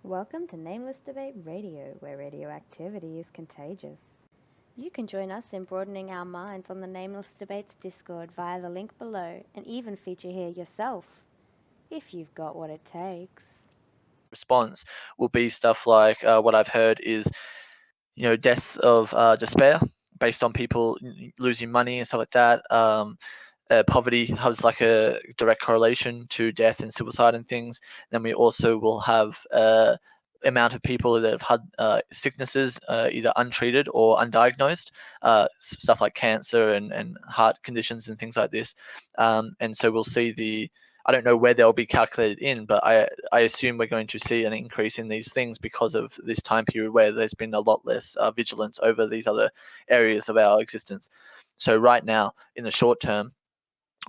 Welcome to Nameless Debate Radio, where radioactivity is contagious. You can join us in broadening our minds on the Nameless Debates Discord via the link below and even feature here yourself, if you've got what it takes. Response will be stuff like what I've heard is, deaths of despair based on people losing money and stuff like that. Poverty has like a direct correlation to death and suicide and things. Then we also will have amount of people that have had sicknesses either untreated or undiagnosed, stuff like cancer and heart conditions and things like this. And so we'll see I don't know where they'll be calculated in, but I assume we're going to see an increase in these things because of this time period where there's been a lot less vigilance over these other areas of our existence. So right now, in the short term,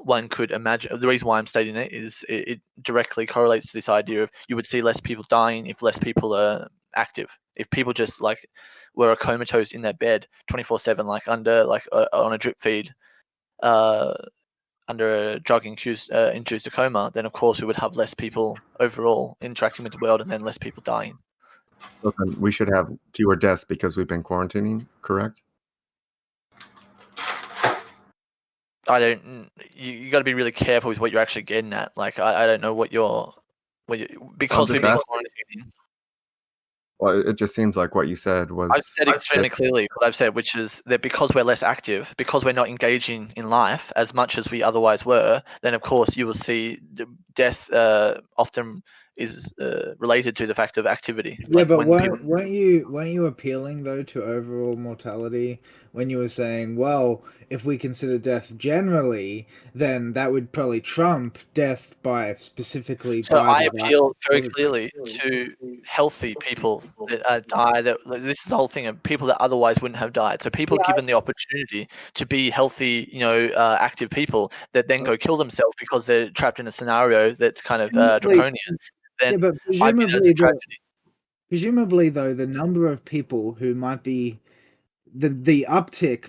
one could imagine the reason why I'm stating it is it directly correlates to this idea of you would see less people dying if less people are active. If people just like were comatose in their bed 24/7, like under on a drip feed, uh, under a drug induced a coma, then of course we would have less people overall interacting with the world and then less people dying. So then we should have fewer deaths because we've been quarantining, correct? I don't. You got to be really careful with what you're actually getting at. Like I don't know what because we've been quarantining. Well, it just seems like what you said was. I've said extremely clearly what I've said, which is that because we're less active, because we're not engaging in life as much as we otherwise were, then of course you will see death often is related to the fact of activity. Yeah, Like but when weren't you appealing though to overall mortality when you were saying, well, if we consider death generally, then that would probably trump death by specifically So by I the appeal very activity. clearly to healthy people that die. This is the whole thing of people that otherwise wouldn't have died. So people given the opportunity to be healthy, active people that then go kill themselves because they're trapped in a scenario that's kind of draconian. Then Yeah, but I view that as a tragedy. presumably though, the number of people who might be the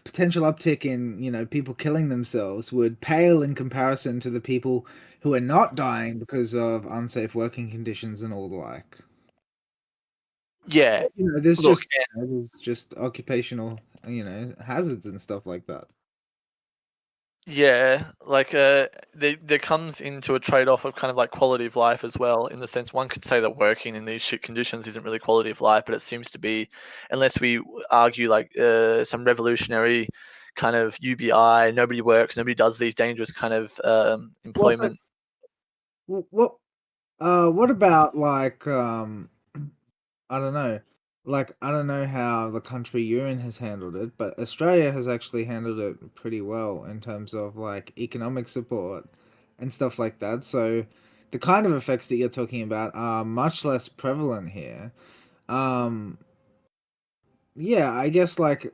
potential uptick in, people killing themselves would pale in comparison to the people who are not dying because of unsafe working conditions and all the like. Yeah, There's look, just occupational, hazards and stuff like that. yeah, like there comes into a trade-off of kind of like quality of life as well, in the sense one could say that working in these shit conditions isn't really quality of life, but it seems to be, unless we argue like some revolutionary kind of UBI, nobody works, nobody does these dangerous kind of employment. What about like I don't know. Like, I don't know how the country you're in has handled it, but Australia has actually handled it pretty well in terms of like economic support and stuff like that. So the kind of effects that you're talking about are much less prevalent here. Um, yeah, I guess like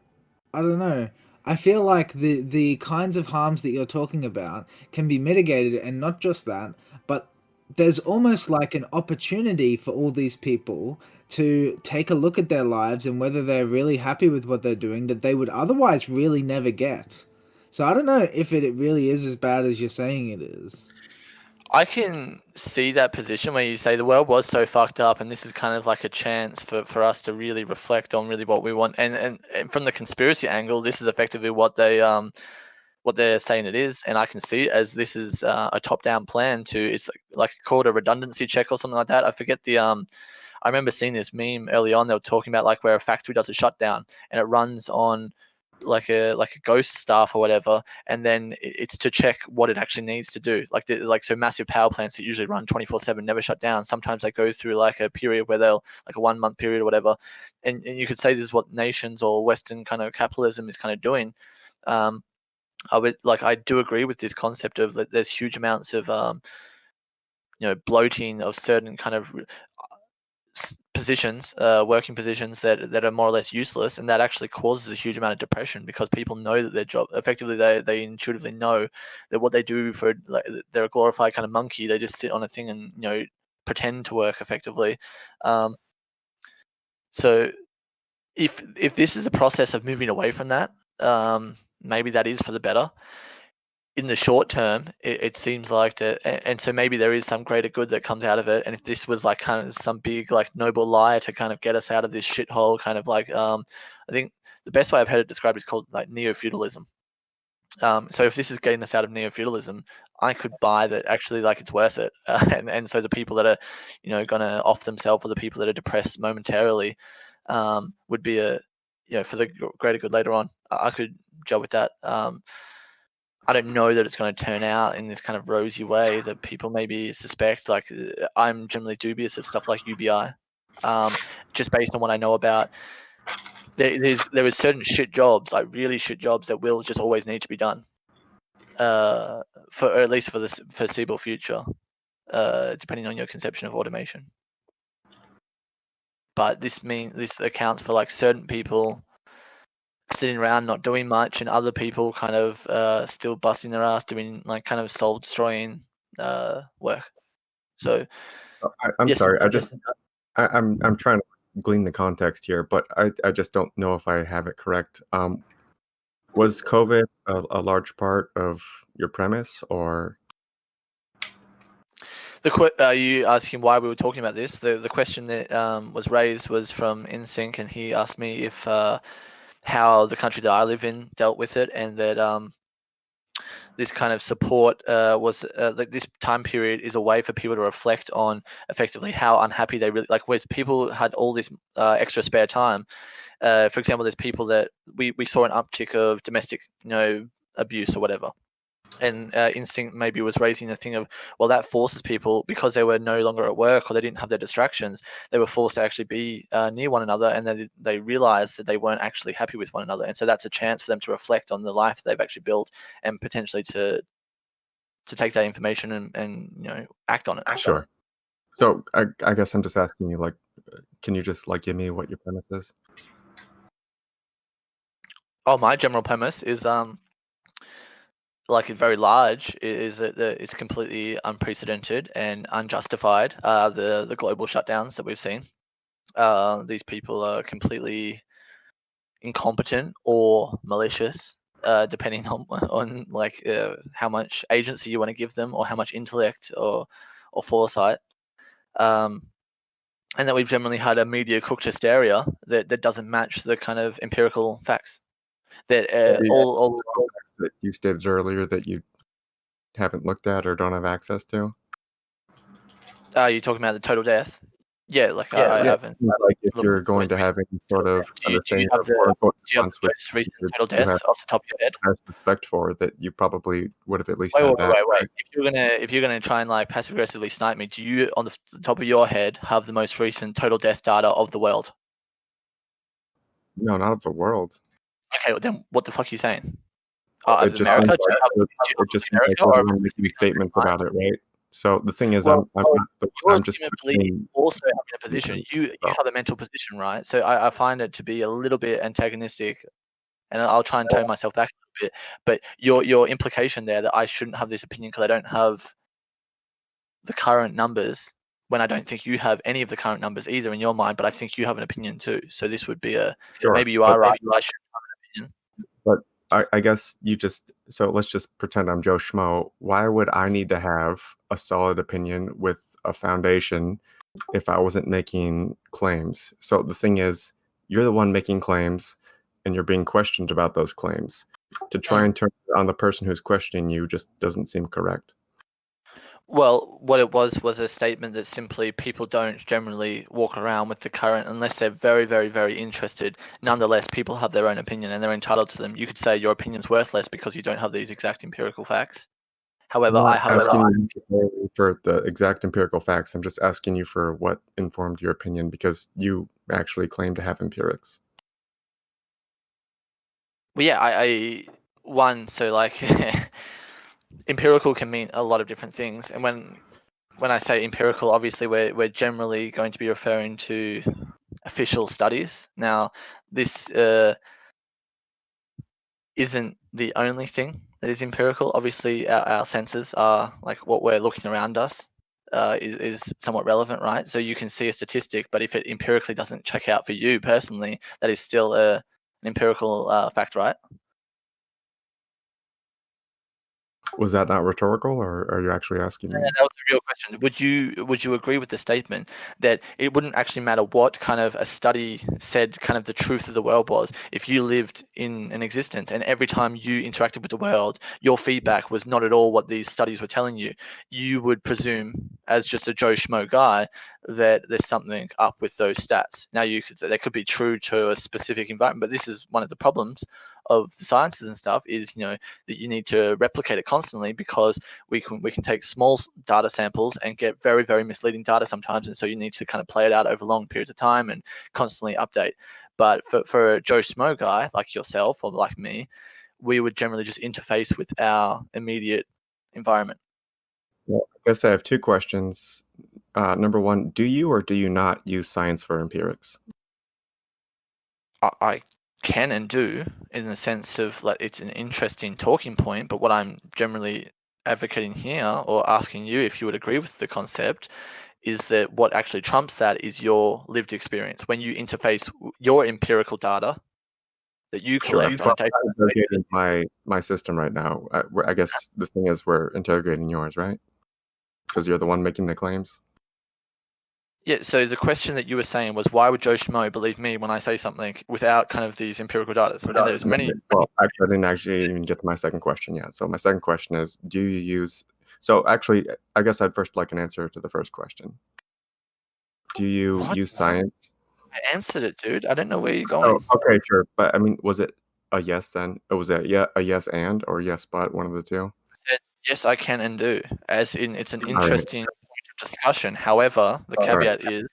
I don't know. I feel like the kinds of harms that you're talking about can be mitigated, and not just that, but there's almost like an opportunity for all these people to take a look at their lives and whether they're really happy with what they're doing that they would otherwise really never get. So I don't know if it really is as bad as you're saying it is. I can see that position where you say the world was so fucked up, and this is kind of like a chance for us to really reflect on really what we want. And from the conspiracy angle, this is effectively what they're saying it is, and I can see it as this is a top-down plan to it's like called a redundancy check or something like that. I forget I remember seeing this meme early on. They were talking about like where a factory does a shutdown and it runs on like a ghost staff or whatever, and then it's to check what it actually needs to do. So massive power plants that usually run 24/7 never shut down. Sometimes they go through like a period where they'll like a 1 month period or whatever, and you could say this is what nations or Western kind of capitalism is kind of doing. I do agree with this concept of that there's huge amounts of bloating of certain kind of positions, working positions that are more or less useless, and that actually causes a huge amount of depression because people know that their job, effectively, they intuitively know that what they do for like they're a glorified kind of monkey. They just sit on a thing and pretend to work effectively. So if this is a process of moving away from that, maybe that is for the better. in the short term, it seems like that, and so maybe there is some greater good that comes out of it. And if this was like kind of some big like noble lie to kind of get us out of this shithole, kind of like I think the best way I've heard it described is called like neo-feudalism. So if this is getting us out of neo-feudalism, I could buy that actually like it's worth it. And so the people that are gonna off themselves, or the people that are depressed momentarily, would be for the greater good later on. I could gel with that. I don't know that it's going to turn out in this kind of rosy way that people maybe suspect. Like I'm generally dubious of stuff like UBI, just based on what I know about. There is certain shit jobs, like really shit jobs, that will just always need to be done, or at least for the foreseeable future, depending on your conception of automation. But this accounts for like certain people sitting around not doing much, and other people kind of still busting their ass doing like kind of soul destroying work. So I'm yes, sorry. yes, I'm trying to glean the context here, but I just don't know if I have it correct. Was COVID a large part of your premise, or? Are you asking why we were talking about this? The question that was raised was from InSync, and he asked me if how the country that I live in dealt with it, and that this kind of support was like this time period is a way for people to reflect on effectively how unhappy they really like. Where people had all this extra spare time. For example, there's people that we saw an uptick of domestic abuse or whatever. And Instinct maybe was raising the thing of, well, that forces people, because they were no longer at work or they didn't have their distractions, they were forced to actually be near one another, and they realized that they weren't actually happy with one another. And so that's a chance for them to reflect on the life they've actually built, and potentially to take that information and act on it. Sure. So I guess I'm just asking you, like, can you just like give me what your premise is? Oh, my general premise is like very large, is that it's completely unprecedented and unjustified. The global shutdowns that we've seen. These people are completely incompetent or malicious, depending on like how much agency you want to give them, or how much intellect or foresight. And that we've generally had a media cooked hysteria that doesn't match the kind of empirical facts. That all facts that you stated earlier that you haven't looked at or don't have access to. You're talking about the total death? Yeah, like I haven't. Like if you're going to have any sort of understanding of the most recent total deaths off the top of your head? I have respect for that, you probably would have at least Wait. had that. Right? If you're gonna try and like passive aggressively snipe me, do you on the top of your head have the most recent total death data of the world? No, not of the world. Okay, well, then what the fuck are you saying? It just seems like everyone making statements about it, right? So the thing is, I'm just also having a position. You have a mental position, right? So I find it to be a little bit antagonistic, and I'll try and tone myself back a little bit. But your implication there that I shouldn't have this opinion because I don't have the current numbers, when I don't think you have any of the current numbers either in your mind, but I think you have an opinion too. So this would be maybe you are right. I should have an opinion. But I guess so let's just pretend I'm Joe Schmo. Why would I need to have a solid opinion with a foundation if I wasn't making claims? So the thing is, you're the one making claims, and you're being questioned about those claims. To try and turn it on the person who's questioning you just doesn't seem correct. Well, what it was a statement that simply people don't generally walk around with the current unless they're very, very, very interested. Nonetheless, people have their own opinion and they're entitled to them. You could say your opinion's worthless because you don't have these exact empirical facts. However, I have asking you for the exact empirical facts. I'm just asking you for what informed your opinion, because you actually claim to have empirics. Well, yeah, so like empirical can mean a lot of different things, and when I say empirical, obviously we're generally going to be referring to official studies. Now, this isn't the only thing that is empirical. Obviously, our senses are like what we're looking around us is somewhat relevant, right? So you can see a statistic, but if it empirically doesn't check out for you personally, that is still an empirical fact, right? Was that not rhetorical, or are you actually asking me? Yeah, that was the real question. Would you agree with the statement that it wouldn't actually matter what kind of a study said kind of the truth of the world was, if you lived in an existence and every time you interacted with the world, your feedback was not at all what these studies were telling you, you would presume as just a Joe Schmo guy that there's something up with those stats. Now they could be true to a specific environment, but this is one of the problems of the sciences and stuff is, that you need to replicate it constantly because we can take small data samples and get very, very misleading data sometimes, and so you need to kind of play it out over long periods of time and constantly update. But for a Joe Schmo guy like yourself or like me, we would generally just interface with our immediate environment. Well, I guess I have two questions. Number one, do you or do you not use science for empirics? I can and do, in the sense of like it's an interesting talking point, but what I'm generally advocating here or asking you if you would agree with the concept is that what actually trumps that is your lived experience. When you interface your empirical data that you collect on a day I'm interrogating my system right now. I guess the thing is we're interrogating yours, right? Because you're the one making the claims. Yeah, so the question that you were saying was, why would Joe Schmo believe me when I say something without kind of these empirical data? And there's many. Well, actually, I didn't actually even get to my second question yet. So my second question is, do you use? So actually, I guess I'd first like an answer to the first question. Do you use science? I answered it, dude. I don't know where you're Oh, going. okay, sure. But I mean, was it a yes then? It was a yes and or yes but, one of the two? I said, yes, I can and do. As in, it's an right. interesting point of discussion. However, the Right. caveat is,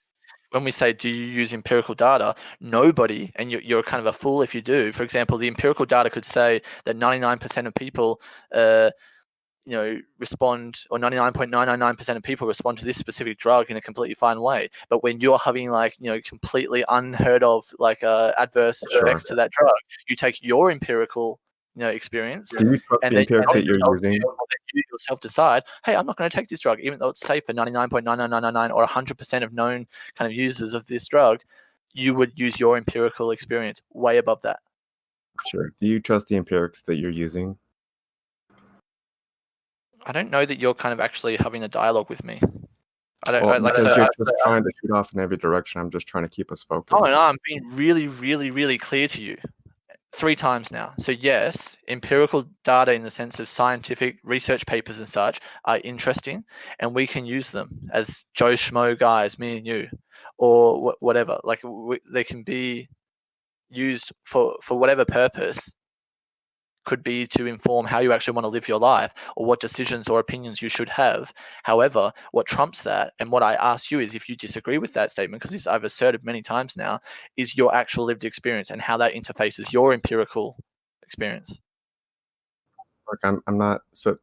when we say, do you use empirical data? Nobody, and you're kind of a fool if you do. For example, the empirical data could say that 99% of people, respond, or 99.999% of people respond to this specific drug in a completely fine way. But when you're having completely unheard of adverse effects to that drug, you take your empirical experience, Do you trust and the then empirics that you're using? you yourself decide, hey, I'm not going to take this drug, even though it's safe for 99.99999 or 100% of known kind of users of this drug. You would use your empirical experience way above that. Sure. Do you trust the empirics that you're using? I don't know that you're kind of actually having a dialogue with me. Because you're just trying to shoot off in every direction. I'm just trying to keep us focused. Oh, no, I'm being really, really, really clear to you 3 times now. So yes, empirical data in the sense of scientific research papers and such are interesting, and we can use them as Joe Schmo guys, me and you, or whatever. They can be used for whatever purpose. Could be to inform how you actually want to live your life or what decisions or opinions you should have. However, what trumps that, and what I ask you is if you disagree with that statement, because this I've asserted many times now, is your actual lived experience and how that interfaces your empirical experience. Look, I'm not so.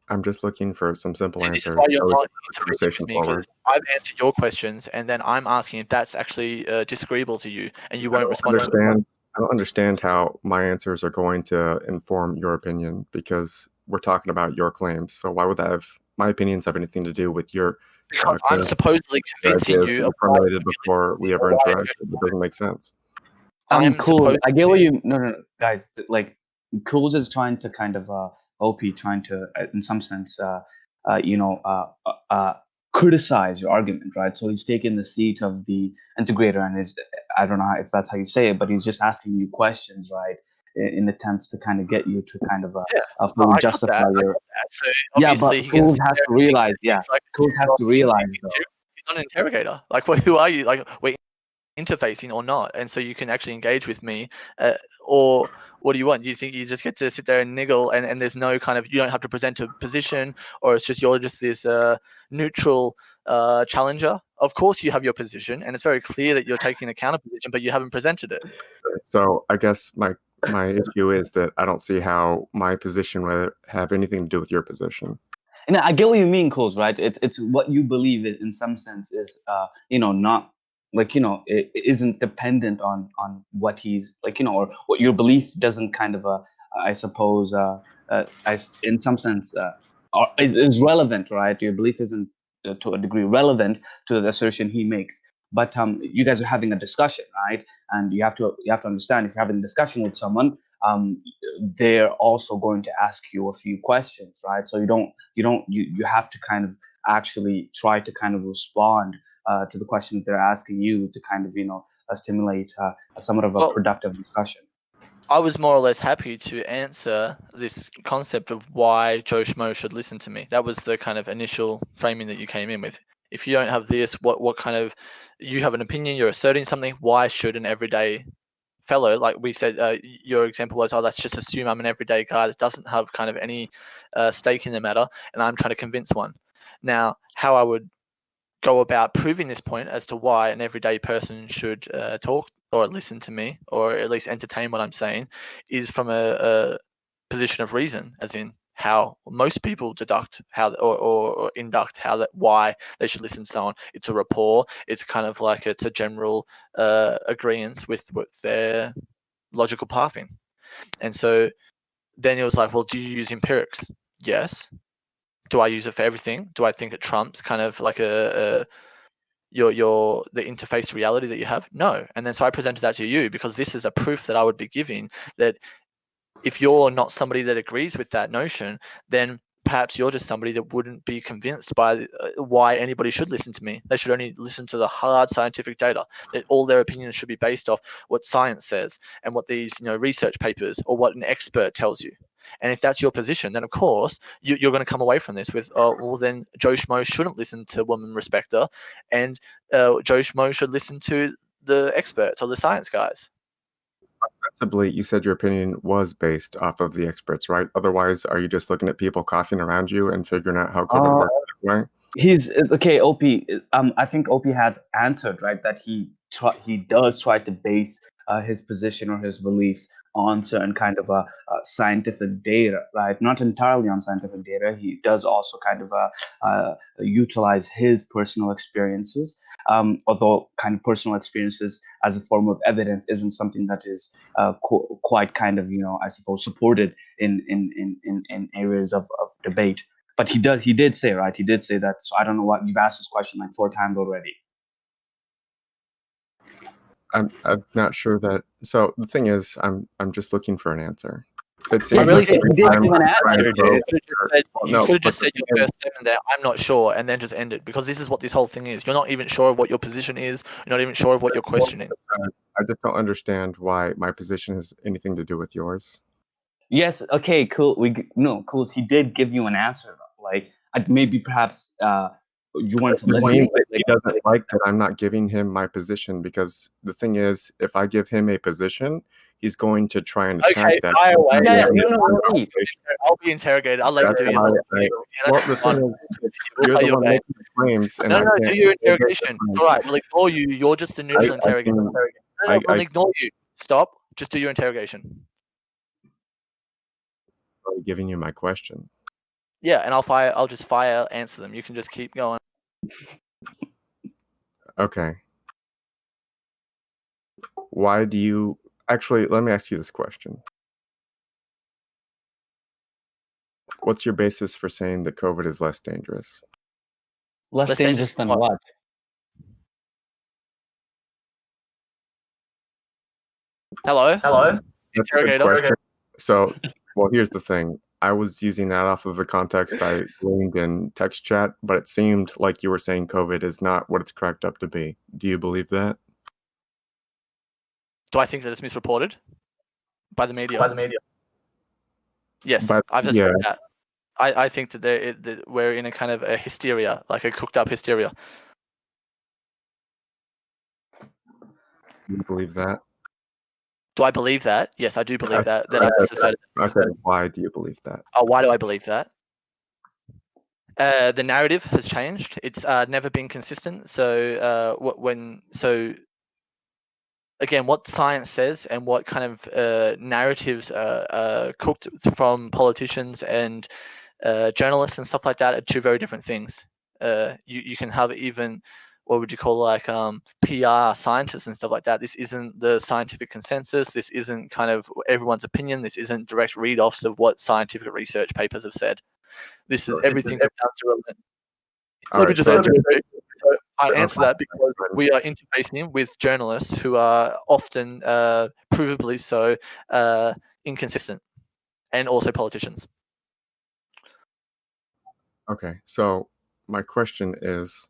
I'm just looking for some simple answers. This is why you're not conversation interfacing with me, forward. because I've answered your questions, and then I'm asking if that's actually disagreeable to you, and you won't respond to it. I don't understand how my answers are going to inform your opinion, because we're talking about your claims. So why would that have my opinions have anything to do with your Because I'm supposedly convincing you of formulated before we ever interacted? It doesn't make sense. Cool. I get what you. No, guys. Like, Cool's is trying to kind of OP trying to, in some sense, criticize your argument, right? So he's taking the seat of the integrator, and I don't know if that's how you say it, but he's just asking you questions, right? In attempts to kind of get you to kind of fully justify your. So yeah, but Cool has to realize. Yeah, Cool has to realize though. He's not an interrogator. Like, who are you? Like, we're interfacing or not, and so you can actually engage with me, or what do you want? Do you think you just get to sit there and niggle, and there's no kind of, you don't have to present a position, or it's just you're just this neutral challenger? Of course you have your position, and it's very clear that you're taking a counter position, but you haven't presented it. So I guess my issue is that I don't see how my position would have anything to do with your position. And I get what you mean, Coles, right? It's what you believe in some sense is not it isn't dependent on what he's or what your belief doesn't kind of I suppose in some sense is relevant, right? Your belief isn't to a degree relevant to the assertion he makes. But you guys are having a discussion, right? And you have to understand, if you're having a discussion with someone, they're also going to ask you a few questions, right? So you have to kind of actually try to kind of respond to the questions they're asking you to kind of stimulate somewhat of a productive discussion. I was more or less happy to answer this concept of why Joe Schmo should listen to me. That was the kind of initial framing that you came in with. If you don't have this, what kind of, you have an opinion, you're asserting something, why should an everyday fellow, like we said, your example was, let's just assume I'm an everyday guy that doesn't have kind of any stake in the matter, and I'm trying to convince one. Now, how I would go about proving this point as to why an everyday person should talk or listen to me, or at least entertain what I'm saying, is from a position of reason, as in how most people deduct how or induct how that why they should listen to someone. It's a rapport. It's kind of like it's a general agreement with their logical pathing. And so then it was like, well, do you use empirics? Yes. Do I use it for everything? Do I think it trumps kind of like the interface reality that you have? No. And then so I presented that to you because this is a proof that I would be giving that if you're not somebody that agrees with that notion, then perhaps you're just somebody that wouldn't be convinced by why anybody should listen to me. They should only listen to the hard scientific data, that all their opinions should be based off what science says and what these research papers or what an expert tells you. And if that's your position, then of course you're going to come away from this with, well, then Joe Schmo shouldn't listen to Woman Respecter, and Joe Schmo should listen to the experts or the science guys. Ostensibly, you said your opinion was based off of the experts, right? Otherwise, are you just looking at people coughing around you and figuring out how COVID works that way? He's okay. OP. I think OP has answered, right, that he does try to base his position or his beliefs on certain kind of scientific data, right? Not entirely on scientific data. He does also kind of utilize his personal experiences. Although kind of personal experiences as a form of evidence isn't something that is quite kind of I suppose supported in areas of debate. But he did say, right? He did say that. So I don't know what you've asked this question like 4 times already. I'm not sure that. So the thing is, I'm just looking for an answer. I really think you could have just said your first statement there, I'm not sure, and then just end it, because this is what this whole thing is. You're not even sure of what your position is. You're not even sure of what you're questioning. I just don't understand why my position has anything to do with yours. Yes. Okay. Cool. Cool. He did give you an answer. Like maybe perhaps you weren't listening. He doesn't like that I'm not giving him my position, because the thing is, if I give him a position, he's going to try and attack that. Fire away. No. I'll be interrogated. I'll let you do your you're the one making the claims. And no, do your interrogation. All right, we'll ignore you. You're just the neutral interrogator. We'll ignore you. Stop. Just do your interrogation. I'm giving you my question. Yeah, and I'll just fire answer them. You can just keep going. Okay. Why do you actually? Let me ask you this question. What's your basis for saying that COVID is less dangerous? Less dangerous than what? Hello. Interrogator. So, well, here's the thing. I was using that off of the context I gleaned in text chat, but it seemed like you were saying COVID is not what it's cracked up to be. Do you believe that? Do I think that it's misreported by the media? Yes, I've just said that. I think that we're in a kind of a hysteria, like a cooked up hysteria. Do you believe that? Do I believe that? Yes, I do believe that. I said, why do you believe that? Why do I believe that? The narrative has changed. It's never been consistent. So again, what science says and what kind of narratives are cooked from politicians and journalists and stuff like that are two very different things. You can have even, what would you call, like PR scientists and stuff like that. This isn't the scientific consensus. This isn't kind of everyone's opinion. This isn't direct read-offs of what scientific research papers have said. This is everything that's relevant. Let me just answer it. So I answer that because we are interfacing with journalists who are often, provably so, inconsistent, and also politicians. Okay, so my question is,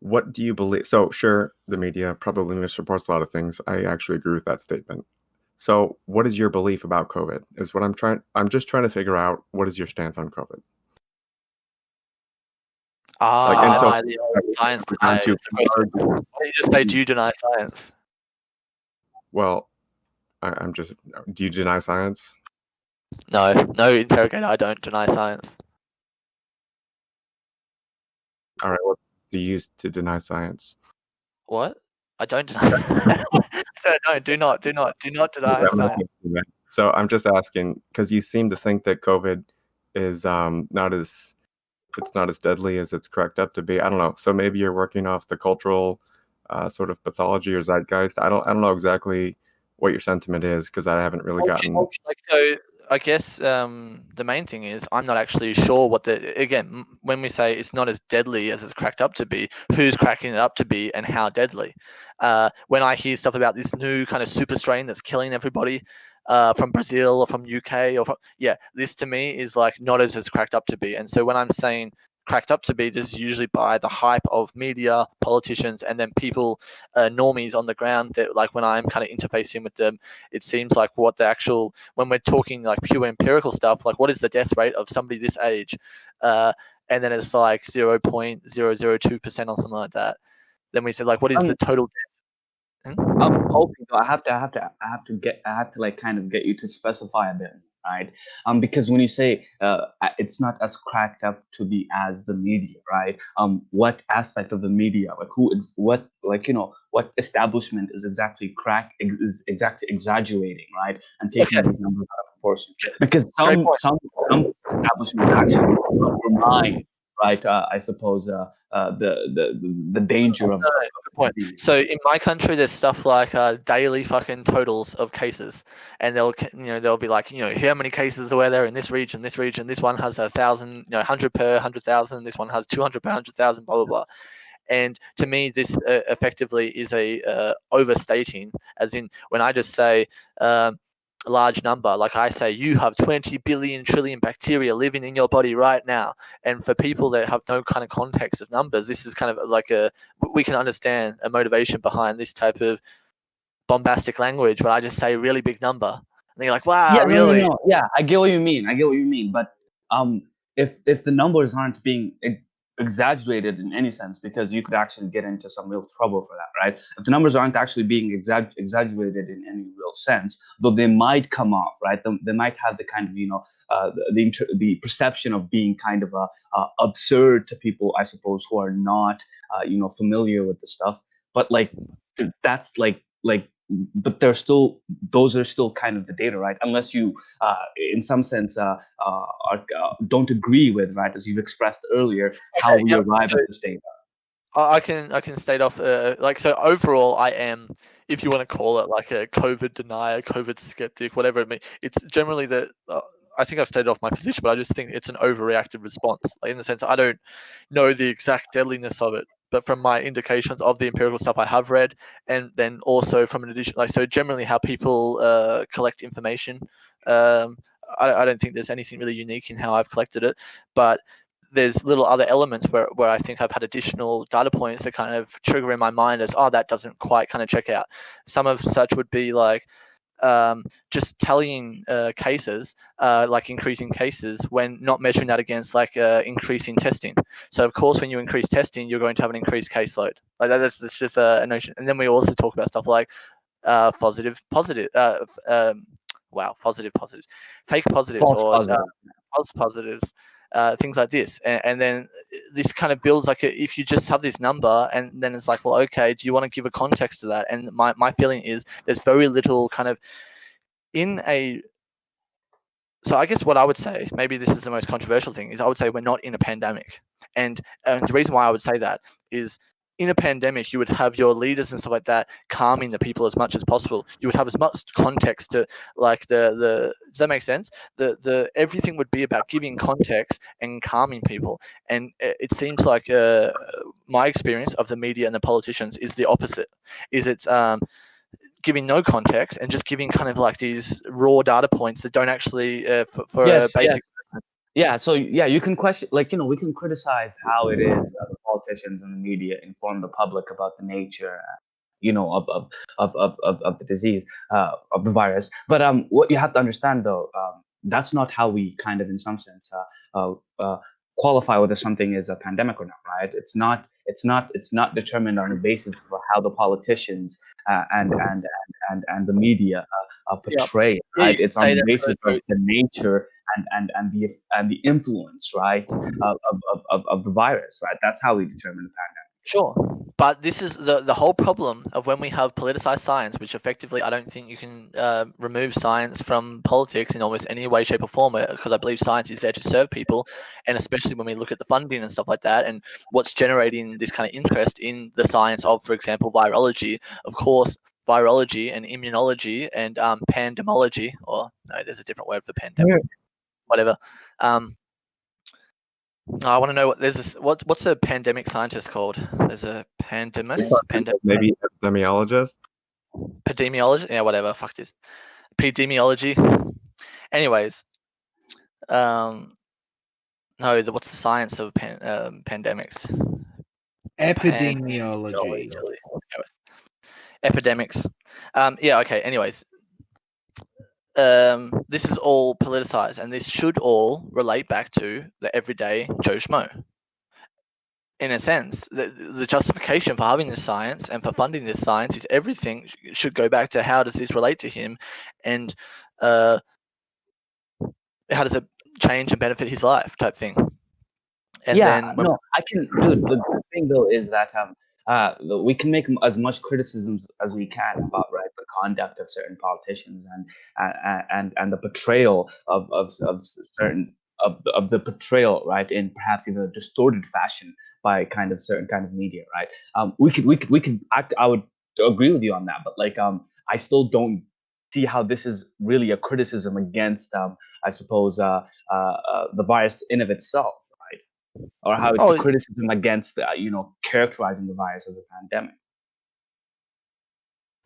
what do you believe? So sure, the media probably misreports a lot of things. I actually agree with that statement. So what is your belief about COVID? Is what I'm just trying to figure out, what is your stance on COVID? And so Deny the science down today to is the question. Why don't you just say, do you deny science? well, I'm just, do you deny science? No, interrogator, I don't deny science. All right, what do you use to deny science? What? I don't deny. So no, do not deny science. So I'm just asking, because you seem to think that COVID is it's not as deadly as it's cracked up to be. I don't know. So maybe you're working off the cultural sort of pathology or zeitgeist. I don't know exactly what your sentiment is, because I haven't really gotten. So I guess the main thing is I'm not actually sure what when we say it's not as deadly as it's cracked up to be, who's cracking it up to be and how deadly. When I hear stuff about this new kind of super strain that's killing everybody from Brazil or from UK this to me is like not as it's cracked up to be. And so when I'm saying cracked up to be, this is usually by the hype of media, politicians, and then people, normies on the ground, that like when I'm kind of interfacing with them, it seems like what the actual, when we're talking like pure empirical stuff, like what is the death rate of somebody this age, and then it's like 0.002% or something like that. Then we said like, what is the total death? Okay, so I have to like kind of get you to specify a bit, right? Because when you say it's not as cracked up to be as the media, right? What aspect of the media, like what establishment is exactly exaggerating, right? And taking these numbers out of proportion. Because some establishments actually undermine, right? I suppose the danger of. Good point. So in my country, there's stuff like daily fucking totals of cases, and they'll be like, how many cases are there in this region, this region. This one has 1,000, 100 per 100,000. This one has 200 per 100,000. Blah blah blah. And to me, this effectively is a overstating, as in when I just say a large number, like I say, you have 20 billion trillion bacteria living in your body right now. And for people that have no kind of context of numbers, this is kind of like we can understand a motivation behind this type of bombastic language, but I just say really big number. And you're like, wow, yeah, really? No. Yeah, I get what you mean. But if the numbers aren't being exaggerated in any sense, because you could actually get into some real trouble for that, right? If the numbers aren't actually being exaggerated in any real sense, though they might come off, right? They might have the kind of the perception of being kind of absurd to people, I suppose, who are not familiar with the stuff. But like that's like but those are still kind of the data, right? Unless you in some sense don't agree with, right, as you've expressed earlier, how we arrive at this data. I can state off so overall I am, if you want to call it like a COVID denier, COVID skeptic, whatever it means. It's generally I think I've stated off my position, but I just think it's an overreactive response. Like in the sense I don't know the exact deadliness of it, but from my indications of the empirical stuff I have read, and then also from an addition, so generally how people collect information. I don't think there's anything really unique in how I've collected it, but there's little other elements where I think I've had additional data points that kind of trigger in my mind as, that doesn't quite kind of check out. Some of such would be like just tallying cases, like increasing cases, when not measuring that against like increasing testing. So of course, when you increase testing, you're going to have an increased caseload. Like that's just a notion. And then we also talk about stuff like positive, positive positives, fake positives, False or positive. false positives. Things like this, and then this kind of builds like if you just have this number, and then it's like, well, okay, do you want to give a context to that? And my feeling is there's very little kind of so I guess what I would say, maybe this is the most controversial thing, is I would say we're not in a pandemic. And the reason why I would say that is, in a pandemic, you would have your leaders and stuff like that calming the people as much as possible. You would have as much context to like the does that make sense? The everything would be about giving context and calming people. And it seems like my experience of the media and the politicians is the opposite. Is it's giving no context and just giving kind of like these raw data points that don't actually for a Yes, basic. yeah. So yeah, you can question, like, we can criticize how it is the politicians and the media inform the public about the nature, of the disease, of the virus. But what you have to understand, though, that's not how we kind of, in some sense, qualify whether something is a pandemic or not, right? It's not determined on the basis of how the politicians and the media portray it, Yeah, you right? can It's on say the that. basis of the nature and the influence, right, of the virus, right? That's how we determine the pandemic. Sure, but this is the whole problem of when we have politicized science, which effectively I don't think you can remove science from politics in almost any way, shape, or form, because I believe science is there to serve people, and especially when we look at the funding and stuff like that, and what's generating this kind of interest in the science of, for example, virology. Of course, virology and immunology and pandemology, or no, there's a different word for pandemic, whatever. I want to know what there's this. What's a pandemic scientist called? There's a Maybe epidemiologist. epidemiology. Yeah, whatever. Fuck this. Epidemiology. Anyways, no. What's the science of pandemics? Epidemiology. Epidemics. Yeah. Okay. Anyways, this is all politicized, and this should all relate back to the everyday Joe Schmo. In a sense, the justification for having this science and for funding this science is everything should go back to how does this relate to him, and how does it change and benefit his life, type thing. And Yeah, then no, I can, dude. The thing though is that we can make as much criticisms as we can about, right, the conduct of certain politicians and the portrayal of certain of the portrayal, right, in perhaps even a distorted fashion by kind of certain kind of media, right? We could I would agree with you on that, but like I still don't see how this is really a criticism against I suppose the virus in of itself, right? Or how it's a criticism against characterizing the virus as a pandemic.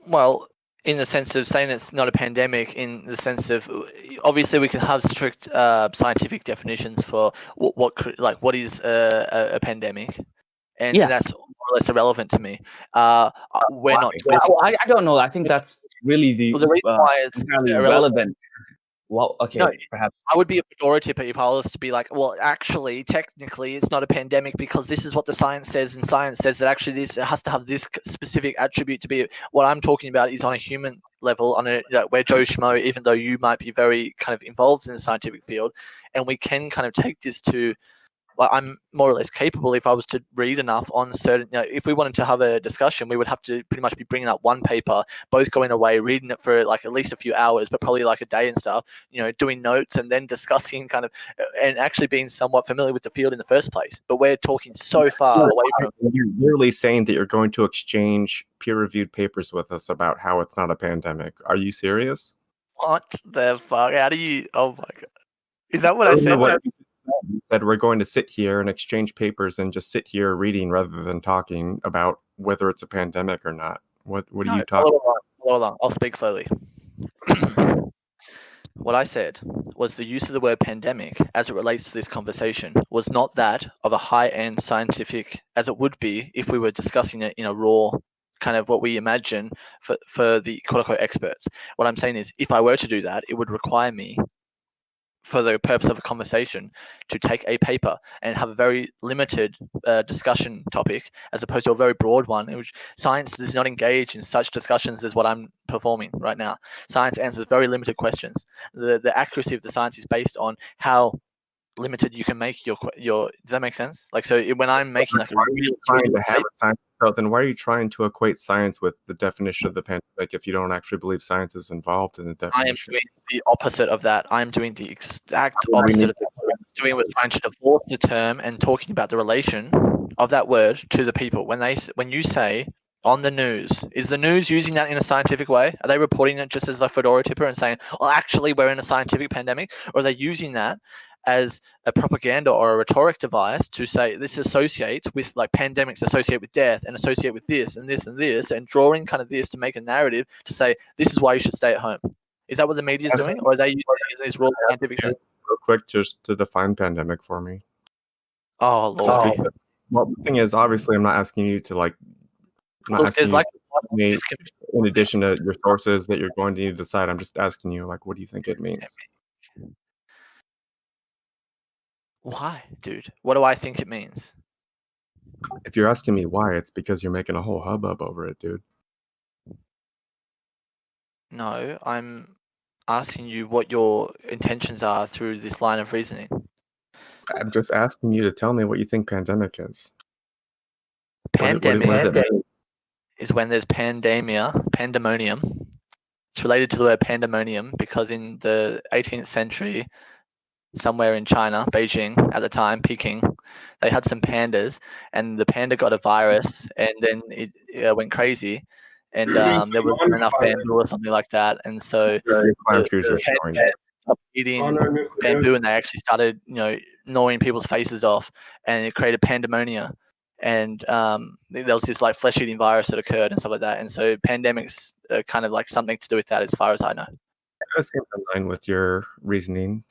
Well, in the sense of saying it's not a pandemic, in the sense of obviously we can have strict scientific definitions for what is a pandemic, and Yeah. that's more or less irrelevant to me. We're not talking. I don't know. I think that's really the reason why it's entirely irrelevant. relevant. Well, okay, No, perhaps. I would be a pejorative if I was to be like, well, actually, technically, it's not a pandemic because this is what the science says, and science says that actually this has to have this specific attribute to be. What I'm talking about is on a human level, on where Joe Schmo, even though you might be very kind of involved in the scientific field, and we can kind of take this to. Like, I'm more or less capable if I was to read enough on certain. If we wanted to have a discussion, we would have to pretty much be bringing up one paper, both going away, reading it for like at least a few hours, but probably like a day and stuff. Doing notes and then discussing kind of, and actually being somewhat familiar with the field in the first place. But we're talking so far away from. You're literally saying that you're going to exchange peer-reviewed papers with us about how it's not a pandemic. Are you serious? What the fuck? How do you? Oh my god! Is that what I said? You said we're going to sit here and exchange papers and just sit here reading rather than talking about whether it's a pandemic or not. What are you talking about? Hold on. I'll speak slowly. What I said was the use of the word pandemic as it relates to this conversation was not that of a high-end scientific as it would be if we were discussing it in a raw kind of what we imagine for the quote-unquote experts. What I'm saying is if I were to do that, it would require me, for the purpose of a conversation, to take a paper and have a very limited discussion topic as opposed to a very broad one in which science does not engage in such discussions as what I'm performing right now. Science answers very limited questions. The accuracy of the science is based on how limited you can make your does that make sense? Like, so when I'm making like a real trying to have a science, so then why are you trying to equate science with the definition of the pandemic if you don't actually believe science is involved in the definition? I am doing the opposite of that. I'm doing the exact opposite of that. What I'm doing with trying to divorce the term and talking about the relation of that word to the people. When you say on the news, is the news using that in a scientific way? Are they reporting it just as a fedora tipper and saying, well, actually, we're in a scientific pandemic? Or are they using that as a propaganda or a rhetoric device to say this associates with, like, pandemics associate with death and associate with this and this and this, and drawing kind of this to make a narrative to say this is why you should stay at home. Is that what the media is doing, or are they using these raw scientific things? Real quick, just to define pandemic for me. Oh Just Lord. because, well, the thing is, obviously, I'm not asking you to like. I'm not Look, asking there's you like to tell me, in addition to your sources that you're going to need to decide. I'm just asking you, like, what do you think it means? why, dude? What do I think it means? If you're asking me why, it's because you're making a whole hubbub over it, dude. No, I'm asking you what your intentions are through this line of reasoning. I'm just asking you to tell me what you think pandemic is. What Pandemic does it mean? is when there's pandemonium. It's related to the word pandemonium because in the 18th century, somewhere in China, Beijing at the time, Peking, they had some pandas, and the panda got a virus, and then it went crazy, and there was not enough bamboo or something like that, and so Clown the choosers showing. pandas stopped eating bamboo, and they actually started, gnawing people's faces off, and it created pandemonia. And there was this like flesh-eating virus that occurred and stuff like that, and so pandemics are kind of like something to do with that, as far as I know. That seems in line with your reasoning.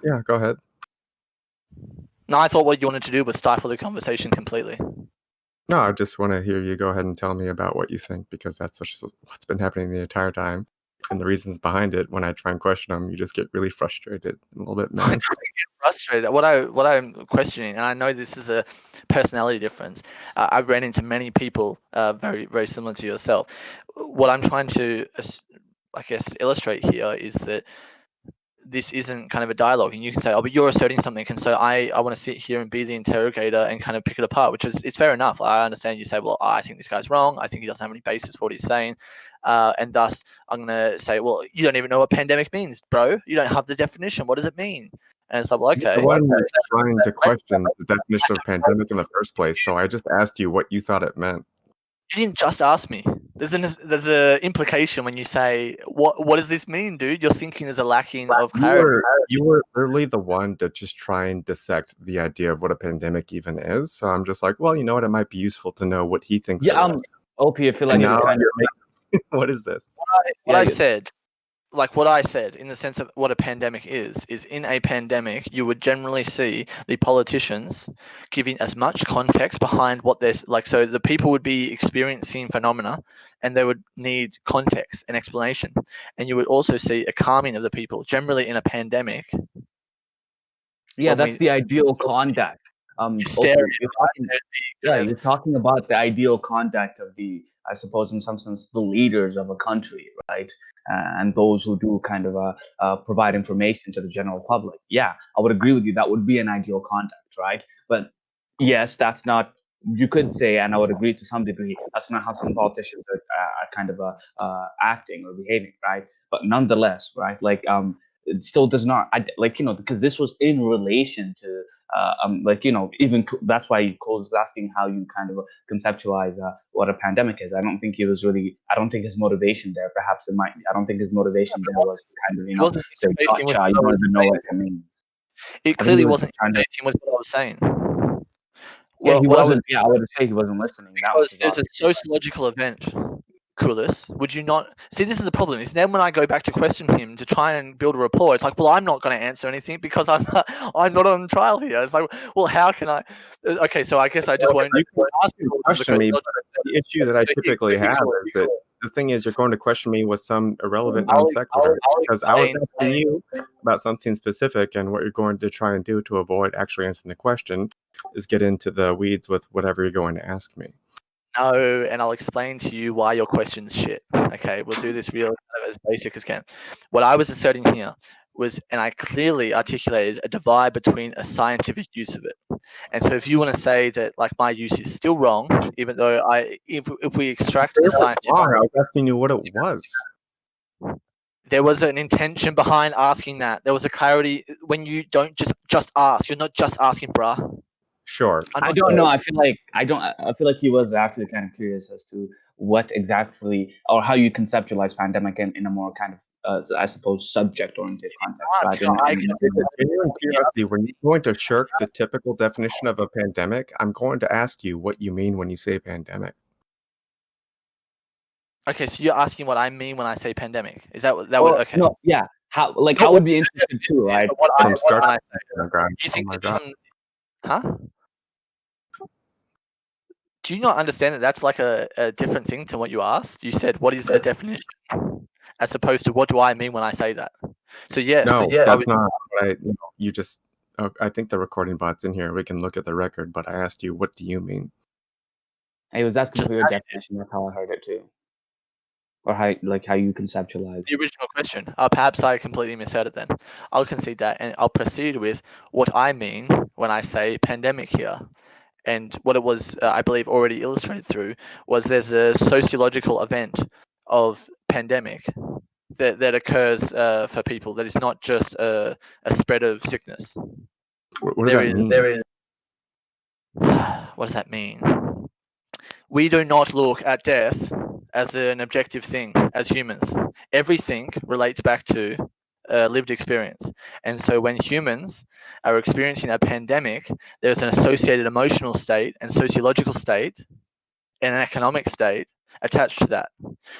Yeah, go ahead. No, I thought what you wanted to do was stifle the conversation completely. No, I just want to hear you go ahead and tell me about what you think, because that's what's been happening the entire time. And the reasons behind it, when I try and question them, you just get really frustrated and a little bit I mad. don't get frustrated. What I'm questioning, and I know this is a personality difference. I've ran into many people very, very similar to yourself. What I'm trying to, I guess, illustrate here is that this isn't kind of a dialogue, and you can say, oh, but you're asserting something, and so I want to sit here and be the interrogator and kind of pick it apart, which is, it's fair enough. I understand you say, well, I think this guy's wrong, I think he doesn't have any basis for what he's saying, and thus I'm going to say, well, you don't even know what pandemic means, bro. You don't have the definition. What does it mean? And it's like, well, okay. The one that's trying to question the definition of pandemic in the first place, so I just asked you what you thought it meant. You didn't just ask me. There's an implication when you say, what does this mean, dude? You're thinking there's a lacking of clarity. You were literally the one to just try and dissect the idea of what a pandemic even is. So I'm just like, well, you know what? It might be useful to know what he thinks. Yeah, OP, I feel like now you're kind of making, what is this? What I said in the sense of what a pandemic is in a pandemic, you would generally see the politicians giving as much context behind what there's like. So the people would be experiencing phenomena and they would need context and explanation. And you would also see a calming of the people generally in a pandemic. Yeah, that's the ideal conduct. Hysteria, you're talking about the ideal conduct of the, I suppose, in some sense, the leaders of a country, right? And those who do kind of provide information to the general public. Yeah, I would agree with you. That would be an ideal conduct, right? But yes, that's not. You could say, and I would agree to some degree, that's not how some politicians are kind of acting or behaving, right? But nonetheless, right? Like it still does not, because this was in relation to. Even that's why Cole was asking how you kind of conceptualize what a pandemic is. I don't think his motivation there, perhaps it might be. I don't think his motivation there was to kind of, say, gotcha, you don't even know what it means. It clearly wasn't engaging with what I was saying. Well, he wasn't. I would say he wasn't listening. Because there's a sociological event, Kulis. Would you not see? This is the problem. Is then when I go back to question him to try and build a rapport, it's like, well, I'm not going to answer anything because I'm not on trial here. It's like, well, how can I? Okay, so I guess I just won't. You can ask me question me, but the issue that I typically have is that the thing is, you're going to question me with some irrelevant non sequitur, because I was asking you about something specific, and what you're going to try and do to avoid actually answering the question is get into the weeds with whatever you're going to ask me. No, and I'll explain to you why your question's shit. Okay, we'll do this real as basic as can. What I was asserting here was, and I clearly articulated a divide between a scientific use of it. And so if you want to say that like my use is still wrong, even though if we extract the scientific, I was asking you what it was. There was an intention behind asking that. There was a clarity when you don't just ask. You're not just asking, bruh. Sure. I don't know. I feel like he was actually kind of curious as to what exactly or how you conceptualize pandemic in a more kind of I suppose, subject-oriented context, right? It's a genuine curiosity. When you're going to shirk the typical definition of a pandemic, I'm going to ask you what you mean when you say pandemic. Okay, so you're asking what I mean when I say pandemic. Is that okay? No, yeah. How? Like, I would be interested too, right? What I From start when I to say, paragraph. do you Oh think my that god. doesn't? Huh? Do you not understand that that's like a different thing to what you asked? You said, what is the definition? As opposed to what do I mean when I say that? So yes, No, I that's was, not right. You just. I think the recording bot's in here. We can look at the record, but I asked you, what do you mean? I was asking for your definition. That's how I heard it too, or how you conceptualize. the original question. Perhaps I completely misheard it then. I'll concede that, and I'll proceed with what I mean when I say pandemic here. And what it was, I believe, already illustrated through was there's a sociological event of pandemic that occurs for people that is not just a spread of sickness. What does that mean? What does that mean? We do not look at death as an objective thing as humans. Everything relates back to lived experience. And so when humans are experiencing a pandemic, there's an associated emotional state and sociological state and an economic state attached to that.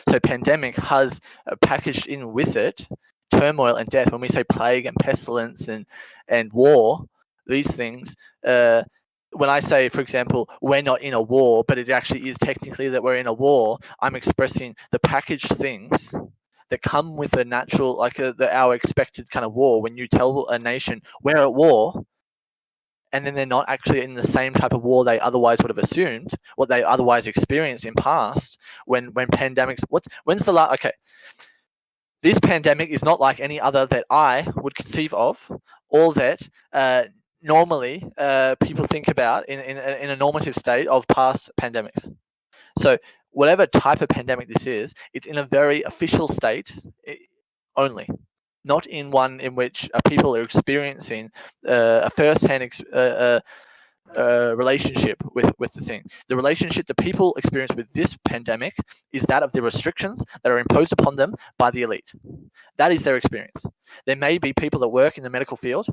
So pandemic has packaged in with it turmoil and death. When we say plague and pestilence and war, these things, when I say, for example, we're not in a war, but it actually is technically that we're in a war, I'm expressing the packaged things that come with a natural, like our expected kind of war. When you tell a nation we're at war, and then they're not actually in the same type of war they otherwise would have assumed, what they otherwise experienced in past, when pandemics, when's the last, okay, this pandemic is not like any other that I would conceive of, or that normally people think about in a normative state of past pandemics. So whatever type of pandemic this is, it's in a very official state only, not in one in which people are experiencing a first-hand relationship with the thing. The relationship that people experience with this pandemic is that of the restrictions that are imposed upon them by the elite. That is their experience. There may be people that work in the medical field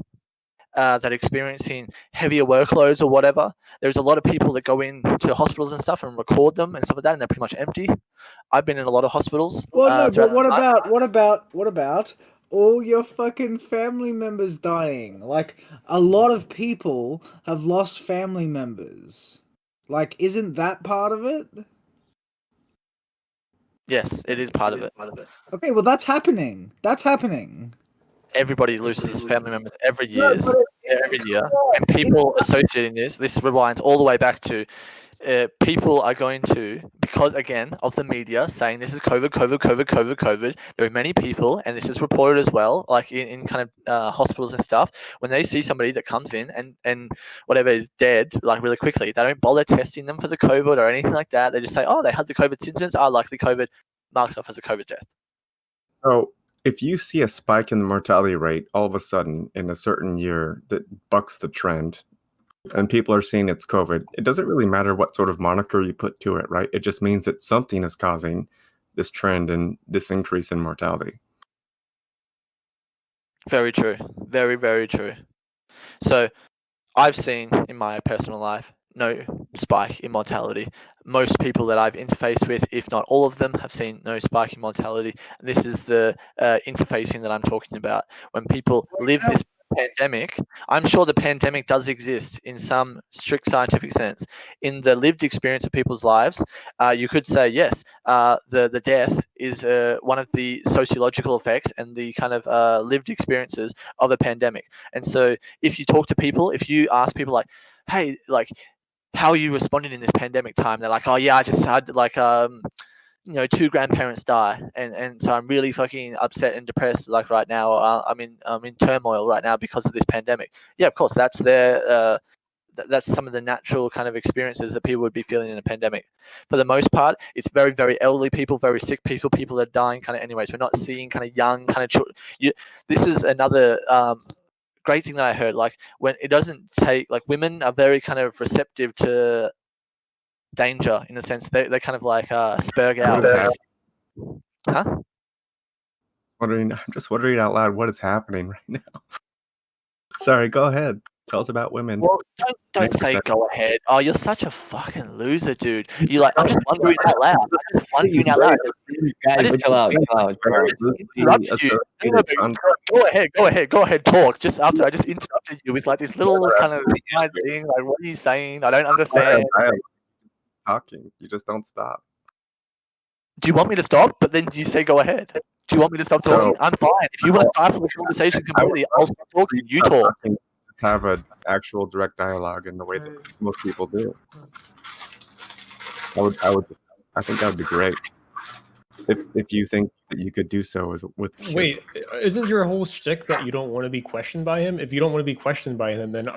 that are experiencing heavier workloads or whatever. There's a lot of people that go into hospitals and stuff and record them and stuff like that, and they're pretty much empty. I've been in a lot of hospitals. Well, no, but what about all your fucking family members dying? Like, a lot of people have lost family members. Like, isn't that part of it? Yes, it is part of it. Okay, well, that's happening. That's happening. Everybody loses family members every No, year, but and people associating this rewinds all the way back to people are going to, because again of the media saying this is COVID. There are many people, and this is reported as well, like in kind of hospitals and stuff. When they see somebody that comes in and whatever is dead, like really quickly, they don't bother testing them for the COVID or anything like that. They just say, oh, they had the COVID symptoms, are likely COVID, marked off as a COVID death. So if you see a spike in the mortality rate all of a sudden in a certain year that bucks the trend, and people are saying it's COVID, it doesn't really matter what sort of moniker you put to it, right? It just means that something is causing this trend and this increase in mortality. Very true. Very, very true. So I've seen in my personal life no spike in mortality. Most people that I've interfaced with, if not all of them, have seen no spike in mortality. This is the interfacing that I'm talking about. When people live this pandemic, I'm sure the pandemic does exist in some strict scientific sense. In the lived experience of people's lives, you could say yes, the death is one of the sociological effects and the kind of lived experiences of a pandemic. And so if you talk to people, if you ask people like, hey, like, how are you responding in this pandemic time? They're like, oh yeah, I just had like 2 grandparents die, and so I'm really fucking upset and depressed like right now. I'm in turmoil right now because of this pandemic. Yeah, of course, that's their that's some of the natural kind of experiences that people would be feeling in a pandemic. For the most part, it's very, very elderly people, very sick people that are dying kind of anyways. We're not seeing kind of young kind of children. This is another great thing that I heard. Like, when it doesn't take, like, women are very kind of receptive to danger in a sense. They kind of like spurg out. What is that? Huh? I'm just wondering out loud what is happening right now. Sorry, go ahead. Tell us about women. Well, don't say 9%. go ahead. Oh, you're such a fucking loser, dude. You like I'm just wondering out loud. I'm just wondering out loud. I Guys, just chill out, chill out, chill out. interrupted you. No, but go ahead, talk. Just after I just interrupted you with like this little kind of side thing. Like, what are you saying? I don't understand. I am talking. You just don't stop. Do you want me to stop? But then you say go ahead. Do you want me to stop talking? I'm fine. If you want to stifle the conversation completely, I'll stop talking. You talk. Have an actual direct dialogue in the way that most people do. I think that would be great. If you think that you could do so with Wait, isn't your whole shtick that you don't want to be questioned by him? If you don't want to be questioned by him, then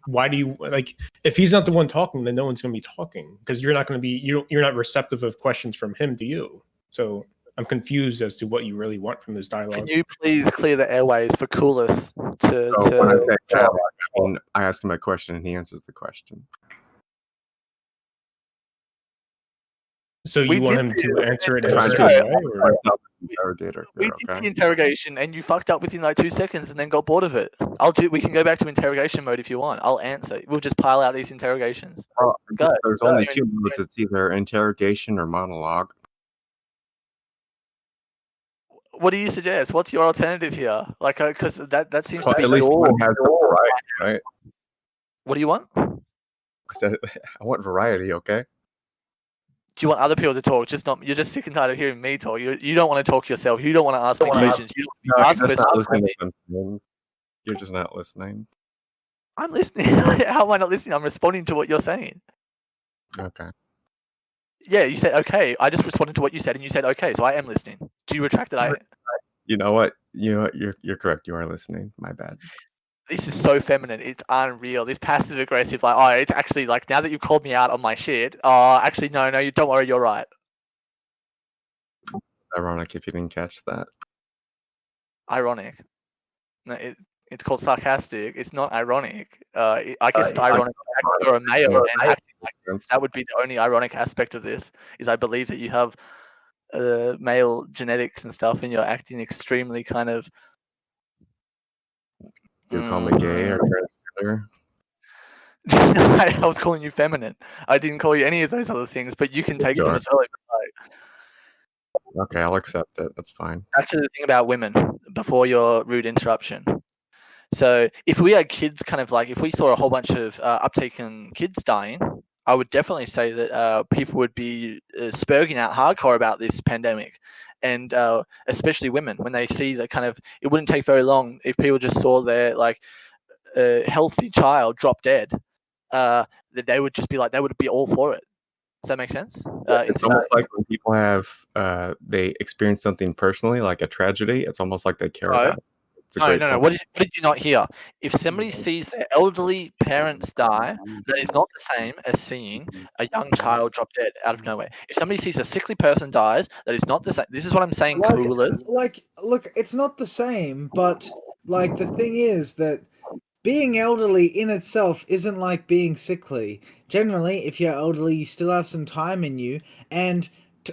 why do you, like, if he's not the one talking, then no one's going to be talking, because you're not going to be, you're not receptive of questions from him to you. So I'm confused as to what you really want from this dialogue. Can you please clear the airways for Coolest to when I say dialogue, I mean, I ask him a question and he answers the question. So you want him to answer it in a Trying certain to way? Or? interrogator. We did the interrogation and you fucked up within like 2 seconds and then got bored of it. We can go back to interrogation mode if you want. I'll answer. We'll just pile out these interrogations. Well, Go. there's only two modes. It's either interrogation or monologue. What do you suggest? What's your alternative here? Like, because that seems to be at least your. one has some variety, right? What do you want? I said I want variety. Okay. Do you want other people to talk? Just not. You're just sick and tired of hearing me talk. You don't want to talk yourself. You don't want to ask me questions. You don't ask you're just not questions. listening. You're just not listening. I'm listening. How am I not listening? I'm responding to what you're saying. Okay. Yeah, you said okay. I just responded to what you said, and you said okay, so I am listening. Do you retract that? You know what? You're correct. You are listening. My bad. This is so feminine. It's unreal. This passive aggressive, like, oh, it's actually like now that you've called me out on my shit. Oh, actually, no, you don't worry. You're right. Ironic if you didn't catch that. Ironic. No, it's called sarcastic. It's not ironic. I guess it's ironic if you're a male and acting like this. That would be the only ironic aspect of this. Is I believe that you have male genetics and stuff, and you're acting extremely kind of. You call me gay or transgender? I was calling you feminine. I didn't call you any of those other things, but you can take it as well. Okay, I'll accept it. That's fine. Actually, the thing about women, before your rude interruption. So if we had kids, kind of like if we saw a whole bunch of uptaken kids dying, I would definitely say that people would be spurging out hardcore about this pandemic. And especially women, when they see that kind of, it wouldn't take very long if people just saw their like healthy child drop dead, that they would just be like, they would be all for it. Does that make sense? It's almost like when people have they experience something personally, like a tragedy. It's almost like they care about it. No. What did you not hear? If somebody sees their elderly parents die, that is not the same as seeing a young child drop dead out of nowhere. If somebody sees a sickly person dies, that is not the same. This is what I'm saying, coolers. Look, it's not the same, but like the thing is that being elderly in itself isn't like being sickly. Generally, if you're elderly, you still have some time in you, and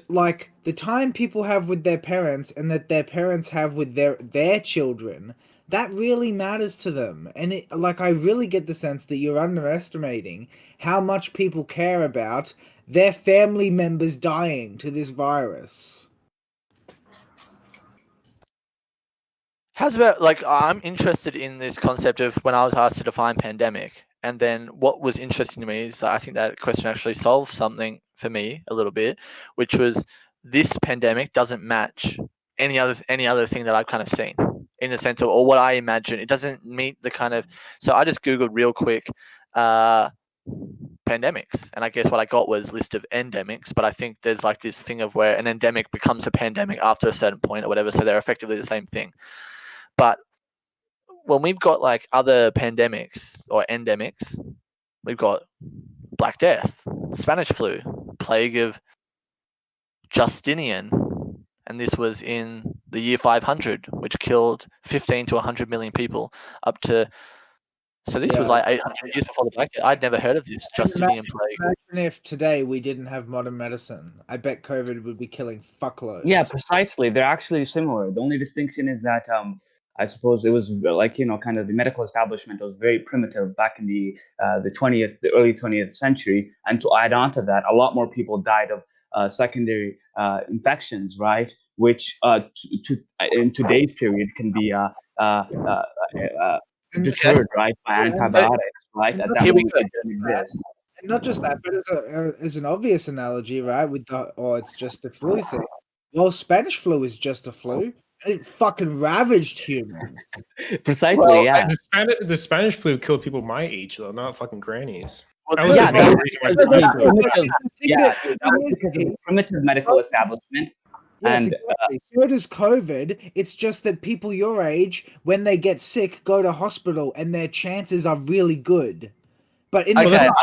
like the time people have with their parents and that their parents have with their children, that really matters to them. And it, like, I really get the sense that you're underestimating how much people care about their family members dying to this virus. How's about, like, I'm interested in this concept of when I was asked to define pandemic, and then what was interesting to me is that I think that question actually solves something for me a little bit, which was this pandemic doesn't match any other thing that I've kind of seen in the sense of, or what I imagine. It doesn't meet the kind of, so I just Googled real quick pandemics, and I guess what I got was list of endemics, but I think there's like this thing of where an endemic becomes a pandemic after a certain point or whatever, so they're effectively the same thing. But when we've got like other pandemics or endemics, we've got Black Death, Spanish flu, plague of Justinian, and this was in the year 500, which killed 15 to 100 million people up to. So this was like 800 years before the Black Death. I'd never heard of this Justinian plague. Even if today we didn't have modern medicine, I bet COVID would be killing fuckloads. Yeah, precisely. They're actually similar. The only distinction is that I suppose it was like, kind of the medical establishment was very primitive back in the early 20th century, and to add on to that, a lot more people died of secondary infections, right? Which in today's period can be deterred, right, by antibiotics, right? At that Here we moment, go. it didn't exist. And not just that, but as an obvious analogy, right? With it's just a flu thing. Well, Spanish flu is just a flu, and it fucking ravaged humans. Precisely, Well, yeah. The Spanish flu killed people my age though, not fucking grannies. Well, That was Yeah, the that main was reason why because Spanish of flu. the primitive. Yeah, that that was because of the primitive medical establishment. Yes, And, exactly. So does COVID. It's just that people your age, when they get sick, go to hospital, and their chances are really good. But in the Okay, past,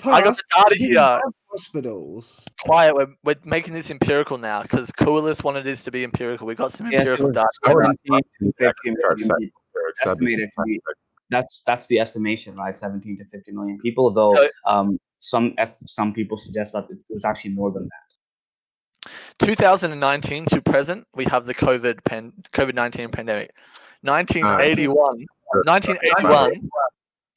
I got the data we didn't here. have hospitals. Quiet. We're making this empirical now because Coolest wanted this to be empirical. We got some yes, it empirical was data. 17 to 50 Charge million people that'd be estimated to be. That's the estimation, right? 17 to 50 million people. Though So- some people suggest that it was actually more than that. 2019 to present, we have the COVID-19 pandemic. 1981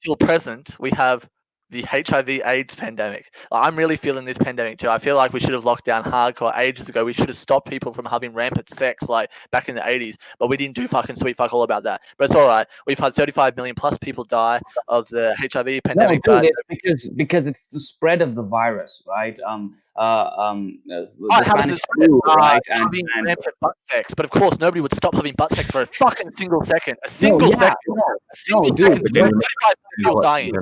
till present, we have the HIV/AIDS pandemic. I'm really feeling this pandemic too. I feel like we should have locked down hardcore ages ago. We should have stopped people from having rampant sex like back in the 80s, but we didn't do fucking sweet fuck all about that. But it's all right. We've had 35 million plus people die of the HIV pandemic. No, but dude, it's because it's the spread of the virus, right? The how does Spanish it spread? flu, right? Having rampant butt sex, but of course nobody would stop having butt sex for a fucking single second. A no, single yeah, second. no, A single dude, second. dude. 35 people dying.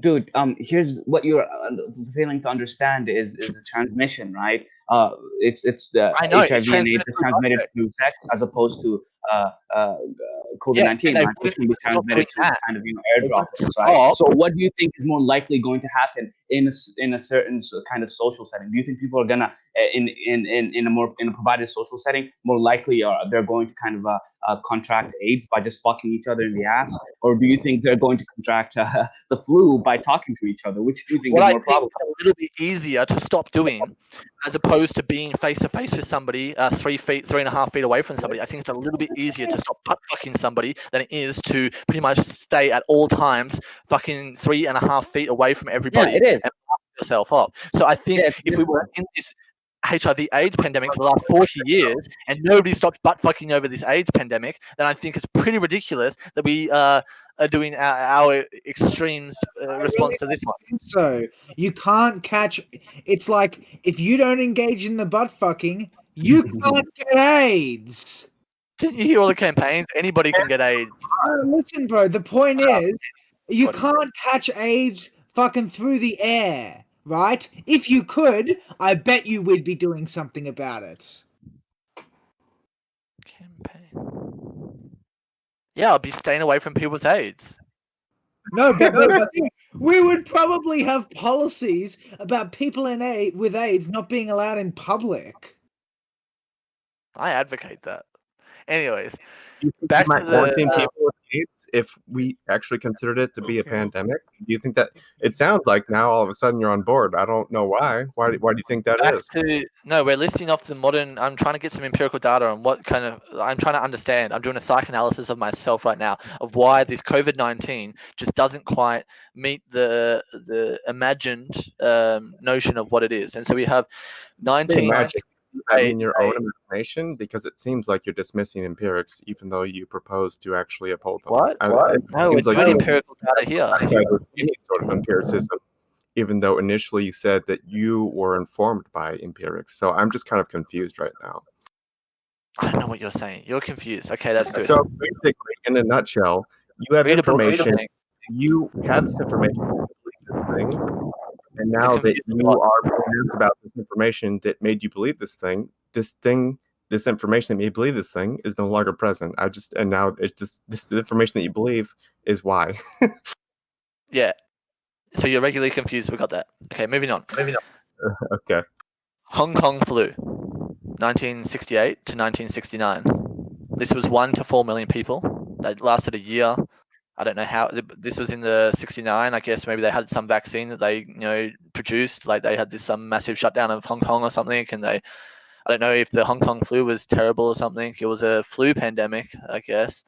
dude, here's what you're failing to understand is the transmission, right? It's the I know, it's HIV and AIDS transmitted is through transmitted contact. through sex as opposed to COVID-19, and they right? Which can be wouldn't stop transmitted doing through that. kind of They air wouldn't droplets, right? stop. So what do you think is more likely going to happen in a certain kind of social setting? Do you think people are gonna in a provided social setting more likely they're going to kind of contract AIDS by just fucking each other in the ass, or do you think they're going to contract the flu by talking to each other? Which do you think What is I more think probable? is a little bit easier to stop doing, as opposed to being face to face with somebody 3.5 feet away from somebody. I think it's a little bit easier to stop butt fucking somebody than it is to pretty much stay at all times fucking 3.5 feet away from everybody Yeah, it is. and fuck yourself up. So I think Yeah, if we were in this HIV/AIDS pandemic for the last 40 years and nobody stopped butt fucking over this AIDS pandemic, then I think it's pretty ridiculous that we are doing our extremes response to this one. So you can't catch. It's like if you don't engage in the butt fucking, you can't get AIDS. Didn't you hear all the campaigns? Anybody can get AIDS. Listen, bro. The point is, you can't catch AIDS fucking through the air, right? If you could, I bet you would be doing something about it. Campaign. Yeah, I'll be staying away from people with AIDS. No, but we would probably have policies about people with AIDS not being allowed in public. I advocate that. Anyways, You think back we to might the quarantine people with AIDS if we actually considered it to be a pandemic? Do you think that it sounds like now all of a sudden you're on board? I don't know why. Why do you think that back is? to no, we're listing off the modern. I'm trying to get some empirical data on what kind of. I'm trying to understand. I'm doing a psychoanalysis of myself right now of why this COVID-19 just doesn't quite meet the imagined notion of what it is. And so we have 19. Magic. Does that mean your own imagination? Because it seems like you're dismissing empirics, even though you propose to actually uphold them. What? No, we're seems like doing you're empirical data here. outside of any sort of empiricism, even though initially you said that you were informed by empirics. So I'm just kind of confused right now. I don't know what you're saying. You're confused. Okay, that's good. So basically, in a nutshell, you have Read a book, read a information. thing. You had this information to believe this thing, and now that confused you what? are convinced about this information that made you believe this information that made you believe this thing is no longer present. And now it's just this information that you believe is why. Yeah. So you're regularly confused. We got that. Okay, moving on. Okay. Hong Kong flu, 1968 to 1969. This was 1 to 4 million people. That lasted a year. I don't know how this was in the 69. I guess maybe they had some vaccine that they produced. Like they had this some massive shutdown of Hong Kong or something, and I don't know if the Hong Kong flu was terrible or something. It was a flu pandemic, I guess.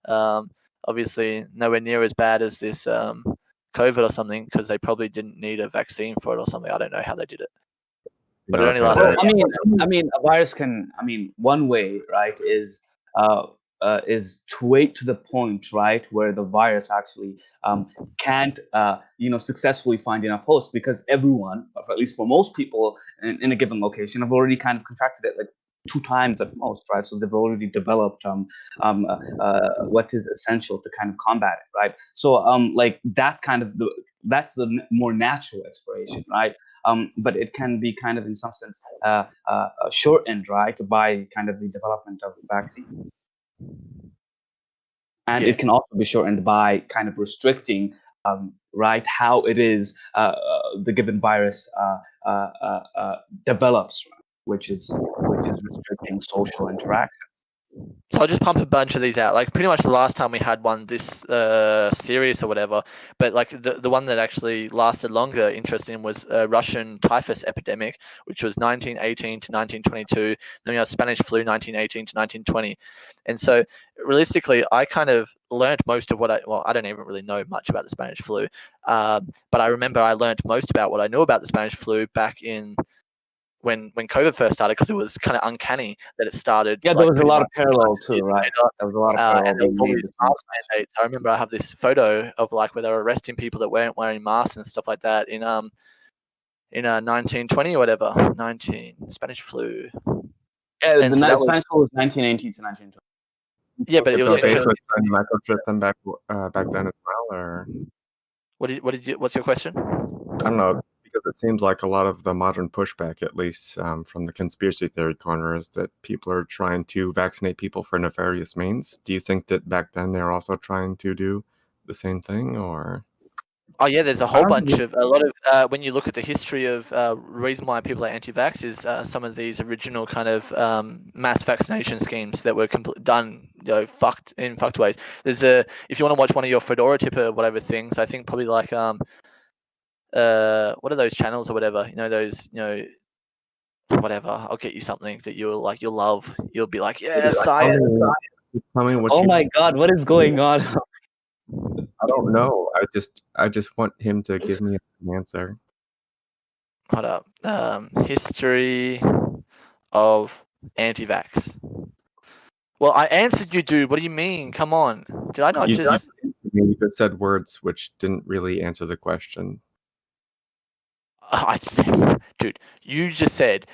Obviously, nowhere near as bad as this COVID or something, because they probably didn't need a vaccine for it or something. I don't know how they did it, but it only Okay, lasted. Well, I mean, a virus can. I mean, one way, right, is to wait to the point, right, where the virus actually can't, successfully find enough hosts, because everyone, or at least for most people in a given location, have already kind of contracted it like 2 times at most, right? So they've already developed what is essential to kind of combat it, right? So like that's kind of the more natural expiration, right? But it can be kind of in some sense shortened, right, by kind of the development of vaccines. And Yeah. it can also be shortened by kind of restricting, right, how it is the given virus develops, which is restricting social interaction. So I'll just pump a bunch of these out. Like pretty much the last time we had one this serious or whatever, but like the one that actually lasted longer, interesting, was Russian Typhus epidemic, which was 1918 to 1922. Then we had Spanish flu 1918 to 1920. And so realistically, I kind of learned most of what I don't even really know much about the Spanish flu, but I remember I learned most about what I knew about the Spanish flu back in when COVID first started, because it was kind of uncanny that it started. Yeah, like, there was a pretty lot much of parallel too, years right? later, There was a lot of parallel and there was being all made these between. mask mandates. I remember I have this photo of like where they were arresting people that weren't wearing masks and stuff like that in 1920 or whatever. Spanish flu. Yeah, And the so that was Spanish flu was 1980 to 1920. yeah, but it was okay, so interesting. it's trying to microchip them back then as well, or What's your question? I don't know, because it seems like a lot of the modern pushback, at least from the conspiracy theory corner, is that people are trying to vaccinate people for nefarious means. Do you think that back then they were also trying to do the same thing, or? Oh yeah, there's a lot of when you look at the history of reason why people are anti-vax is some of these original kind of mass vaccination schemes that were done fucked ways. There's if you want to watch one of your Fedora Tipper whatever things, I think probably like what are those channels or whatever, those whatever, I'll get you something that you'll love. You'll be like, yeah, science. Tell me what Oh you. my God, what is going on? I don't know. I just want him to give me an answer. Hold up. History of anti-vax. Well, I answered you, dude. What do you mean? Come on. Did I not You just... you just said words which didn't really answer the question. I just said, dude, you just said,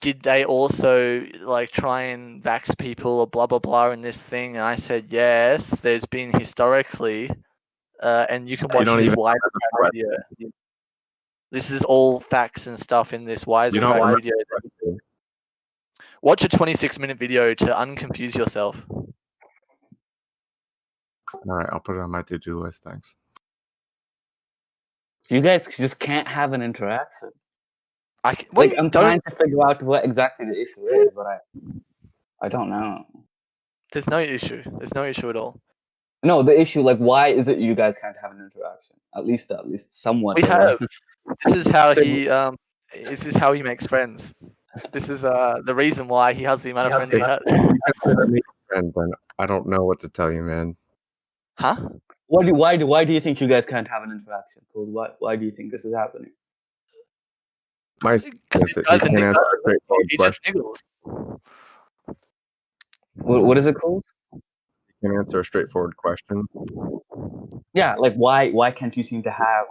did they also like try and vax people or blah, blah, blah in this thing? And I said, yes, there's been historically, and you can watch don't this even wide have the video. This is all facts and stuff in this wise You don't fact remember video. the question. Watch a 26-minute video to unconfuse yourself. All right, I'll put it on my to-do list. Thanks. You guys just can't have an interaction. What I'm trying to figure out what exactly the issue is, but I don't know. There's no issue. There's no issue at all. No, the issue, like, why is it you guys can't have an interaction? At least somewhat. We have. This is how Sim- this is how he makes friends. This is the reason why he has the amount of friends he has. If you consider me a friend, then I don't know what to tell you, man. Huh? Why do you think you guys can't have an interaction? Why do you think this is happening? My sense is that he can't answer a straightforward He just question. niggles. What is it called? He can answer a straightforward question. Yeah, like why can't you seem to have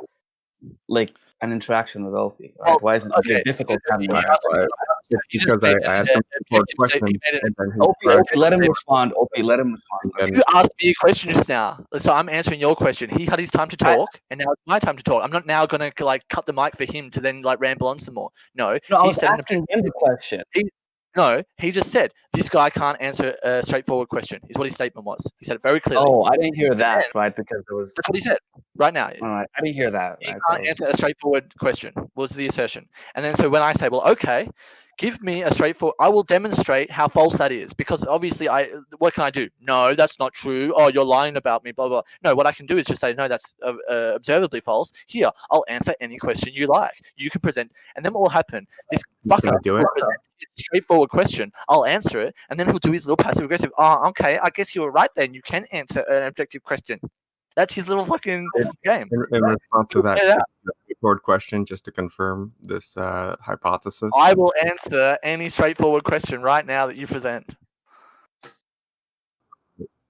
like an interaction with Opie? Right? Why is it difficult having an interaction? It's because I asked him straightforward questions, and then he Opie, let him respond. Opie, let him respond. You asked me a question just now, so I'm answering your question. He had his time to talk, and now it's my time to talk. I'm not now gonna like cut the mic for him to then like ramble on some more. No, No, I he was said asking him the question. No, he just said this guy can't answer a straightforward question. Is what his statement was. He said it very clearly. Oh, I didn't hear that, right? Because there was. That's what he said right now. All right, I didn't hear that. He Right? can't answer a straightforward question, was the assertion. And then so when I say, well, okay, Give me a straightforward. I will demonstrate how false that is, because obviously what can I do? No, that's not true. Oh, you're lying about me. Blah blah. No, what I can do is just say no, that's observably false. Here, I'll answer any question you like. You can present, and then what will happen? This Can fucker I do it? will present a straightforward question. I'll answer it, and then he'll do his little passive aggressive. Oh, okay, I guess you were right then. You can answer an objective question. That's his little fucking game. In response to that Get it out. straightforward question, just to confirm this hypothesis. I will answer any straightforward question right now that you present.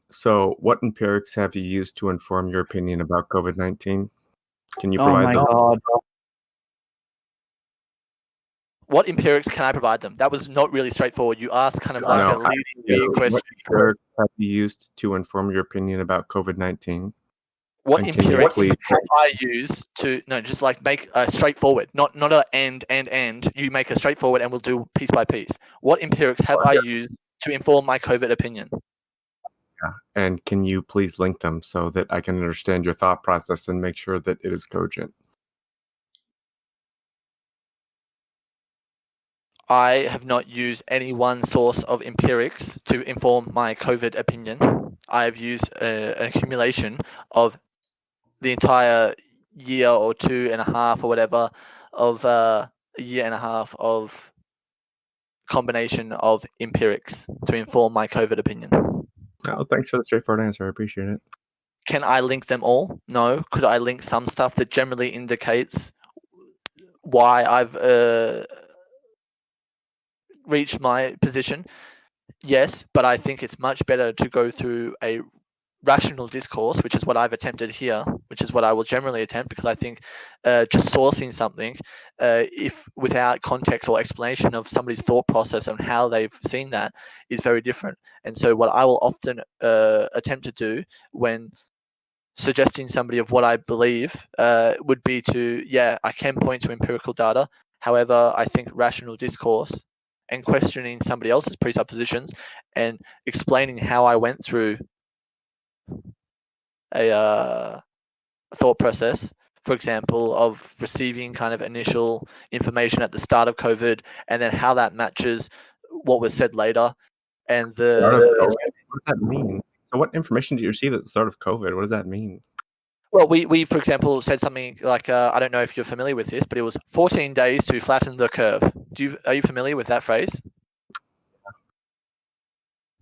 So, what empirics have you used to inform your opinion about COVID-19? Can you Oh provide my them? god. What empirics can I provide them? That was not really straightforward. You asked kind of like No, a leading weird What question. empirics have you used to inform your opinion about COVID-19? What And can you empirics please- have I used to just like make a straightforward, not a and. You make a straightforward, and we'll do piece by piece. What empirics have I used to inform my COVID opinion? And can you please link them so that I can understand your thought process and make sure that it is cogent? I have not used any one source of empirics to inform my COVID opinion. I have used an accumulation of the entire year or 2.5 or whatever of a year and a half of combination of empirics to inform my COVID opinion. Oh, thanks for the straightforward answer. I appreciate it. Can I link them all? No. Could I link some stuff that generally indicates why I've reached my position? Yes, but I think it's much better to go through a rational discourse, which is what I've attempted here, which is what I will generally attempt, because I think just sourcing something, if without context or explanation of somebody's thought process and how they've seen that, is very different. And so what I will often attempt to do when suggesting somebody of what I believe would be to, I can point to empirical data. However, I think rational discourse and questioning somebody else's presuppositions and explaining how I went through a thought process, for example, of receiving kind of initial information at the start of COVID, and then how that matches what was said later, and What does that mean? So, what information did you receive at the start of COVID? What does that mean? Well, we for example said something like I don't know if you're familiar with this, but it was 14 days to flatten the curve. Are you familiar with that phrase?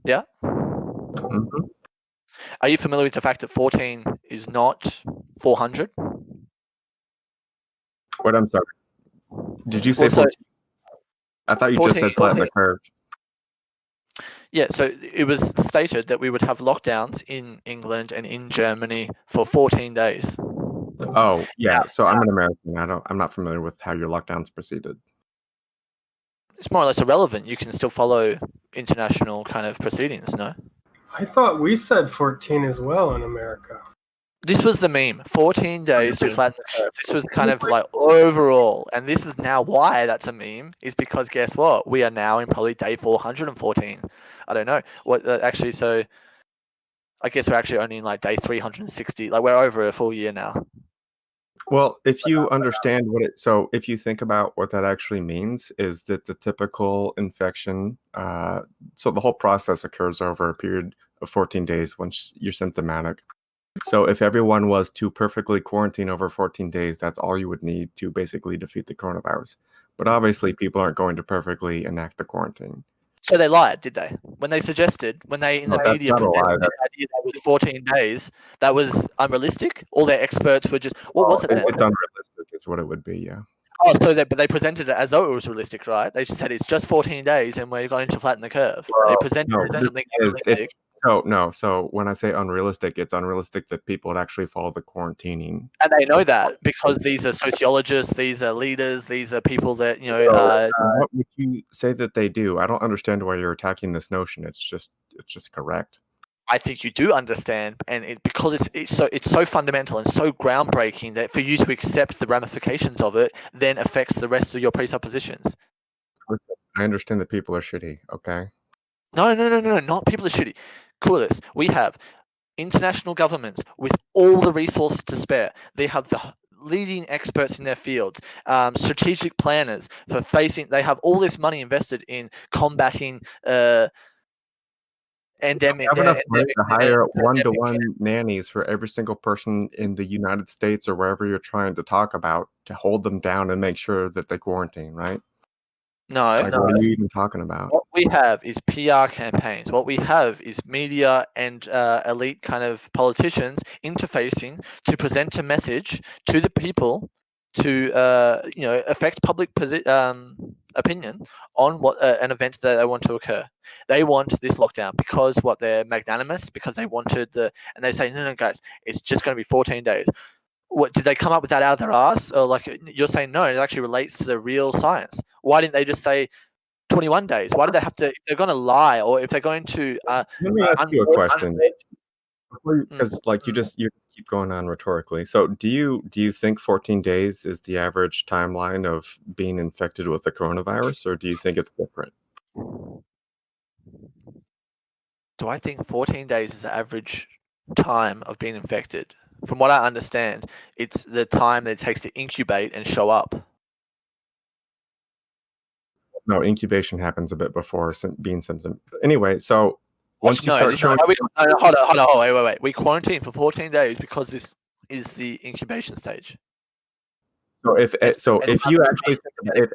Yeah. Mhm. Are you familiar with the fact that 14 is not 400? What? I'm sorry. Did you say Well, so 14? I thought you just 14 said flatten the curve. Yeah, so it was stated that we would have lockdowns in England and in Germany for 14 days. Oh, yeah. So I'm an American. I'm not familiar with how your lockdowns proceeded. It's more or less irrelevant. You can still follow international kind of proceedings, no? I thought we said 14 as well in America. This was the meme. 14 days to flatten the curve. This was kind of like overall. And this is now why that's a meme, is because guess what? We are now in probably day 414. I don't know. What actually, so I guess we're actually only in like day 360. Like we're over a full year now. Well, if you understand if you think about what that actually means, is that the typical infection, so the whole process occurs over a period of 14 days once you're symptomatic. So if everyone was to perfectly quarantine over 14 days, that's all you would need to basically defeat the coronavirus. But obviously, people aren't going to perfectly enact the quarantine. So they lied, did they? When they suggested, when they in the media that's not a lie. presented this idea that was 14 days, that was unrealistic? All their experts were just, what was it then? It's unrealistic is what it would be, yeah. Oh, so but they presented it as though it was realistic, right? They just said it's just 14 days and we're going to flatten the curve. They presented something unrealistic. So when I say unrealistic, it's unrealistic that people would actually follow the quarantining. And they know that because these are sociologists, these are leaders, these are people that, what would you say that they do? I don't understand why you're attacking this notion. It's just correct. I think you do understand, and because it's so fundamental and so groundbreaking that for you to accept the ramifications of it then affects the rest of your presuppositions. Listen, I understand that people are shitty, okay? No, not people are shitty. Coolest. We have international governments with all the resources to spare. They have the leading experts in their fields, strategic planners for facing. They have all this money invested in combating endemic. Have enough money to hire pandemic. one-to-one nannies for every single person in the United States or wherever you're trying to talk about to hold them down and make sure that they quarantine, right? No, Like, what are you even talking about? What we have is PR campaigns. What we have is media and elite kind of politicians interfacing to present a message to the people to affect public opinion on what an event that they want to occur. They want this lockdown because they're magnanimous, because they wanted and they say no guys, it's just going to be 14 days. What did they come up with that out of their ass? Or like you're saying no, it actually relates to the real science. Why didn't they just say 21 days? Why do they have to? If they're going to lie, or if they're going to Let me ask you a question, because like you just keep going on rhetorically. So do you think 14 days is the average timeline of being infected with the coronavirus, or do you think it's different? Do I think 14 days is the average time of being infected? From what I understand, it's the time that it takes to incubate and show up. No, incubation happens a bit before being symptom. Anyway, so once you start showing, hold on, wait. We quarantine for 14 days because this is the incubation stage. So if you actually if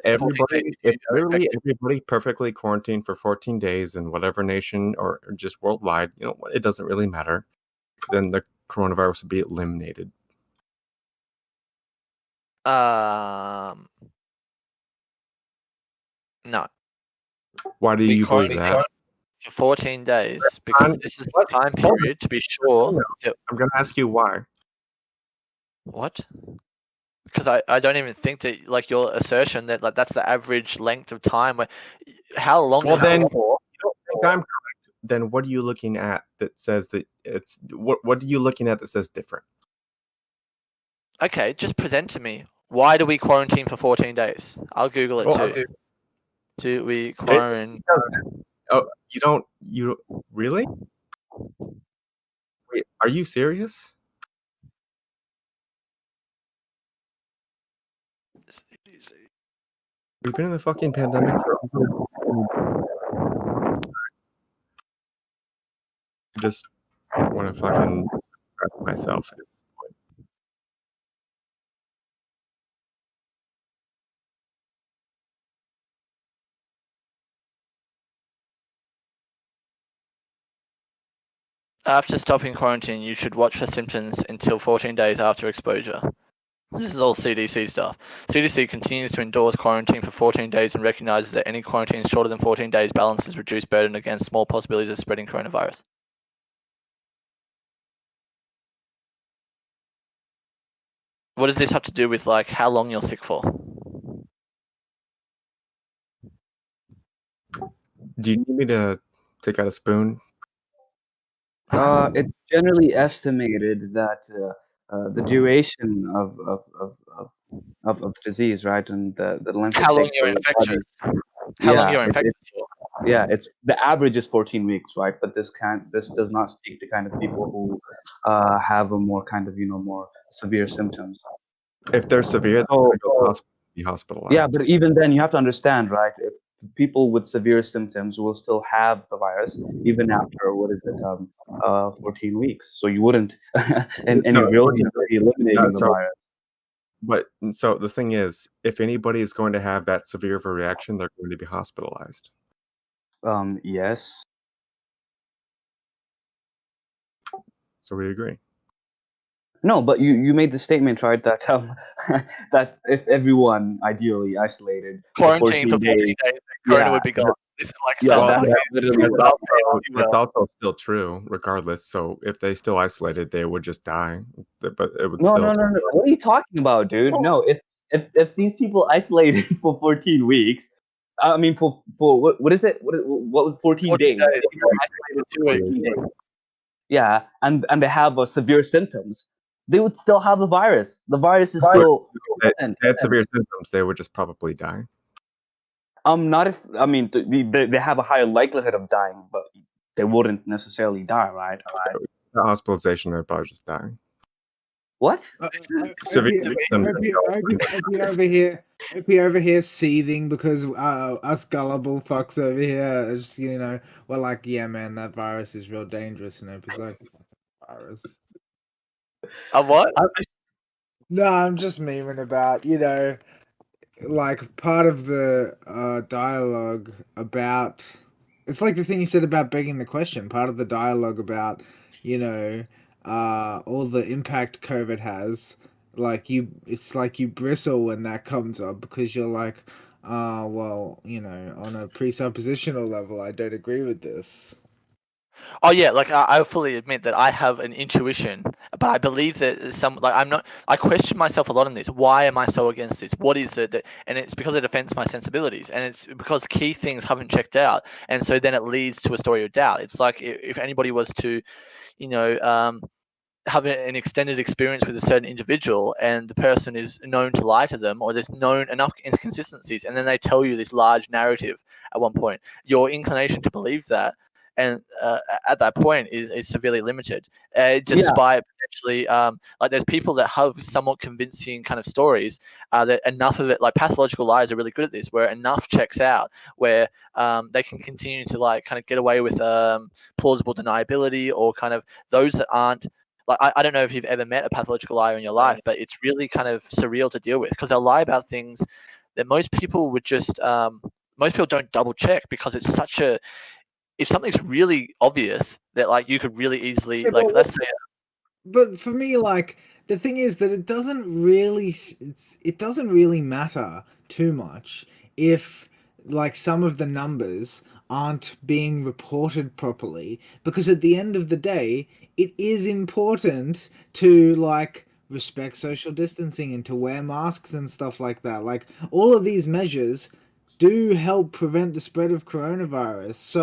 everybody perfectly quarantined for 14 days in whatever nation or just worldwide, it doesn't really matter, then the coronavirus would be eliminated. No. Why do you believe that? For 14 days, because this is the time period to be sure. I'm going to ask you why. What? Because I don't even think that, like, your assertion that like that's the average length of time. How long? Well, then you don't think I'm correct. Then what are you looking at that says that it's what are you looking at that says different? Okay, just present to me. Why do we quarantine for 14 days? I'll Google it too. Do we quarantine? Oh, you really? Wait, are you serious? We've been in the fucking pandemic for I just want to fucking scratch myself. After stopping quarantine, you should watch for symptoms until 14 days after exposure. This is all CDC stuff. CDC continues to endorse quarantine for 14 days and recognizes that any quarantine shorter than 14 days balances reduced burden against small possibilities of spreading coronavirus. What does this have to do with, like, how long you're sick for? Do you need me to take out a spoon? It's generally estimated that the duration of the disease, right, and the length How it long takes you're for your body. infectious. How long you're infected for. Yeah, it's the average is 14 weeks, right? But this does not speak to kind of people who have a more kind of more severe symptoms. If they're severe, they'll go be hospitalized. Yeah, but even then, you have to understand, right? If people with severe symptoms will still have the virus even after 14 weeks. So you wouldn't, in any real sense, be eliminating the virus. But so the thing is, if anybody is going to have that severe of a reaction, they're going to be hospitalized. Yes. So we agree. No, but you made the statement, right, that that if everyone ideally isolated quarantine for 14 days, corona would be gone. This is like that's also still true, regardless. So if they still isolated, they would just die. But it would no. What are you talking about, dude? No, if these people isolated for 14 weeks, I mean for what is it? What was 14 days? If people isolated for 14 days. Yeah, and they have severe symptoms, they would still have the virus. The virus is still. If they had severe symptoms, they would just probably die. Not if they have a higher likelihood of dying, but they wouldn't necessarily die, right? The hospitalization, they'd probably just die. What? Severe symptoms. Hope you over here seething because us gullible fucks over here are just, we're like, yeah, man, that virus is real dangerous, and it's like virus. What? No, I'm just memeing about, like part of the dialogue about. It's like the thing you said about begging the question. Part of the dialogue about, all the impact COVID has. It's like you bristle when that comes up because you're like, well, on a presuppositional level, I don't agree with this. Oh yeah, like I fully admit that I have an intuition, but I believe that I question myself a lot in this. Why am I so against this? What is it that? And it's because it offends my sensibilities, and it's because key things haven't checked out, and so then it leads to a story of doubt. It's like if anybody was to, you know, have an extended experience with a certain individual and the person is known to lie to them, or there's known enough inconsistencies, and then they tell you this large narrative at one point, your inclination to believe that and at that point is severely limited, despite potentially like there's people that have somewhat convincing kind of stories, that enough of it, like pathological liars are really good at this, where enough checks out where they can continue to like kind of get away with plausible deniability, or kind of those that aren't like, I don't know if you've ever met a pathological liar in your life, but it's really kind of surreal to deal with because they'll lie about things that most people would just most people don't double check, because it's such a, if something's really obvious that like you could really easily, Yeah, like, but let's say But for me, like, the thing is that it doesn't really matter too much if, like, some of the numbers aren't being reported properly, because at the end of the day, it is important to, like, respect social distancing and to wear masks and stuff like that. Like, all of these measures do help prevent the spread of coronavirus. So,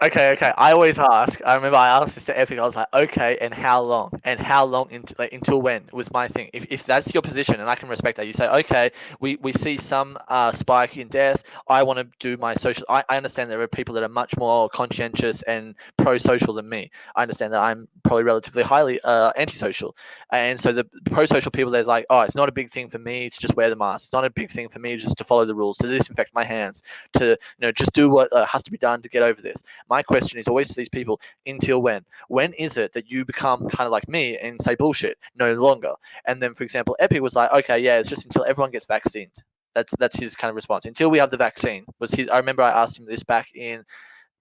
okay. I always ask. I remember I asked this to Epic. I was like, okay, and how long? And how long until when was my thing. If that's your position, and I can respect that, you say, okay, we see some spike in deaths. I want to do my social. I understand there are people that are much more conscientious and pro-social than me. I understand that I'm probably relatively highly antisocial, and so the pro-social people, they're like, oh, it's not a big thing for me to just wear the mask. It's not a big thing for me just to follow the rules, to disinfect my hands, to just do what has to be done to get over this. My question is always to these people, until when? When is it that you become kind of like me and say bullshit? No longer. And then, for example, Epic was like, okay, yeah, it's just until everyone gets vaccinated. That's his kind of response. Until we have the vaccine was his. I remember I asked him this back in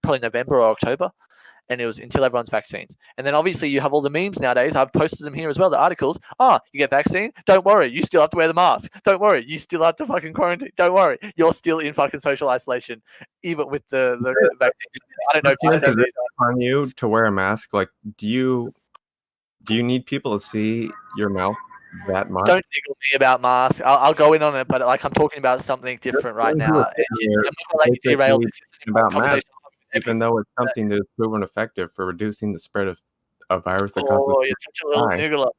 probably November or October, and it was until everyone's vaccines. And then obviously you have all the memes nowadays. I've posted them here as well, the articles. Oh, you get vaccine? Don't worry, you still have to wear the mask. Don't worry, you still have to fucking quarantine. Don't worry, you're still in fucking social isolation, even with the vaccine. I don't know if you know these. On you to wear a mask. Like, do you need people to see your mouth that much? Don't niggle me about masks. I'll go in on it, but like I'm talking about something different right now. I'm not gonna let you derail this. About masks, even though it's something that is proven effective for reducing the spread of a virus that causes. Oh, you're such a little niggler.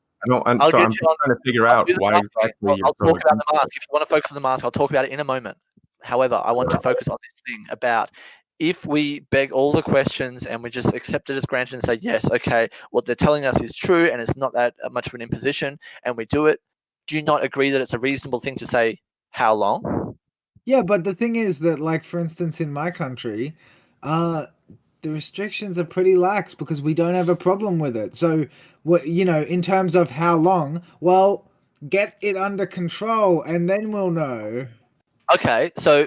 I'm just trying to figure out why exactly you're. I'll talk about the mask. If you want to focus on the mask, I'll talk about it in a moment. However, I want to focus on this thing about, if we beg all the questions and we just accept it as granted and say, yes, okay, what they're telling us is true and it's not that much of an imposition, and we do it, do you not agree that it's a reasonable thing to say, how long? yeah, but the thing is that, like, for instance, in my country, the restrictions are pretty lax because we don't have a problem with it. So, what, in terms of how long, well, get it under control and then we'll know. Okay, so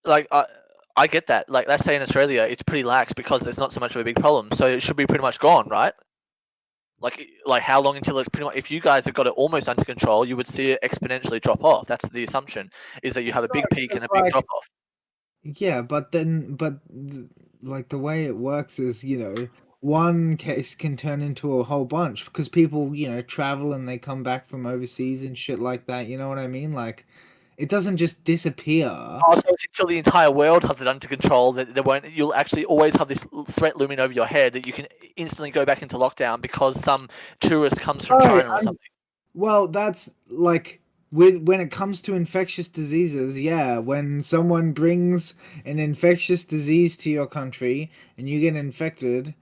like I get that. Like, let's say in Australia, it's pretty lax because there's not so much of a big problem, so it should be pretty much gone, right? Like how long until it's pretty much, if you guys have got it almost under control, you would see it exponentially drop off. That's the assumption, is that you have a big peak and a big drop off. Yeah, but like, the way it works is, one case can turn into a whole bunch because people, travel and they come back from overseas and shit like that. You know what I mean? Like, it doesn't just disappear. Oh, so it's until the entire world has it under control that there won't. You'll actually always have this threat looming over your head that you can instantly go back into lockdown because some tourist comes from China or something. Well, that's like, when it comes to infectious diseases, yeah, when someone brings an infectious disease to your country and you get infected,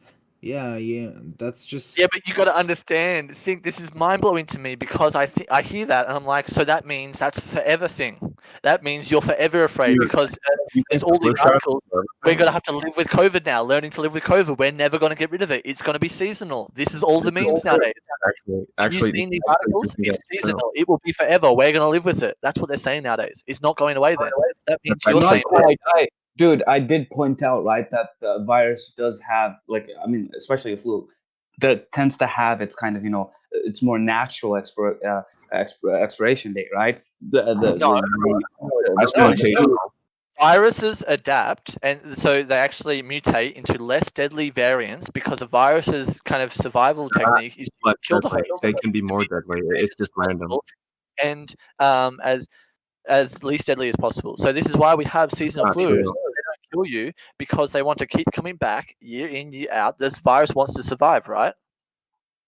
Yeah, that's just Yeah, but you got to understand. See, this is mind blowing to me because I hear that and I'm like, so that means that's a forever thing. That means you're forever afraid because You there's think the all these flu shot articles. is We're everything? gonna have to live with COVID now. Learning to live with COVID. We're never gonna get rid of it. It's gonna be seasonal. This is all the This is memes nowadays. Have you actually seen these actually articles? thinking It's that's true. seasonal. It will be forever. We're gonna live with it. That's what they're saying nowadays. It's not going away then. That means That's you're Not saying actually that. quite. Dude, I did point out, right, that the virus does have, like, I mean, especially a flu, that tends to have its kind of, it's more natural expiration date, right? No, The That's no. Spanish flu. mutational. Viruses adapt, and so they actually mutate into less deadly variants because a virus's kind of survival technique is to Less kill the deadly. host, They can be to more be deadly. as It's contagious as just random. possible, and as least deadly as possible. So this is why we have seasonal Not flus. true. They don't kill you because they want to keep coming back year in, year out. This virus wants to survive, right?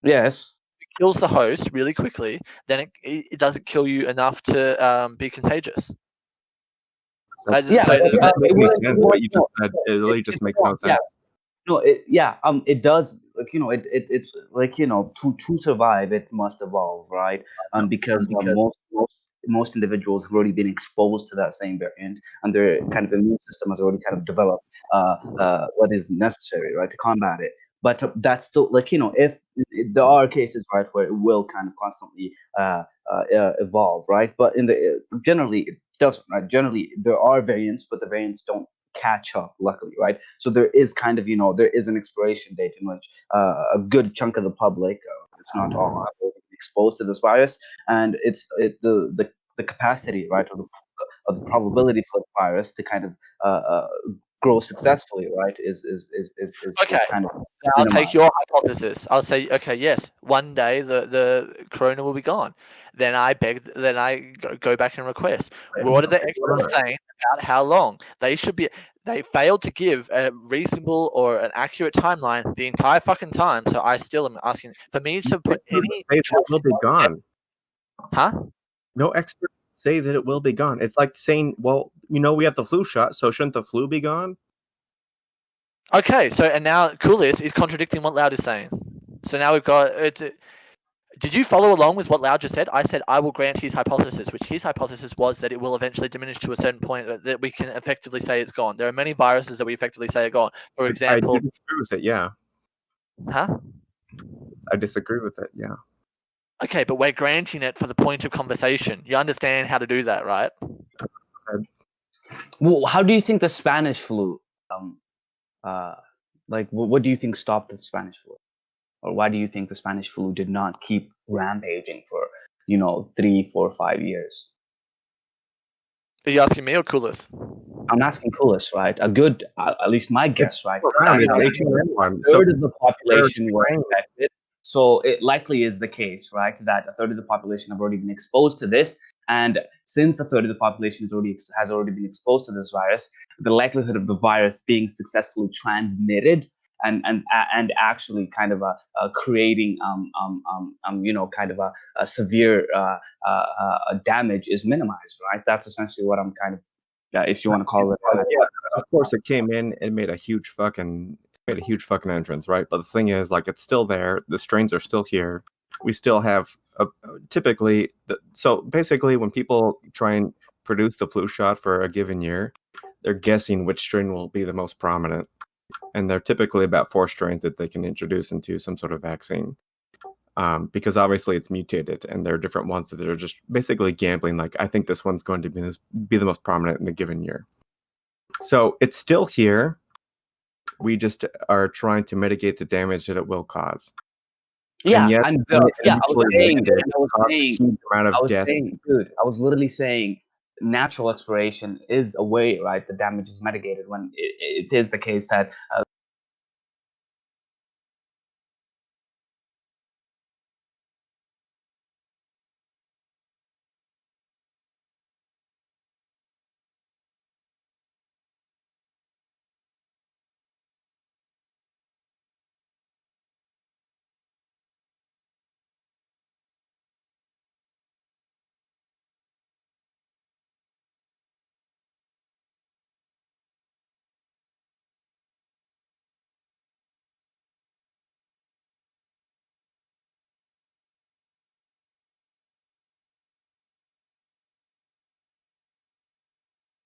Yes. It kills the host really quickly, then it doesn't kill you enough to be contagious. That's, Yeah, So but, that doesn't make it any wouldn't, sense. What you just said, it really it's just makes no wrong. Yeah, sense. no, it does, like, it's like, to survive, it must evolve, right? Because most individuals have already been exposed to that same variant, and their kind of immune system has already kind of developed what is necessary, right, to combat it. But that's still, like, if there are cases, right, where it will kind of constantly evolve, right? But generally it doesn't, right? Generally there are variants, but the variants don't catch up, luckily, right? So there is kind of, there is an expiration date in which a good chunk of the public, if not all, have already been exposed to this virus, and the capacity, right, or the probability for the virus to kind of grow successfully, right, okay, is kind of now I'll take minimized. your hypothesis. I'll say, okay, yes, one day the corona will be gone. Then I go back and request. What are the experts saying about how long? They failed to give a reasonable or an accurate timeline the entire fucking time. So I still am asking for me to put Experts any say that it trust. will be gone. Huh? No experts say that it will be gone. It's like saying, well, we have the flu shot, so shouldn't the flu be gone? Okay, so and now Coolest is contradicting what Loud is saying. So now we've got it. Did you follow along with what Loud just said? I said I will grant his hypothesis, which his hypothesis was that it will eventually diminish to a certain point that we can effectively say it's gone. There are many viruses that we effectively say are gone. For I example, do disagree with it. Yeah, huh? I disagree with it. Yeah. Okay, but we're granting it for the point of conversation. You understand how to do that, right? Well, how do you think the Spanish flu, uh, like, what do you think stopped the Spanish flu? Or why do you think the Spanish flu did not keep rampaging for, 3, 4, 5 years? Are you asking me or Coolest? I'm asking Kulis, right? A good, at least my guess, right, is Around, that it's a H1N1. third of the they're population were trained. infected. So it likely is the case, right, that a third of the population have already been exposed to this. And since a third of the population has already been exposed to this virus, the likelihood of the virus being successfully transmitted and actually kind of creating kind of a severe damage is minimized, right? That's essentially what I'm kind of, if you want to call it. Yeah, of course it came in and made a huge fucking entrance, right? But the thing is, like, it's still there. The strains are still here. We still have typically. So basically, when people try and produce the flu shot for a given year, they're guessing which strain will be the most prominent, and they're typically about 4 strains that they can introduce into some sort of vaccine. Because obviously it's mutated, and there are different ones that are just basically gambling. Like, I think this one's going to be the most prominent in the given year. So it's still here. We just are trying to mitigate the damage that it will cause. Yeah, And yet, and when it yeah, I was eventually saying, landed, and I was caused a saying, huge amount of death. dude, I was literally saying, natural expiration is a way, right? The damage is mitigated when it is the case that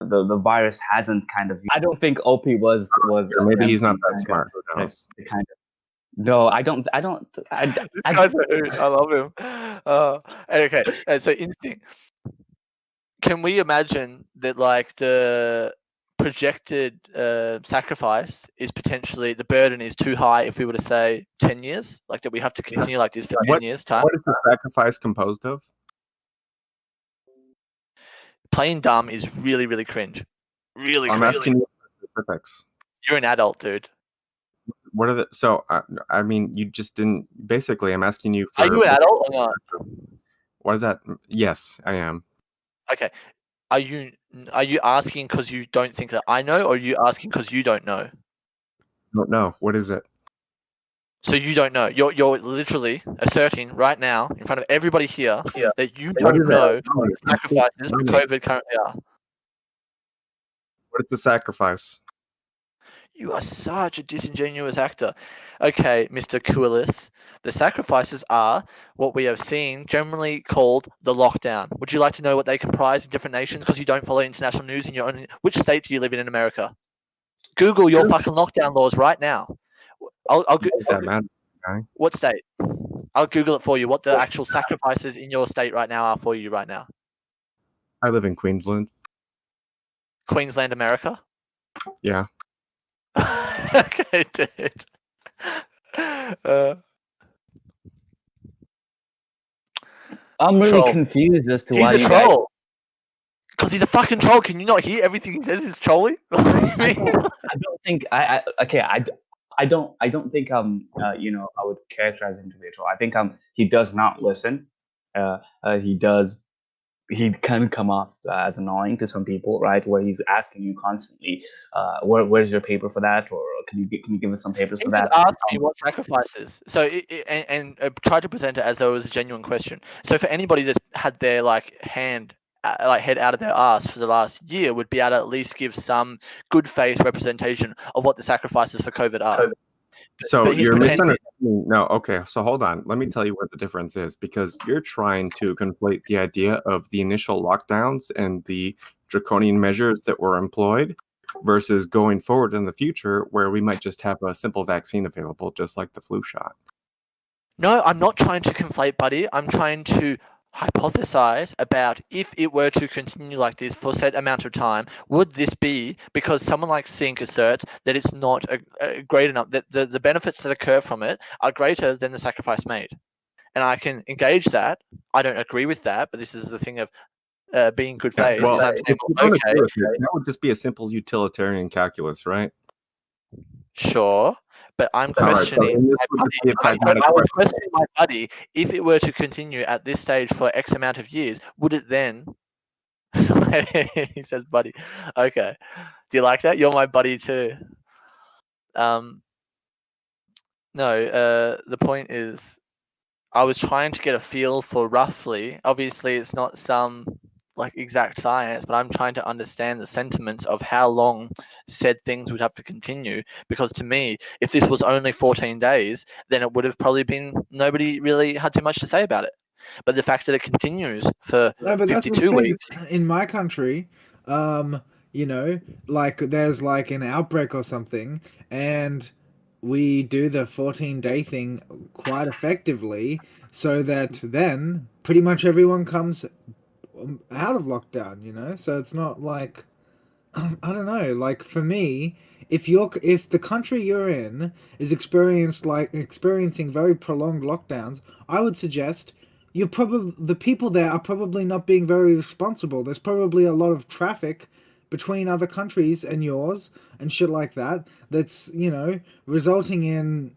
the virus hasn't kind of. I don't think OP was Or maybe he's not attempting that smart. Who to, knows? to kind of. No, I don't. This guy's a hoot. I love him. Okay, so instinct. Can we imagine that like the projected sacrifice is potentially the burden is too high if we were to say 10 years, like that we have to continue like this for 10 years time? What is the sacrifice composed of? Plain dumb is really, really cringe. Really I'm cringe. asking you specifics. You're an adult, dude. What are the? So I mean, you just didn't. Basically, I'm asking you for. Are you an adult or not? What is that? Yes, I am. Okay. Are you asking because you don't think that I know, or are you asking because you don't know? No. What is it? So you don't know. You're literally asserting right now in front of everybody here that you What don't is it? know Tell what me. the sacrifices for COVID currently are. What is the sacrifice? You are such a disingenuous actor. Okay, Mr. Kuilis. The sacrifices are what we have seen generally called the lockdown. Would you like to know what they comprise in different nations because you don't follow international news in your own... Which state do you live in America? Google your fucking lockdown laws right now. What state? I'll Google it for you. What the actual sacrifices in your state right now are for you right now. I live in Queensland. Queensland, America? Yeah. Okay, dude. I'm really Troll. confused as to He's why a you guys. troll. Because he's a fucking troll. Can you not hear everything he says is trolling? I don't think I don't think you know, I would characterize him to be a troll. I think he does not listen. He can come off as annoying to some people, right? Where he's asking you constantly, where's your paper for that, or can you give us some papers for that? Ask me what sacrifices. So try to present it as though it was a genuine question. So for anybody that's had their head out of their ass for the last year, would be able to at least give some good faith representation of what the sacrifices for COVID are. So you're misunderstanding. No, okay. So hold on. Let me tell you what the difference is, because you're trying to conflate the idea of the initial lockdowns and the draconian measures that were employed versus going forward in the future where we might just have a simple vaccine available, just like the flu shot. No, I'm not trying to conflate, buddy. I'm trying to hypothesize about if it were to continue like this for a set amount of time, would this be because someone like Sink asserts that it's not a great enough, that the benefits that occur from it are greater than the sacrifice made. And I can engage that. I don't agree with that, but this is the thing of being good faith. Well, I'm saying, okay, that would just be a simple utilitarian calculus, right? Sure, but I'm questioning I was questioning my buddy, if it were to continue at this stage for X amount of years, would it then... He says buddy. Okay. Do you like that? You're my buddy too. No, the point is, I was trying to get a feel for roughly, obviously it's not some exact science, but I'm trying to understand the sentiments of how long said things would have to continue, because to me, if this was only 14 days, then it would have probably been, nobody really had too much to say about it. But the fact that it continues for 52 weeks. In my country, you know, there's an outbreak or something, and we do the 14-day thing quite effectively, so that then pretty much everyone comes out of lockdown, you know? So it's not I don't know, for me, if the country you're in is experiencing very prolonged lockdowns, I would suggest the people there are probably not being very responsible. There's probably a lot of traffic between other countries and yours and shit like that that's, you know, resulting in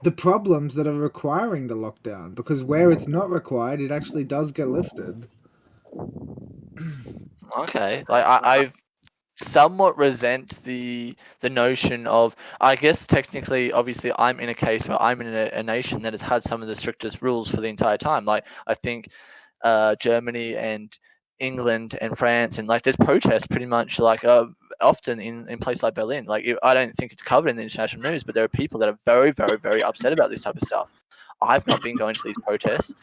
the problems that are requiring the lockdown, because where it's not required, it actually does get lifted. Okay, I somewhat resent the notion of, I guess technically, obviously, I'm in a case where I'm in a nation that has had some of the strictest rules for the entire time. I think Germany and England and France, and there's protests pretty much often in places like Berlin. I don't think it's covered in the international news, but there are people that are very, very, very upset about this type of stuff. I've not been going to these protests.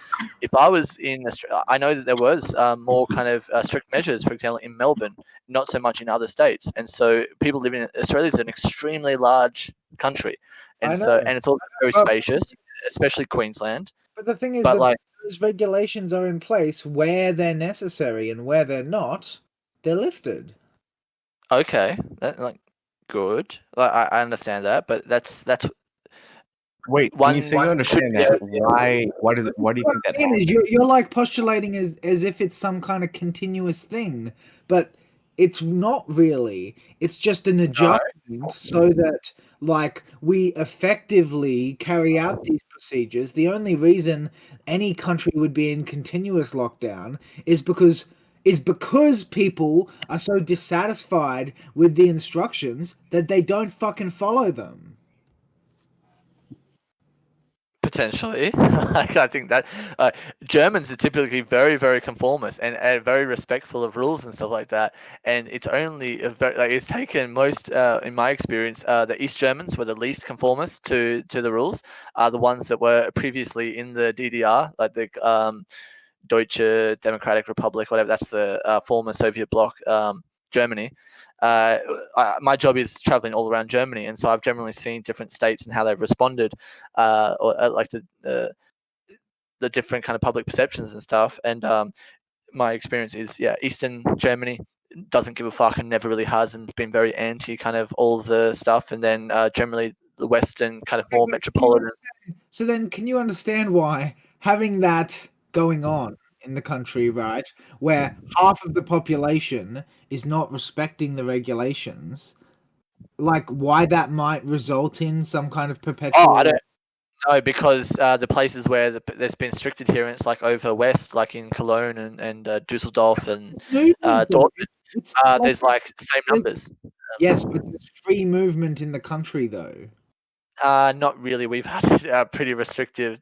If I was in Australia, I know that there was more kind of strict measures, for example, in Melbourne, not so much in other states. And so people living in Australia is an extremely large country, and I know. it's also very Well, spacious, especially Queensland. but the thing is But that like, those regulations are in place where they're necessary, and where they're not, they're lifted. okay, like good. Like I understand that, but that's Wait, when you say you should understand be that, able- why do you think that Saying is happened? you're like postulating as if it's some kind of continuous thing, but it's not really. It's just an adjustment so that like we effectively carry out these procedures. The only reason any country would be in continuous lockdown is because people are so dissatisfied with the instructions that they don't fucking follow them. Potentially, like, I think that Germans are typically very, very conformist and very respectful of rules and stuff like that. And it's only it's taken most, in my experience, the East Germans were the least conformist to the rules. The ones that were previously in the DDR, like the Deutsche Democratic Republic, whatever. That's the former Soviet bloc, Germany. My job is traveling all around Germany, and so I've generally seen different states and how they've responded, like the different kind of public perceptions and stuff. And my experience is, yeah, Eastern Germany doesn't give a fuck and never really has, and been very anti kind of all the stuff. And then generally the Western kind of more metropolitan. So then, can you understand why having that going on in the country, right, where half of the population is not respecting the regulations, like why that might result in some kind of Oh, perpetual. I don't. No, because the places where there's been strict adherence, like over west, like in Cologne and Dusseldorf and Movement, though. Dortmund, It's there's like the same numbers. yes, but there's free movement in the country, though. Not really. We've had it pretty restrictive.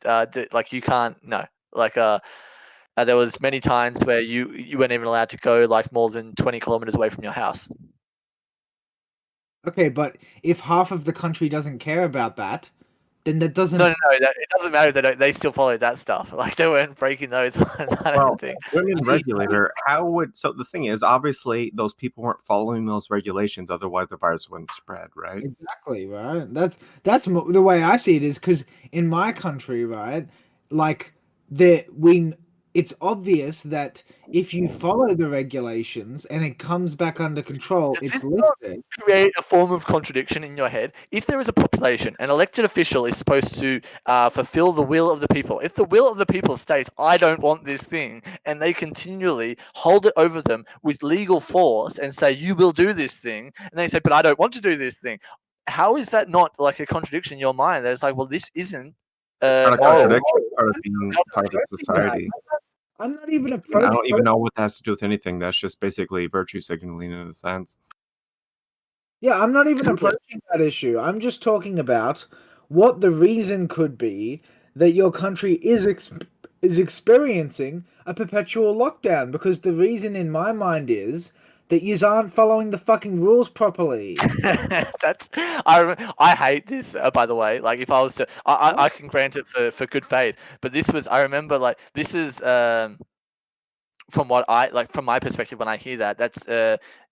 Like you can't. No. Like there was many times where you weren't even allowed to go like more than 20 kilometers away from your house. Okay, but if half of the country doesn't care about that, then that doesn't. No. It doesn't matter if they don't. They still follow that stuff. Like they weren't breaking those ones. I Well, don't think. women regulator, so the thing is, obviously those people weren't following those regulations, otherwise the virus wouldn't spread, right? Exactly, right? The way I see it is because in my country, right, like it's obvious that if you follow the regulations and it comes back under control, Does it's this not lifted. create a form of contradiction in your head? If there is a population, an elected official is supposed to fulfill the will of the people. If the will of the people states, I don't want this thing, and they continually hold it over them with legal force and say, you will do this thing, and they say, but I don't want to do this thing. How is that not like a contradiction in your mind? That it's like, well, this isn't It's not a moral. contradiction, it's part of being part of a society. I'm not even And I don't approaching. even know what that has to do with anything. That's just basically virtue signaling in a sense. Yeah, I'm not even approaching that issue. I'm just talking about what the reason could be that your country is experiencing a perpetual lockdown. Because the reason in my mind is that yous aren't following the fucking rules properly. I hate this, by the way. Like if I was to I can grant it for good faith, but this was, I remember, like this is from what from my perspective when I hear that, that's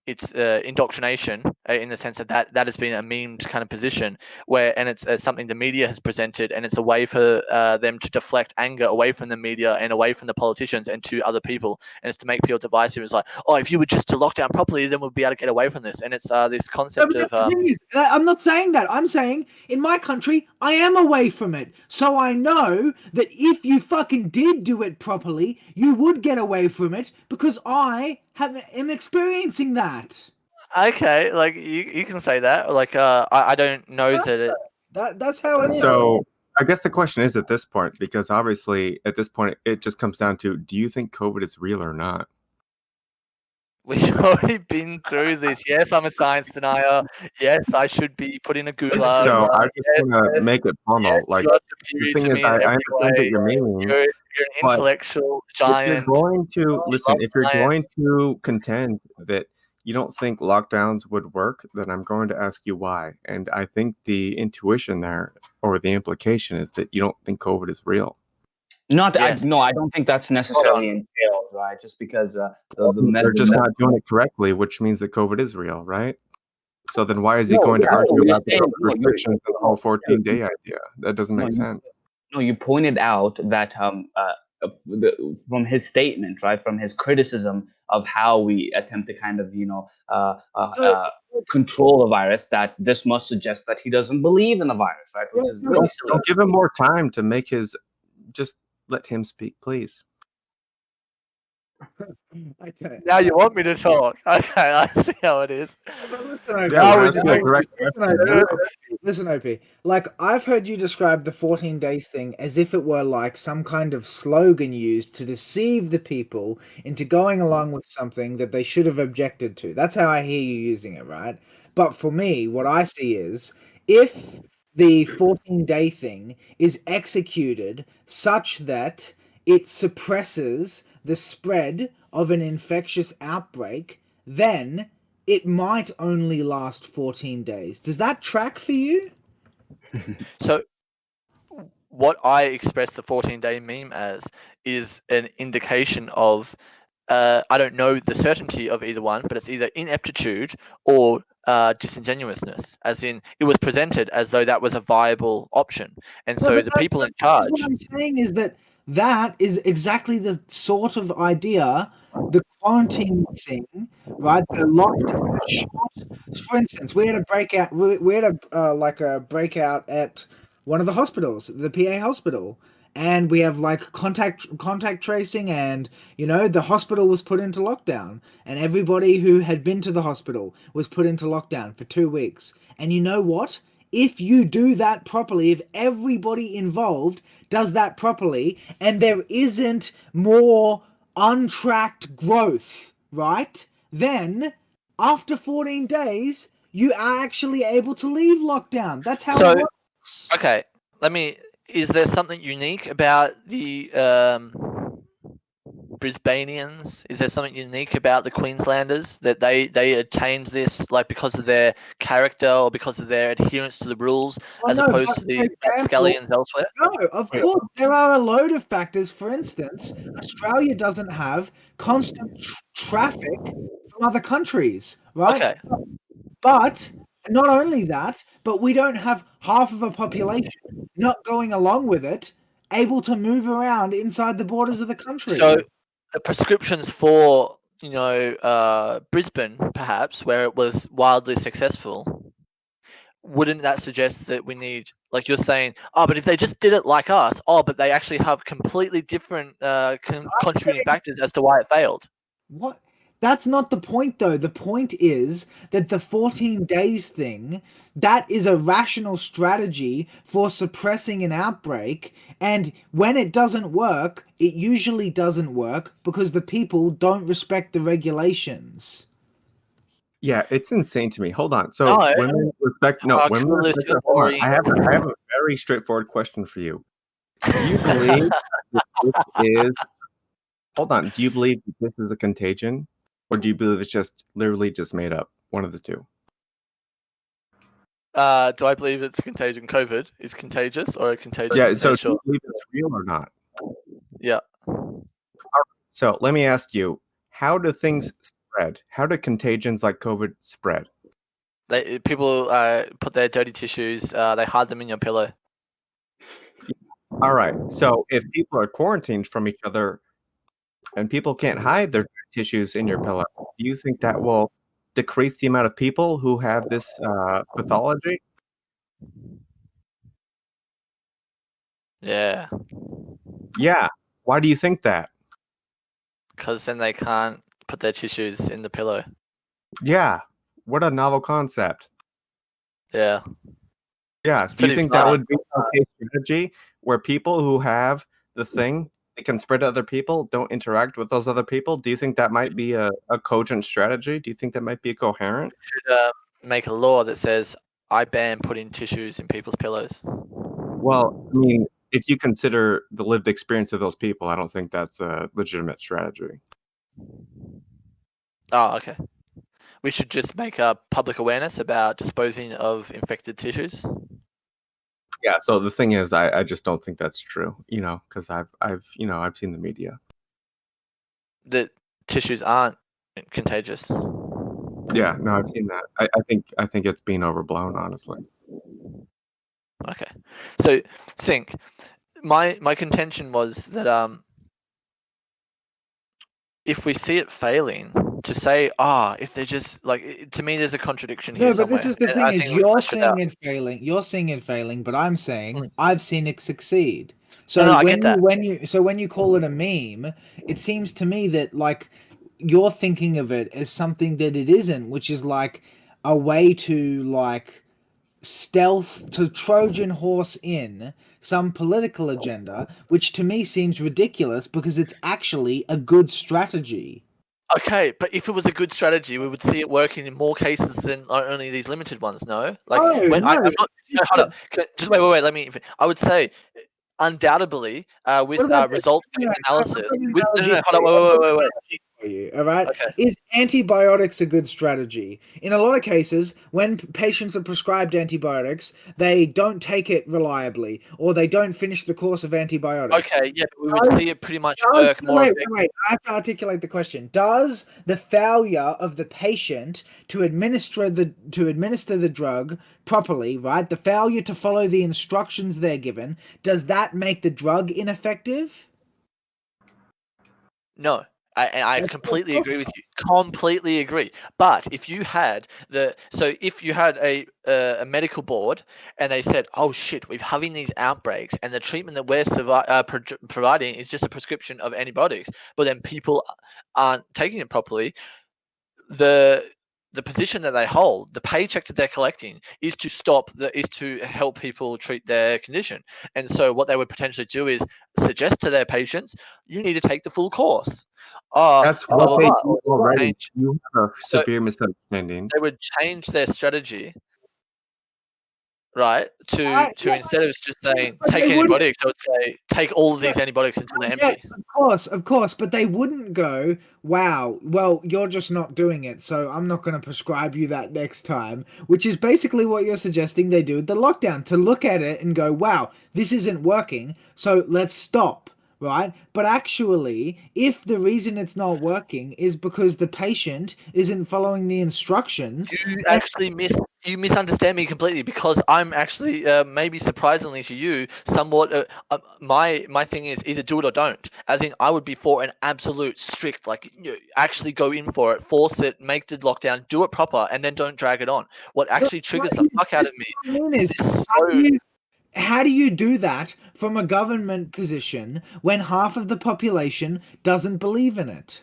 it's indoctrination, in the sense that has been a memed kind of position and it's something the media has presented, and it's a way for them to deflect anger away from the media and away from the politicians and to other people, and it's to make people divisive. It's like, oh, if you were just to lock down properly, then we'll be able to get away from this. And it's this No, concept but of that's the thing is, I'm not saying that. I'm saying in my country, I am away from it. So I know that if you fucking did do it properly, you would get away from it because I am experiencing that. okay, like you can say that. Like I don't know that it. That's how it is. So I guess the question is at this point, because obviously at this point it just comes down to, do you think COVID is real or not? We've already been through this. Yes, I'm a science denier. Yes, I should be put in a gulag. So I just Yes, want to make it formal. yes, Like you are the superior thing to is, me I in every understand what way. you're meaning, You're an but intellectual if you're giant. going to You listen, love if you're science. going to contend that you don't think lockdowns would work, then I'm going to ask you why. And I think the intuition there, or the implication, is that you don't think COVID is real. Yes. I don't think that's necessarily entailed, right? Just because the They're just not doing it correctly, which means that COVID is real, right? So then why is he going to argue about the restrictions and the whole 14-day idea? That doesn't make sense. No, you pointed out that from his statement, right, from his criticism of how we attempt to kind of, control the virus, that this must suggest that he doesn't believe in the virus, right? Which is really silly. Don't give him more time to make his. Just let him speak, please. Okay. Now you want me to talk. Okay, I see how it is. Listen, OP. Like, I've heard you describe the 14 days thing as if it were like some kind of slogan used to deceive the people into going along with something that they should have objected to. That's how I hear you using it, right? But for me, what I see is if the 14-day thing is executed such that it suppresses the spread of an infectious outbreak, then it might only last 14 days. Does that track for you? So what I express the 14-day meme as is an indication of I don't know the certainty of either one, but it's either ineptitude or disingenuousness, as in it was presented as though that was a viable option. And so the people in charge. What I'm saying is that is exactly the sort of idea, the quarantine thing, right? The lockdown short. For instance, we had a breakout. We had a breakout at one of the hospitals, the PA hospital, and we have like contact tracing, and the hospital was put into lockdown, and everybody who had been to the hospital was put into lockdown for 2 weeks. And you know what? If you do that properly, if everybody involved does that properly, and there isn't more untracked growth, right? Then after 14 days, you are actually able to leave lockdown. That's how it works. Okay, is there something unique about the Brisbaneans? Is there something unique about the Queenslanders that they attained this like because of their character or because of their adherence to the rules opposed to the scallions elsewhere? No, of course there are a load of factors. For instance, Australia doesn't have constant traffic from other countries, right? Okay. But not only that, but we don't have half of a population not going along with it, able to move around inside the borders of the country. So the prescriptions for Brisbane, perhaps, where it was wildly successful, wouldn't that suggest that we need, like you're saying, but if they just did it like us, but they actually have completely different contributing factors as to why it failed? What? That's not the point, though. The point is that the 14 days thing, that is a rational strategy for suppressing an outbreak. And when it doesn't work, it usually doesn't work because the people don't respect the regulations. Yeah, it's insane to me. Hold on. So women respect. No, women respect. Hold on. I have a very straightforward question for you. Do you believe that this is? Hold on. Do you believe that this is a contagion, or do you believe it's just literally just made up? One of the two. Do I believe it's contagion? COVID is contagious or a contagion? Yeah. So do you believe it's real or not? Yeah. So let me ask you: how do things spread? How do contagions like COVID spread? People put their dirty tissues. They hide them in your pillow. All right. So if people are quarantined from each other, and people can't hide their tissues in your pillow, do you think that will decrease the amount of people who have this pathology? Yeah. Yeah. Why do you think that? Because then they can't put their tissues in the pillow. Yeah. What a novel concept. Yeah. Yeah. Do you think that would be a strategy where people who have the thing, they can spread to other people, don't interact with those other people? Do you think that might be a cogent strategy? Do you think that might be coherent? We should make a law that says I ban putting tissues in people's pillows. Well, I mean, if you consider the lived experience of those people, I don't think that's a legitimate strategy. Oh, okay. we should just make public awareness about disposing of infected tissues. Yeah. So the thing is, I just don't think that's true. Because I've seen the media. That tissues aren't contagious. Yeah. No, I've seen that. I think it's being overblown, honestly. Okay. So Sync, my contention was that if we see it failing, to say if they're just like, to me there's a contradiction here No, but somewhere. this is the And thing I is think we you're flesh it out. seeing it failing. You're seeing it failing, but I'm saying Mm. I've seen it succeed. No, So I get that. when you call it a meme, it seems to me that like you're thinking of it as something that it isn't, which is like a way to like stealth to Trojan horse in some political agenda, which to me seems ridiculous because it's actually a good strategy. Okay, but if it was a good strategy, we would see it working in more cases than only these limited ones. No, like No, when no. I'm not. No, hold up. Just wait. Let me. I would say, undoubtedly, with What about this? result-based analysis. I've got an With analogy hold for up. you. I've got an Wait. analogy for you, all right? Okay. Is antibiotics a good strategy? In a lot of cases, when patients are prescribed antibiotics, they don't take it reliably, or they don't finish the course of antibiotics. Okay. Yeah, we would see it pretty much work more Wait, effectively. wait. I have to articulate the question. Does the failure of the patient to administer the drug properly, right? The failure to follow the instructions they're given, does that make the drug ineffective? No, I completely agree with you. Completely agree. But if you had a medical board and they said, "Oh shit, we're having these outbreaks, and the treatment that we're providing is just a prescription of antibiotics," but then people aren't taking it properly, the position that they hold, the paycheck that they're collecting, is to help people treat their condition. And so what they would potentially do is suggest to their patients, you need to take the full course. That's Blah, what blah, they blah. do Or already. change, You have a so severe misunderstanding. they would change their strategy, right? To instead of just saying But take they wouldn't. antibiotics, I would say take all of these antibiotics until they're Yes, empty. of course, but they wouldn't go, wow, well, you're just not doing it, so I'm not going to prescribe you that next time, which is basically what you're suggesting they do with the lockdown, to look at it and go, wow, this isn't working, so let's stop, right? But actually, if the reason it's not working is because the patient isn't following the instructions, You misunderstand me completely, because I'm actually maybe surprisingly to you somewhat my thing is either do it or don't, as in I would be for an absolute strict, like, actually go in for it, force it, make the lockdown, do it proper, and then don't drag it on. What actually triggers the fuck out of me is this how do you do that from a government position when half of the population doesn't believe in it?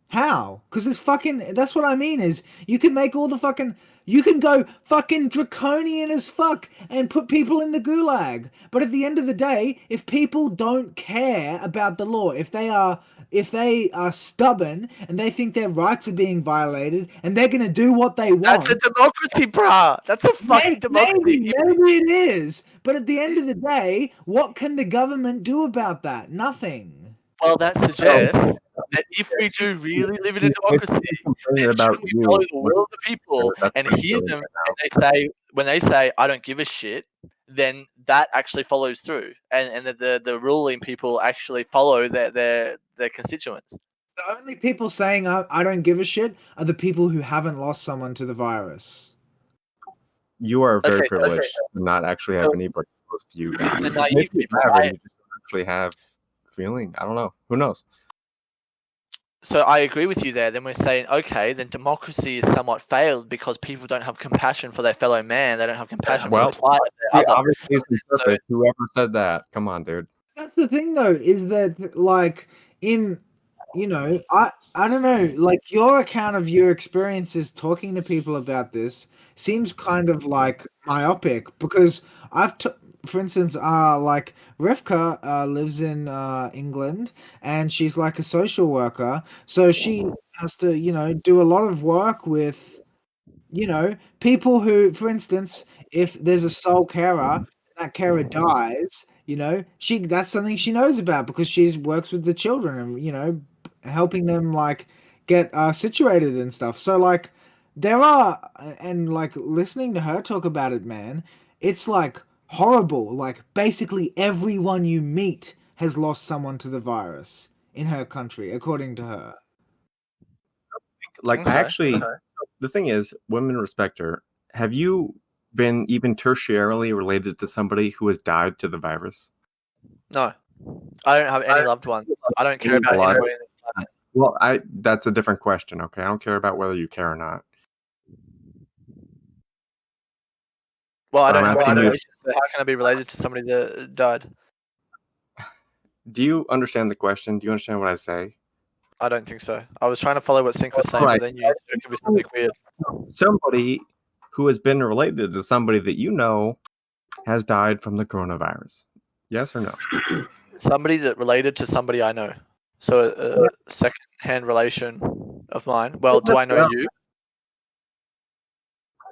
How? Because it's fucking. That's what I mean. Is you can make all the fucking. You can go fucking draconian as fuck and put people in the gulag. But at the end of the day, if people don't care about the law, if they are stubborn and they think their rights are being violated and they're gonna do what they want. That's a democracy, bruh. That's a fucking democracy. Maybe it is. But at the end of the day, what can the government do about that? Nothing. Well, that suggests that if we do really live in a democracy, then shouldn't we follow the will of the people and hear them, and when they say I don't give a shit, then that actually follows through, and the ruling people actually follow their constituents. The only people saying I don't give a shit are the people who haven't lost someone to the virus. You are very privileged to not actually have anybody close to you die. The Maybe naive you people, have, and you just don't actually have feeling. I don't know. Who knows? So I agree with you there. Then we're saying, okay, then democracy is somewhat failed because people don't have compassion for their fellow man. They don't have compassion for the plight of their other. Obviously, it's imperfect. Whoever said that, come on, dude. That's the thing, though, is that like I don't know, like your account of your experiences talking to people about this seems kind of like myopic because for instance, like Rivka lives in England and she's like a social worker, so she has to, do a lot of work with, people who, for instance, if there's a sole carer and that carer dies, that's something she knows about because she works with the children and, helping them like get situated and stuff. So like there are, and like listening to her talk about it, man, it's like horrible. Like basically everyone you meet has lost someone to the virus in her country, according to her. Like, Okay. actually, the thing is, women respect her. Have you been even tertiarily related to somebody who has died to the virus? No, I don't have any loved ones. I don't care about blood. anybody on this planet. Well, that's a different question, okay? I don't care about whether you care or not. Well, I But don't I'm have asking any you- relation, so how can I be related to somebody that died? Do you understand the question? Do you understand what I say? I don't think so. I was trying to follow what Sync was saying, Right. but then you interjected with something weird. Somebody who has been related to somebody that you know has died from the coronavirus. Yes or no? Somebody that related to somebody I know. So a second-hand relation of mine. Well, do I know you?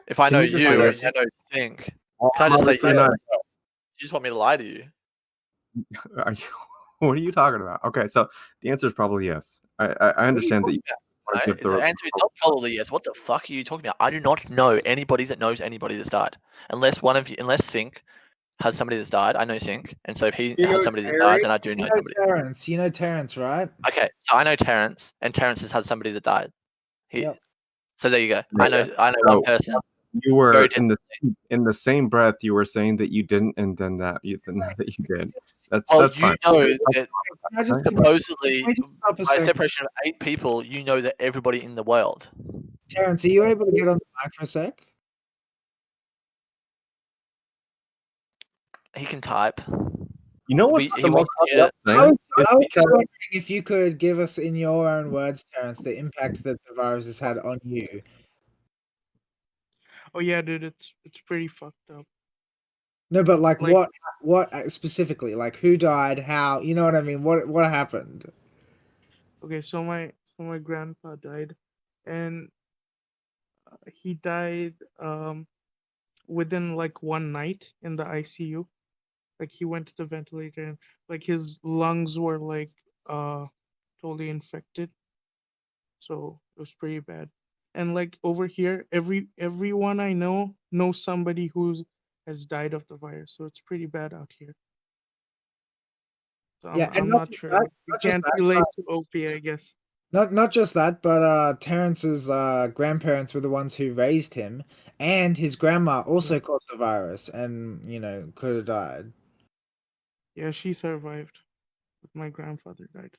If I Can know you just you say and yes? I know Sync, Well, can I just say obviously yes? not. You just want me to lie to you? Are you, what are you talking about? Okay, so the answer is probably yes. I understand that you. Mate, the answer is not probably yes. What the fuck are you talking about? I do not know anybody that knows anybody that's died, unless Sync has somebody that's died. I know Sync, and so if he has somebody that's died, then I do know somebody. Terrence, you know Terrence, right? Okay, so I know Terrence, and Terrence has had somebody that died. Yep. So there you go. Yeah. I know one person. You were Very in the same breath. You were saying that you didn't, and then that you did. That's Well, that's you fine. know that Can I just supposedly, can I just stop a by a second? separation of 8 people, you know that everybody in the world. Terrence, are you able to get on the mic for a sec? He can type. You know what's He the most wants to hear. thing? I was It's just because wondering if you could give us in your own words, Terrence, the impact that the virus has had on you. Oh yeah, dude, it's pretty fucked up. No, but like Like- what specifically? Like who died? How? You know what I mean? What happened? Okay, so my grandpa died, and he died within like one night in the ICU. Like he went to the ventilator and like his lungs were like totally infected. So it was pretty bad. And like over here, everyone I know knows somebody who has died of the virus. So it's pretty bad out here. So Yeah, and I'm not not just sure. that- Like, we not just can't that, relate to OP, I guess. Not just that, but Terrence's grandparents were the ones who raised him, and his grandma also caught the virus, and could have died. Yeah, she survived. But my grandfather died.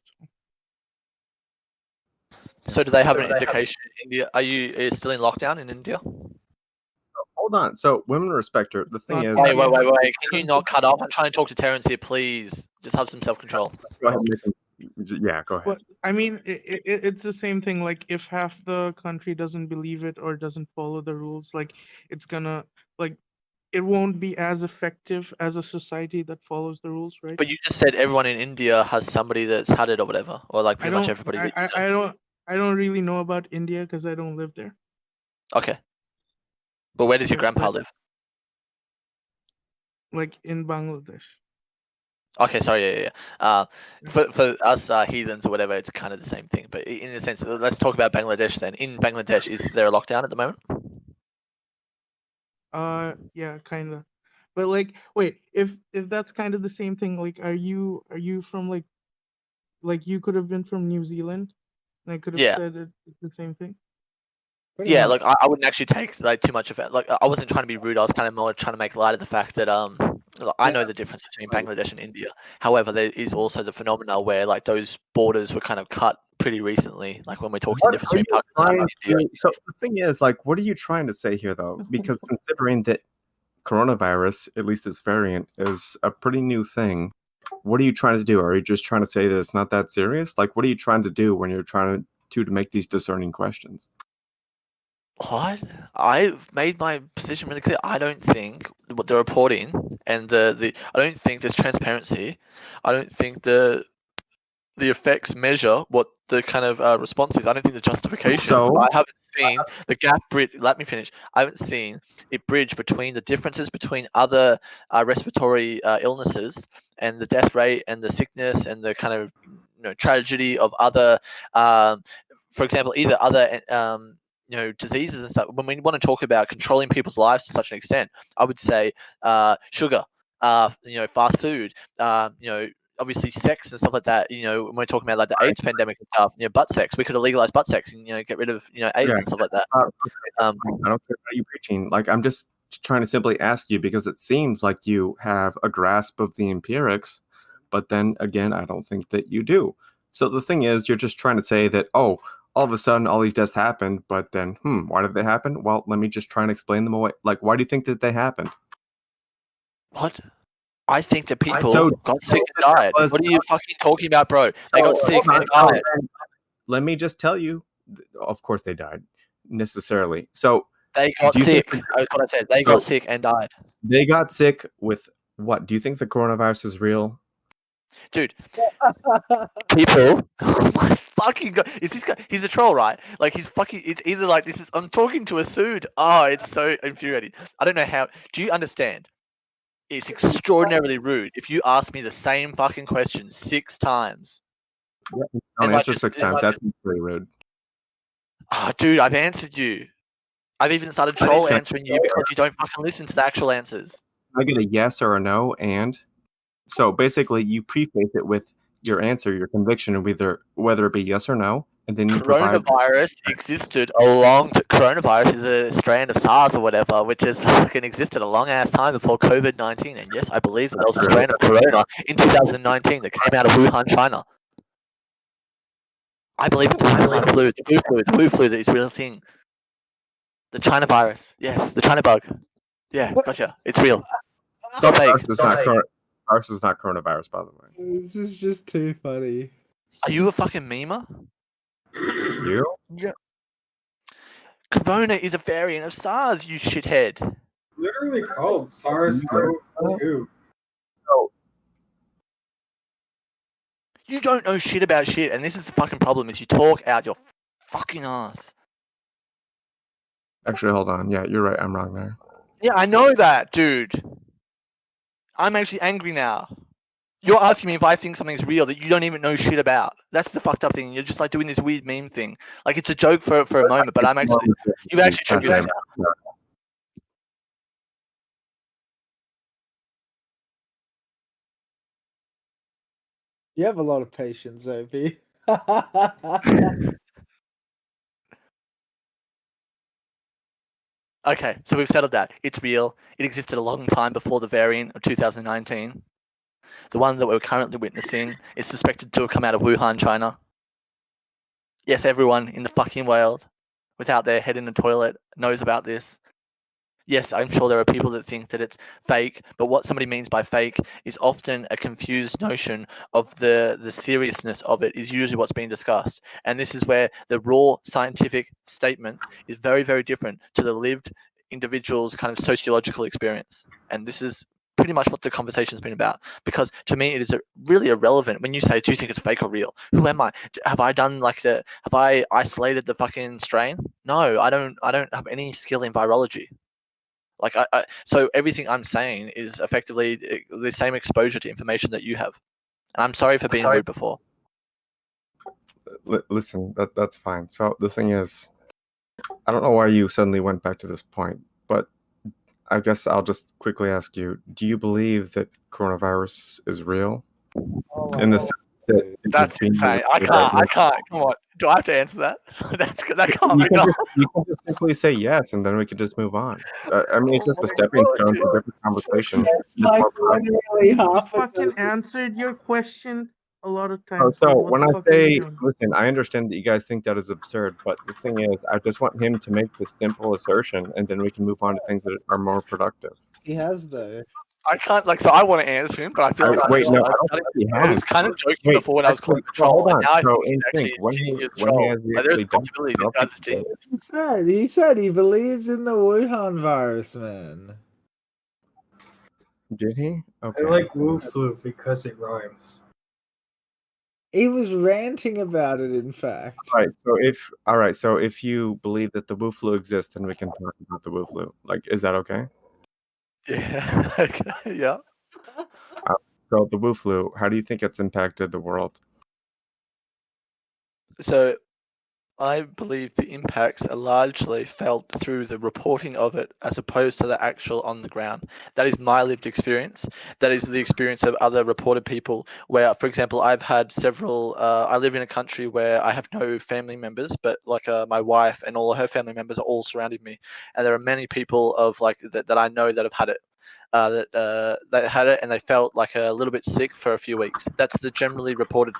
So do they have an indication in India? Are you still in lockdown in India? hold on. So women respect her. The thing is, Wait. Can you not cut off? I'm trying to talk to Terrence here, please. Just have some self-control. go ahead. Yeah, go ahead. But I mean, it's the same thing. Like, if half the country doesn't believe it or doesn't follow the rules, like, it's gonna, like, it won't be as effective as a society that follows the rules, right? But you just said everyone in India has somebody that's had it or whatever, or like pretty much everybody. I don't really know about India because I don't live there. Okay. But where does your Yeah, grandpa but- live? Like in Bangladesh. Okay, sorry, yeah. For us heathens or whatever, it's kind of the same thing. But in a sense, let's talk about Bangladesh then. In Bangladesh, is there a lockdown at the moment? Yeah, kind of. But like, wait, if that's kind of the same thing, like, are you from like you could have been from New Zealand, and I could have Yeah. said it's the same thing. Pretty Yeah, much. like I wouldn't actually take like too much of it. Like I wasn't trying to be rude. I was kind of more trying to make light of the fact that like, I know the difference between Bangladesh and India. However, there is also the phenomena where like those borders were kind of cut pretty recently. Like when we're talking the difference between Pakistan and India. So the thing is, like, what are you trying to say here, though? Because considering that coronavirus, at least its variant, is a pretty new thing, what are you trying to do? Are you just trying to say that it's not that serious? Like, what are you trying to do when you're trying to make these discerning questions? What? I've made my position really clear. I don't think what they're reporting and the I don't think there's transparency. I don't think the effects measure what the kind of response is. I don't think the justification. So- I haven't seen the gap bridge. Let me finish. I haven't seen it bridge between the differences between other respiratory illnesses and the death rate and the sickness and the kind of tragedy of other for example, either other diseases and stuff. When we want to talk about controlling people's lives to such an extent, I would say sugar, fast food, obviously sex and stuff like that. When we're talking about like the AIDS pandemic and stuff, butt sex, we could have legalized butt sex and get rid of AIDS and stuff like that. I don't care about you preaching. Like, I'm just trying to simply ask you because it seems like you have a grasp of the empirics, but then again, I don't think that you do. So the thing is, you're just trying to say that, oh, all of a sudden all these deaths happened, but then, why did they happen? Well, let me just try and explain them away. Like, why do you think that they happened? What? I think that people got sick and died. What are you fucking talking about, bro? They got sick and died. Let me just tell you, of course they died, necessarily. So they got sick. That's what I said. They got sick and died. They got sick with what? Do you think the coronavirus is real? Dude, people, oh my fucking god, is this guy? He's a troll, right? Like he's fucking. It's either like this is. I'm talking to a suit. Oh, it's so infuriating. I don't know how. Do you understand? It's extraordinarily rude if you ask me the same fucking question 6 times. Yeah, don't answer 6 times. That's pretty rude. Oh, dude, I've answered you. I've even started troll answering you because you don't fucking listen to the actual answers. I get a yes or a no, and so basically you preface it with your answer, your conviction of whether it be yes or no, and then you coronavirus existed coronavirus is a strand of SARS or whatever, which has fucking existed a long ass time before COVID-19. And yes, I believe that there was a strain of corona in 2019 that came out of Wuhan, China. I believe the Wuhan flu, the Wu flu that is a real thing. The China virus, yes, the China bug. Yeah, gotcha. It's real. It's not fake. SARS is not coronavirus, by the way. This is just too funny. Are you a fucking memer? You? Yeah. Corona is a variant of SARS, you shithead. Literally called SARS-CoV-2. Oh. You don't know shit about shit, and this is the fucking problem: is you talk out your fucking ass. Actually, hold on. Yeah, you're right. I'm wrong there. Yeah, I know that, dude. I'm actually angry now. You're asking me if I think something's real that you don't even know shit about. That's the fucked up thing. You're just like doing this weird meme thing. Like it's a joke for a moment, but you've actually triggered me now. You have a lot of patience, OP. Okay, so we've settled that. It's real. It existed a long time before the variant of 2019. The one that we're currently witnessing is suspected to have come out of Wuhan, China. Yes, everyone in the fucking world without their head in the toilet knows about this. Yes, I'm sure there are people that think that it's fake, but what somebody means by fake is often a confused notion of the seriousness of it is usually what's being discussed. And this is where the raw scientific statement is very, very different to the lived individual's kind of sociological experience. And this is pretty much what the conversation's been about, because to me it is really irrelevant when you say, do you think it's fake or real? Who am I? Have I isolated the fucking strain? No, I don't have any skill in virology. Like so everything I'm saying is effectively the same exposure to information that you have. And I'm sorry for being rude before. Listen, that's fine. So the thing is, I don't know why you suddenly went back to this point, but I guess I'll just quickly ask you, do you believe that coronavirus is real? In the sense that that's insane. I can't. Come on. Do I have to answer that? That can't be done. You can just simply say yes, and then we can just move on. I mean, it's just a stepping stone to a different conversation. Like literally half fucking answered your question a lot of times. Oh, so when I say, listen, I understand that you guys think that is absurd, but the thing is, I just want him to make this simple assertion, and then we can move on to things that are more productive. He has, though. I can't, so I want to answer him, but I feel like I was kind of joking before when I was calling control. Hold on. Now I so think in sync, when he has there's a possibility that guy's genius. He said he believes in the Wuhan virus, man. Did he? Okay. I like Wu flu because it rhymes. He was ranting about it, in fact. All right. So if you believe that the Wu flu exists, then we can talk about the Wu flu. Like, is that okay? Yeah. Okay. Yeah. So the Wu flu, how do you think it's impacted the world? So I believe the impacts are largely felt through the reporting of it as opposed to the actual on the ground. That is my lived experience. That is the experience of other reported people where, for example, I've had several, I live in a country where I have no family members, but like my wife and all of her family members are all surrounding me. And there are many people of like that I know that have had it. That had it and they felt like a little bit sick for a few weeks. That's the generally reported.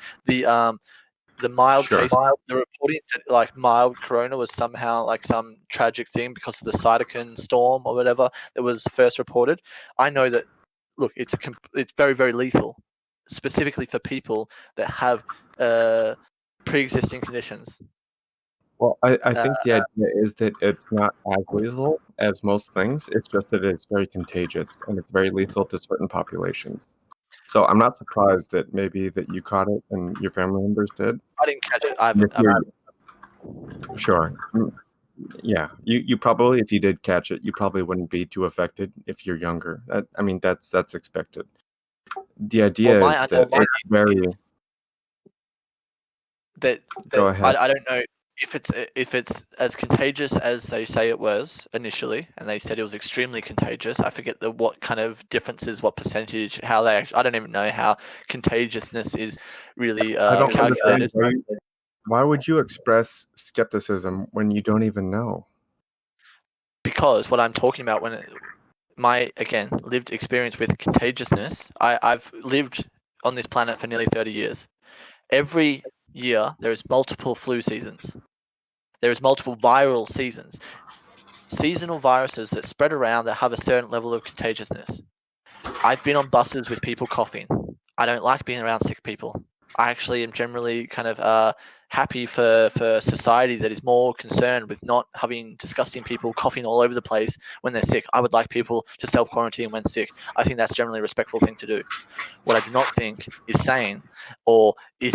The mild Sure. case, the reporting that like mild corona was somehow like some tragic thing because of the cytokine storm or whatever that was first reported. I know that look, it's very very lethal, specifically for people that have pre-existing conditions. Well, I think the idea is that it's not as lethal as most things. It's just that it's very contagious and it's very lethal to certain populations. So I'm not surprised that maybe that you caught it and your family members did. I didn't catch it. I And if haven't. you're- Sure. Yeah, you probably, if you did catch it, you probably wouldn't be too affected if you're younger. I mean, that's expected. The idea Well, is that it's very. Go ahead. I don't know if it's as contagious as they say it was initially, and they said it was extremely contagious. I forget what kind of differences, what percentage, how they actually, I don't even know how contagiousness is really I don't calculated. understand. Why would you express skepticism when you don't even know? Because what I'm talking about when my again lived experience with contagiousness, I've lived on this planet for nearly 30 years. Every year there is multiple flu seasons. There is multiple viral seasons. Seasonal viruses that spread around that have a certain level of contagiousness. I've been on buses with people coughing. I don't like being around sick people. I actually am generally kind of happy for society that is more concerned with not having disgusting people coughing all over the place when they're sick. I would like people to self-quarantine when sick. I think that's generally a respectful thing to do. What I do not think is sane or is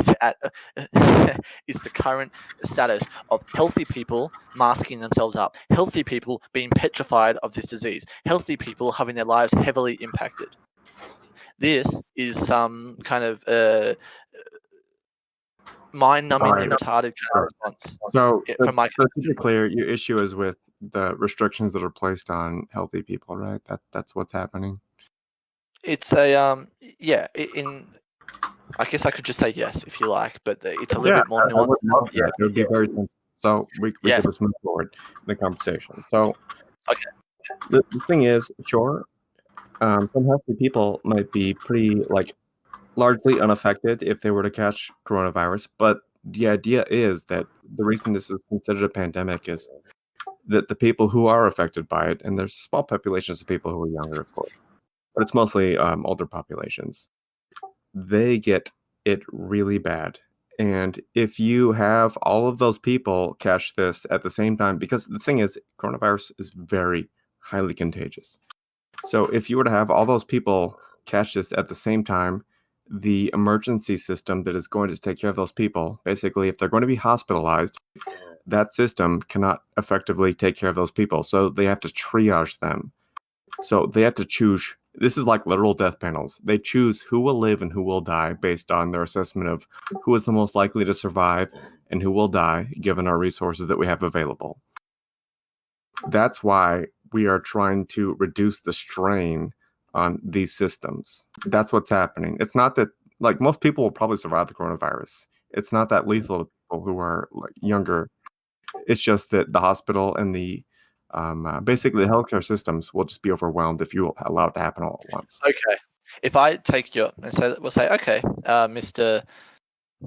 is the current status of healthy people masking themselves up, healthy people being petrified of this disease, healthy people having their lives heavily impacted. This is some kind of mind-numbingly retarded kind of response. So, from my to be clear, your issue is with the restrictions that are placed on healthy people, right? That's what's happening. It's a yeah. I guess I could just say yes if you like, but it's a little bit more I nuanced. would love that. It would be very simple. So we Yes. could just move forward in the conversation. So Okay. the thing is, sure, some healthy people might be pretty largely unaffected if they were to catch coronavirus, but the idea is that the reason this is considered a pandemic is that the people who are affected by it, and there's small populations of people who are younger, of course, but it's mostly older populations, they get it really bad. And if you have all of those people catch this at the same time, because the thing is, coronavirus is very highly contagious. So if you were to have all those people catch this at the same time, the emergency system that is going to take care of those people, basically, if they're going to be hospitalized, that system cannot effectively take care of those people. So they have to triage them. So they have to choose. This is like literal death panels. They choose who will live and who will die based on their assessment of who is the most likely to survive and who will die given our resources that we have available. That's why we are trying to reduce the strain on these systems. That's what's happening. It's not that, most people will probably survive the coronavirus. It's not that lethal to people who are younger. It's just that the hospital and the basically the healthcare systems will just be overwhelmed if you allow it to happen all at once. Okay. If I take you and say, we'll say, okay, Mr.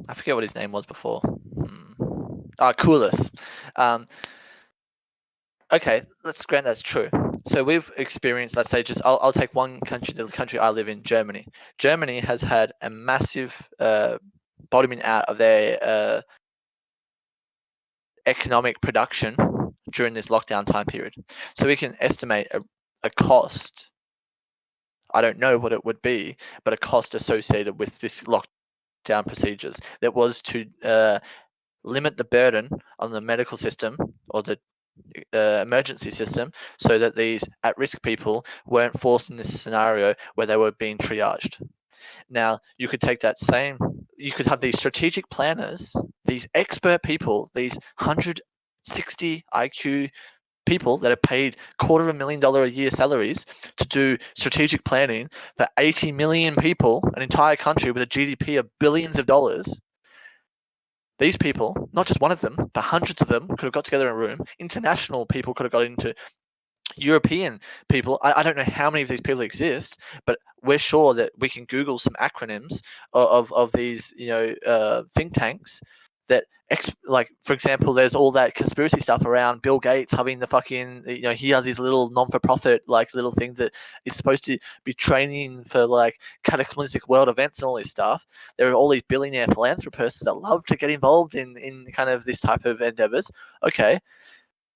I forget what his name was before. Koulis. Okay, let's grant that's true. So we've experienced, let's say, I'll take one country, the country I live in, Germany. Germany has had a massive bottoming out of their economic production during this lockdown time period. So we can estimate a cost. I don't know what it would be, but a cost associated with this lockdown procedures that was to limit the burden on the medical system or the emergency system so that these at-risk people weren't forced in this scenario where they were being triaged. Now, you could take that you could have these strategic planners these expert people, these 160 IQ people that are paid $250,000 a year salaries to do strategic planning for 80 million people, an entire country with a GDP of billions of dollars. These people, not just one of them, but hundreds of them could have got together in a room. International people could have got into European people. I don't know how many of these people exist, but we're sure that we can Google some acronyms of these, think tanks that, like, for example, there's all that conspiracy stuff around Bill Gates having the fucking, he has his little non-for-profit, like, little thing that is supposed to be training for, like, cataclysmic world events and all this stuff. There are all these billionaire philanthropists that love to get involved in kind of this type of endeavors. Okay,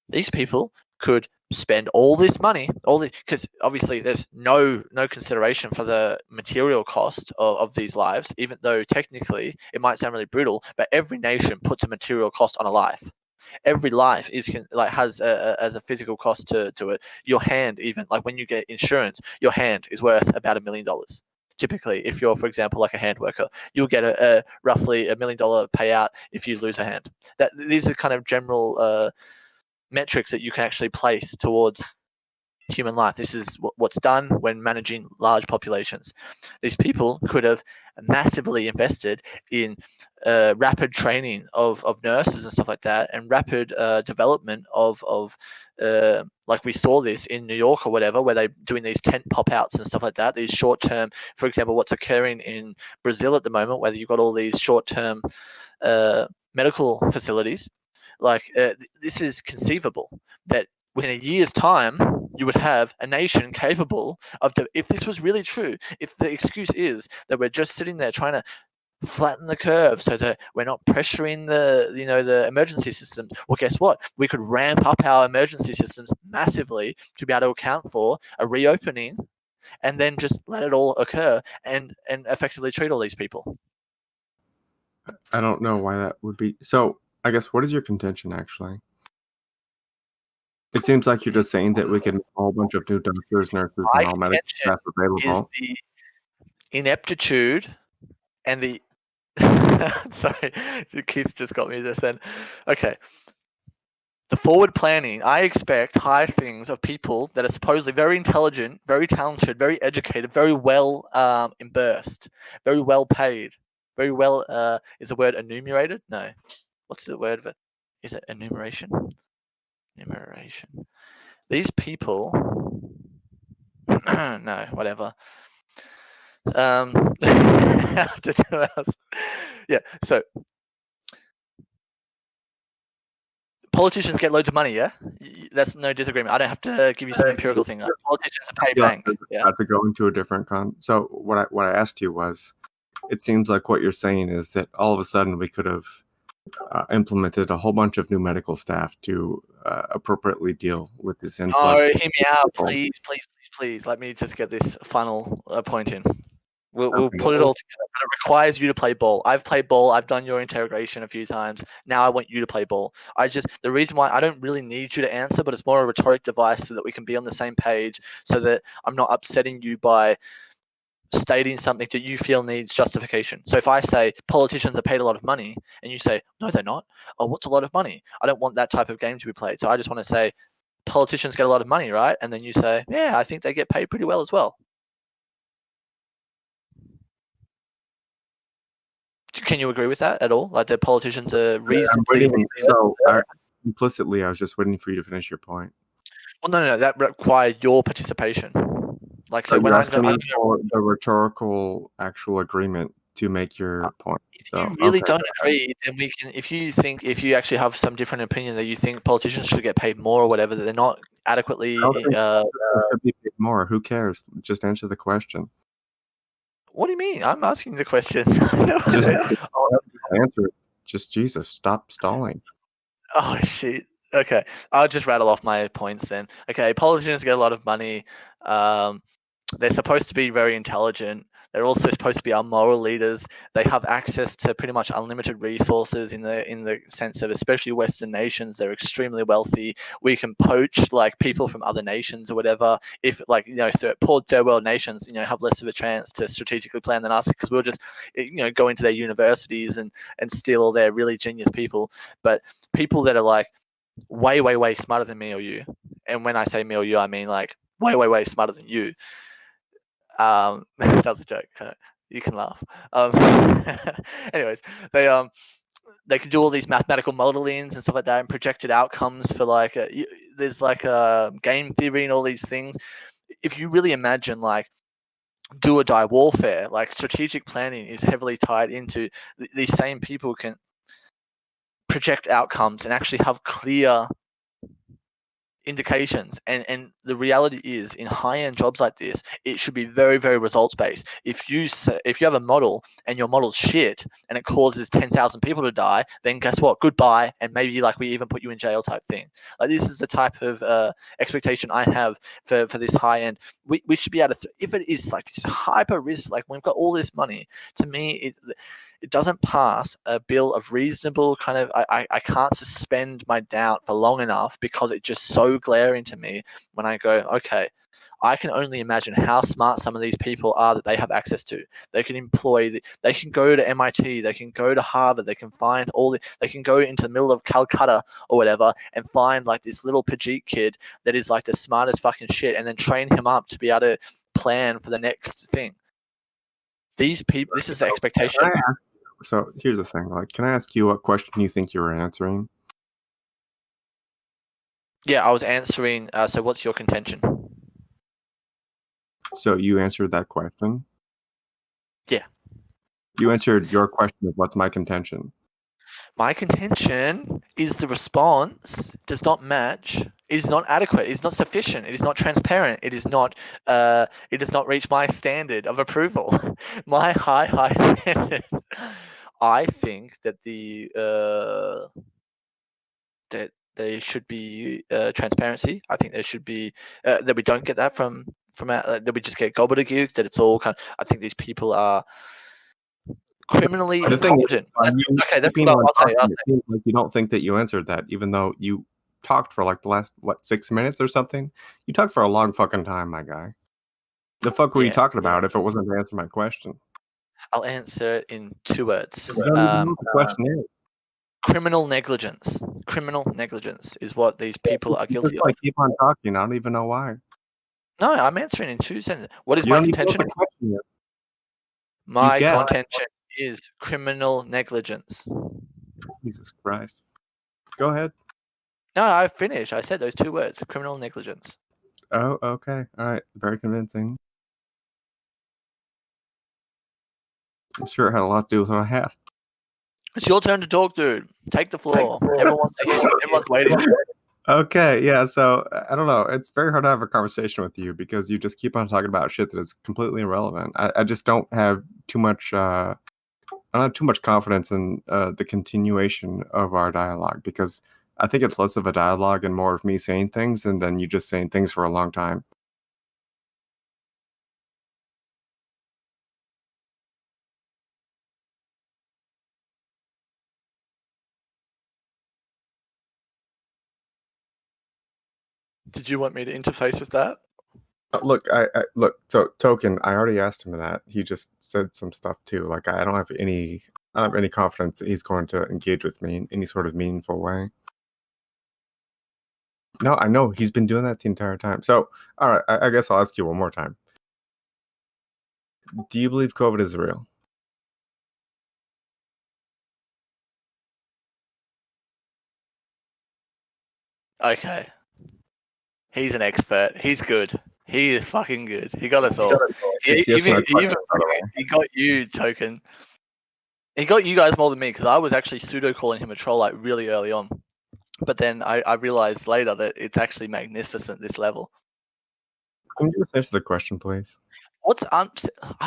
these people could spend all this money, because obviously there's no consideration for the material cost of these lives, even though technically it might sound really brutal, but every nation puts a material cost on a life. Every life has a physical cost to it. Your hand, even, like, when you get insurance, your hand is worth about $1 million. Typically, if you're, for example, like a hand worker, you'll get a roughly $1 million payout if you lose a hand. These are kind of general metrics that you can actually place towards human life. This is what's done when managing large populations. These people could have massively invested in rapid training of nurses and stuff like that, and rapid development of like we saw this in New York or whatever, where they're doing these tent pop-outs and stuff like that, these short-term, for example, what's occurring in Brazil at the moment, where you've got all these short-term medical facilities. Like, this is conceivable that within a year's time, you would have a nation capable of, if this was really true, if the excuse is that we're just sitting there trying to flatten the curve so that we're not pressuring the emergency systems, well, guess what? We could ramp up our emergency systems massively to be able to account for a reopening, and then just let it all occur and effectively treat all these people. I don't know why that would be. So I guess, what is your contention, actually? It seems like you're just saying that we can make a whole bunch of new doctors, nurses, and all medical staff available. Is the ineptitude and the sorry, Keith's just got me just then. Okay. The forward planning, I expect high things of people that are supposedly very intelligent, very talented, very educated, very well immersed, very well paid, very well, is the word enumerated? No. What's the word of it? Is it enumeration? Enumeration. These people, no, whatever. Yeah, so politicians get loads of money, yeah? That's no disagreement. I don't have to give you some empirical thing. Politicians are paid bank. Yeah. To go into a different so what I asked you was, it seems like what you're saying is that all of a sudden we could have implemented a whole bunch of new medical staff to appropriately deal with this influx. Oh, hear me out, please. Let me just get this final point in. We'll put it all together, but it requires you to play ball. I've played ball. I've done your interrogation a few times. Now I want you to play ball. The reason why I don't really need you to answer, but it's more a rhetoric device so that we can be on the same page, so that I'm not upsetting you by stating something that you feel needs justification. So if I say politicians are paid a lot of money and you say, no, they're not. Oh, what's a lot of money? I don't want that type of game to be played. So I just want to say politicians get a lot of money, right? And then you say, yeah, I think they get paid pretty well as well. Can you agree with that at all? Like, the politicians are reasonably... Implicitly, I was just waiting for you to finish your point. Well, no, that required your participation. Like, so when you're asking me for the rhetorical actual agreement to make your point. If you really don't agree, then we can. If you actually have some different opinion that you think politicians should get paid more or whatever, that they're not adequately should be paid more. Who cares? Just answer the question. What do you mean? I'm asking the question. Just answer it. Just Jesus, stop stalling. Oh shit. Okay, I'll just rattle off my points then. Okay, politicians get a lot of money. They're supposed to be very intelligent. They're also supposed to be our moral leaders. They have access to pretty much unlimited resources in the sense of, especially Western nations, they're extremely wealthy. We can poach like people from other nations or whatever. If like poor third world nations have less of a chance to strategically plan than us, because we'll just go into their universities and steal all their really genius people. But people that are like way smarter than me or you, and when I say me or you, I mean like way smarter than you. That was a joke. You can laugh. Anyways, they can do all these mathematical modelings and stuff like that, and projected outcomes for like there's like a game theory and all these things. If you really imagine like do or die warfare, like strategic planning is heavily tied into these same people can project outcomes and actually have clear indications, and the reality is in high-end jobs like this, it should be very results based. If you have a model and your model's shit and it causes 10,000 people to die, then guess what, goodbye, and maybe like we even put you in jail type thing. Like this is the type of expectation I have for this high-end. We should be able to, if it is like this hyper risk, like we've got all this money, to me it doesn't pass a bill of reasonable kind of, I can't suspend my doubt for long enough, because it's just so glaring to me when I go, okay, I can only imagine how smart some of these people are that they have access to. They can they can go to MIT, they can go to Harvard, they can find they can go into the middle of Calcutta or whatever and find like this little Pajit kid that is like the smartest fucking shit, and then train him up to be able to plan for the next thing. These people, this is the expectation. So here's the thing. Like, can I ask you what question you think you were answering? Yeah, I was answering. So what's your contention? So you answered that question? Yeah. You answered your question of what's my contention. My contention is the response does not match. It is not adequate. It is not sufficient. It is not transparent. It is not. It does not reach my standard of approval. My high standard. I think that that there should be transparency. I think there should be that we don't get that from that we just get gobbledygook. That it's all kind of, I think these people are criminally incompetent. Okay, that's what I'll say. It seems like you don't think that you answered that, even though you talked for like the last 6 minutes or something. You talked for a long fucking time, my guy. The fuck were you talking about if it wasn't to answer my question? I'll answer it in 2 words. I don't even know what the question is. Criminal negligence. Criminal negligence is what these people are guilty of. I keep on talking. I don't even know why. No, I'm answering in 2 sentences. What is You my don't even know what contention? the question is. My contention is criminal negligence. Jesus Christ. Go ahead. No, I finished. I said those 2 words. Criminal negligence. Oh, okay. All right. Very convincing. I'm sure it had a lot to do with what I asked. It's your turn to talk, dude. Take the floor. Everyone's waiting. Okay, yeah, so I don't know. It's very hard to have a conversation with you because you just keep on talking about shit that is completely irrelevant. I just don't have too much I don't have too much confidence in the continuation of our dialogue, because I think it's less of a dialogue and more of me saying things and then you just saying things for a long time. Did you want me to interface with that? Look, look. So Token, I already asked him that. He just said some stuff too. Like I don't have any confidence that he's going to engage with me in any sort of meaningful way. No, I know he's been doing that the entire time. So, all right, I guess I'll ask you one more time. Do you believe COVID is real? Okay. He's an expert. He's good. He is fucking good. He got us all. He got you, Token. He got you guys more than me, because I was actually pseudo calling him a troll like really early on. But then I realized later that it's actually magnificent, this level. Can you just answer the question, please? I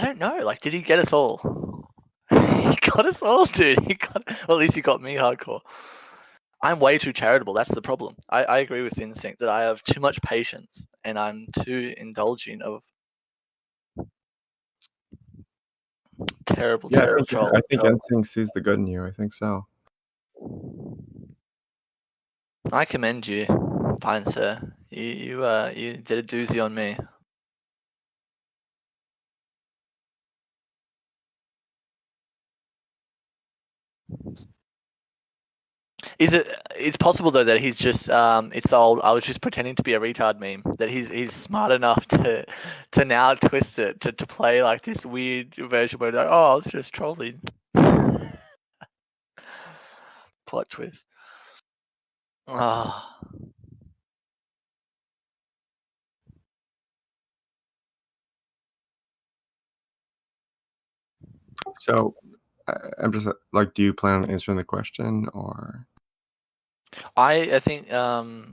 don't know. Like, did he get us all? He got us all, dude. Well, at least he got me hardcore. I'm way too charitable. That's the problem. I agree with Instinct that I have too much patience and I'm too indulging of Terrible, Yeah, terrible troll. I think instinct sees the good in you. I think so. I commend you, fine sir. You did a doozy on me. It's possible though that he's just it's the old I was just pretending to be a retard meme, that he's smart enough to now twist it to play like this weird version where like, oh, I was just trolling. Plot twist. Ah. So I'm just like, do you plan on answering the question or? I think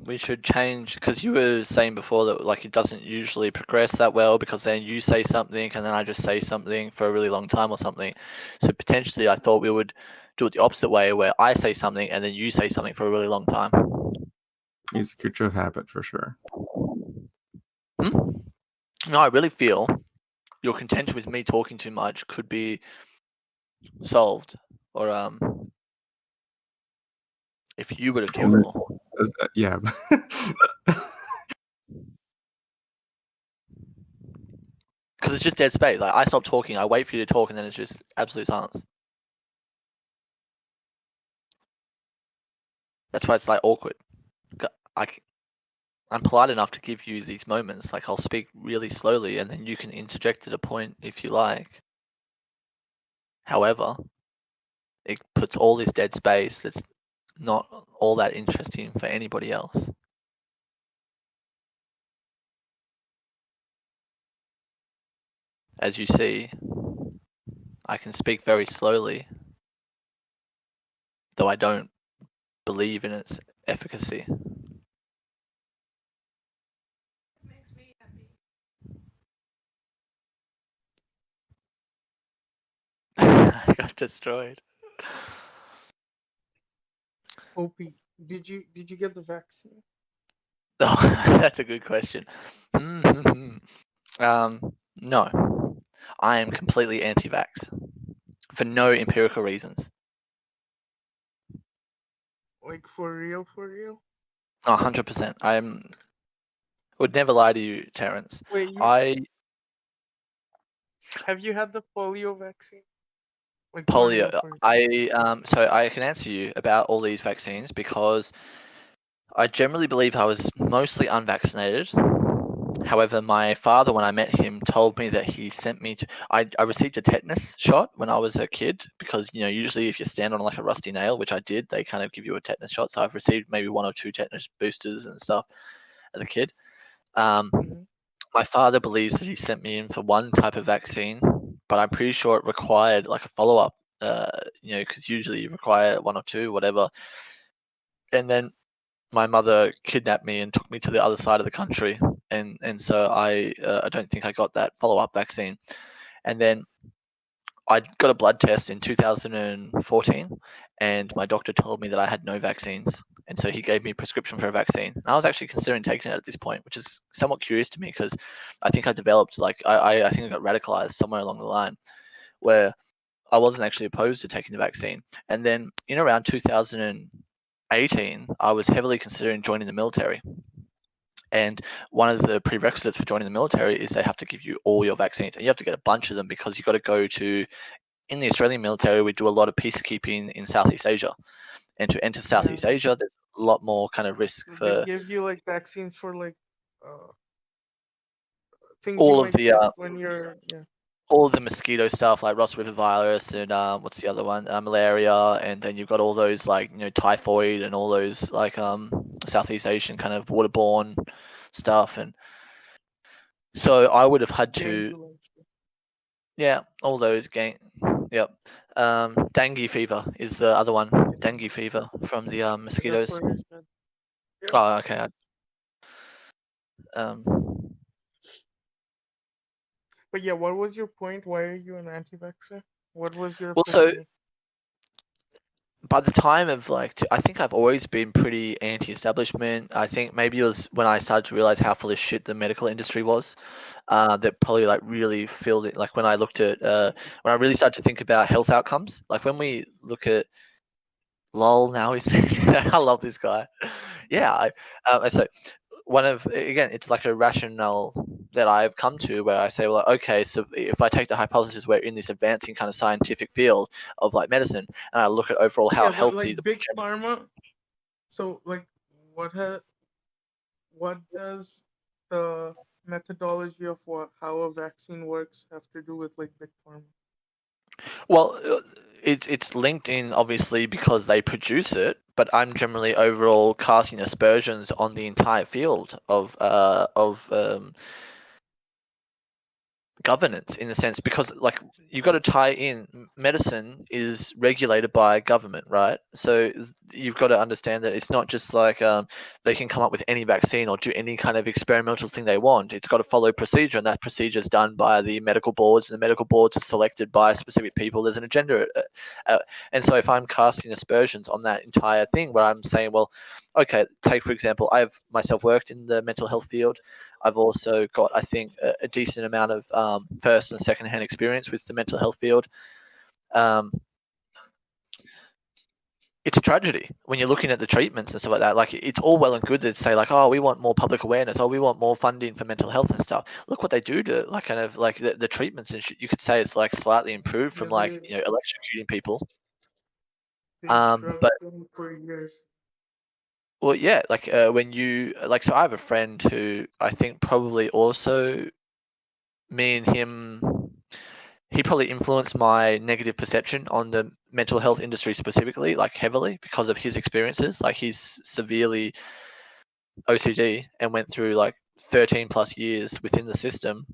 we should change, because you were saying before that like it doesn't usually progress that well because then you say something and then I just say something for a really long time or something. So potentially I thought we would do it the opposite way, where I say something and then you say something for a really long time. It's a creature of habit for sure. No, I really feel your contention with me talking too much could be solved, or if you were to talk more. Yeah. Because it's just dead space. Like I stop talking, I wait for you to talk, and then it's just absolute silence. That's why it's like awkward. I'm polite enough to give you these moments. Like I'll speak really slowly, and then you can interject at a point if you like. However, it puts all this dead space that's not all that interesting for anybody else. As you see, I can speak very slowly, though I don't believe in its efficacy. I got destroyed. Opie, did you get the vaccine? Oh, that's a good question. No, I am completely anti-vax for no empirical reasons. Like for real, for real? 100%. Would never lie to you, Terrence. Wait, have you had the polio vaccine? Like for real, Polio. for real? So I can answer you about all these vaccines because I generally believe I was mostly unvaccinated. However, my father, when I met him, told me that he sent me to. I received a tetanus shot when I was a kid because usually if you stand on like a rusty nail, which I did, they kind of give you a tetanus shot. So I've received maybe 1 or 2 tetanus boosters and stuff as a kid. My father believes that he sent me in for one type of vaccine, but I'm pretty sure it required like a follow up. Because usually you require 1 or 2, whatever. And then my mother kidnapped me and took me to the other side of the country, and so I don't think I got that follow up vaccine. And then I got a blood test in 2014, and my doctor told me that I had no vaccines, and so he gave me a prescription for a vaccine. And I was actually considering taking it at this point, which is somewhat curious to me because I think I developed like I think I got radicalized somewhere along the line where I wasn't actually opposed to taking the vaccine. And then in around 2018, I was heavily considering joining the military. And one of the prerequisites for joining the military is they have to give you all your vaccines, and you have to get a bunch of them because you've got to go to. In the Australian military, we do a lot of peacekeeping in Southeast Asia, and to enter Southeast Asia, there's a lot more kind of risk They for give you like vaccines for like things you all of might the get when you're all of the mosquito stuff like Ross River virus and what's the other one, malaria, and then you've got all those like typhoid and all those like Southeast Asian kind of waterborne stuff. And so I would have had to, yeah, all those yep. Dengue fever is the other one. Dengue fever from the mosquitoes. That's what I said. Yeah. Oh, okay. But yeah, what was your point? Why are you an anti-vaxxer? What was your Well, so opinion? by the time of like, I think I've always been pretty anti-establishment. I think maybe it was when I started to realize how full of shit the medical industry was, that probably like really filled it. Like when I looked at, when I really started to think about health outcomes, like when we look at, lol, now he's, I love this guy. Yeah, so one of, again, it's like a rationale that I've come to where I say, well, okay, so if I take the hypothesis we're in this advancing kind of scientific field of like medicine, and I look at overall how Yeah, but healthy like the big pharma. So like, what does the methodology of how a vaccine works have to do with like big pharma? well, it's linked in obviously because they produce it, but I'm generally overall casting aspersions on the entire field of governance in a sense, because like you've got to tie in, medicine is regulated by government, right? So you've got to understand that it's not just like they can come up with any vaccine or do any kind of experimental thing they want. It's got to follow procedure, and that procedure is done by the medical boards, and the medical boards are selected by specific people. There's an agenda, and so if I'm casting aspersions on that entire thing, where I'm saying, well, okay, take for example, I've myself worked in the mental health field. I've also got, I think, a decent amount of first and second hand experience with the mental health field. It's a tragedy when you're looking at the treatments and stuff like that. Like, it's all well and good to say like, oh, we want more public awareness, oh, we want more funding for mental health and stuff. Look what they do to like kind of like the treatments and shit. You could say it's like slightly improved from Yeah, like, you know, electrocuting people. they But drugged them for years. well, yeah, like when you like, so I have a friend who I think probably also, me and him, he probably influenced my negative perception on the mental health industry specifically, like heavily, because of his experiences. Like he's severely OCD and went through like 13 plus years within the system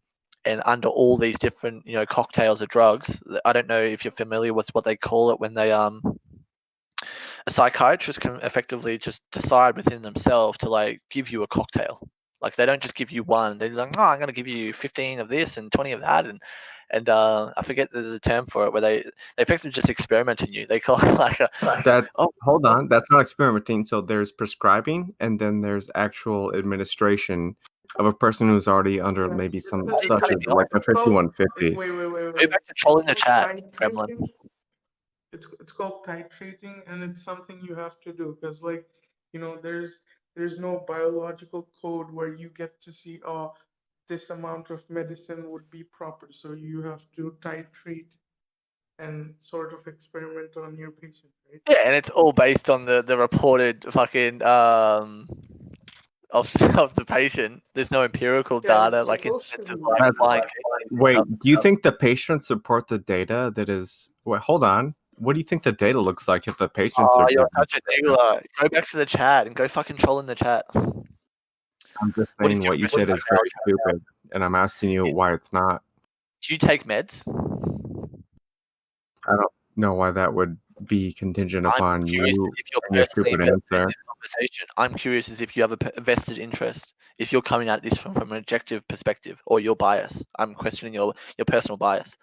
and under all these different, you know, cocktails of drugs. I don't know if you're familiar with what they call it when they a psychiatrist can effectively just decide within themselves to like give you a cocktail. Like they don't just give you one. They're like, oh, I'm going to give you 15 of this and 20 of that, and I forget the term for it, where they effectively just experiment on you. They call it like a, That's oh, hold on. That's not experimenting. So there's prescribing, and then there's actual administration of a person who's already under maybe some It's such as like a it's called, 5150. wait. go back to trolling the It's chat, called Gremlin. titrating. It's called titrating, and it's something you have to do because like, you know, there's no biological code where you get to see, oh, this amount of medicine would be proper. So you have to titrate and sort of experiment on your patient, right? Yeah, and it's all based on the reported fucking of the patient. There's no empirical Yeah, data, it's like in the supposed to sense of be. like That's applying. wait. Do you think the patients support the data that is? Wait, hold on. What do you think the data looks like if the patients Oh, are you're given such a niggler. Go back to the chat and go fucking troll in the chat. I'm just What is saying your what you question? said is very stupid, and I'm asking you why it's not. Do you take meds? I don't know why that would be contingent I'm upon curious you if you're and your personally stupid invested in answer. this conversation. I'm curious as if you have a vested interest. If you're coming at this from an objective perspective or your bias. I'm questioning your personal bias.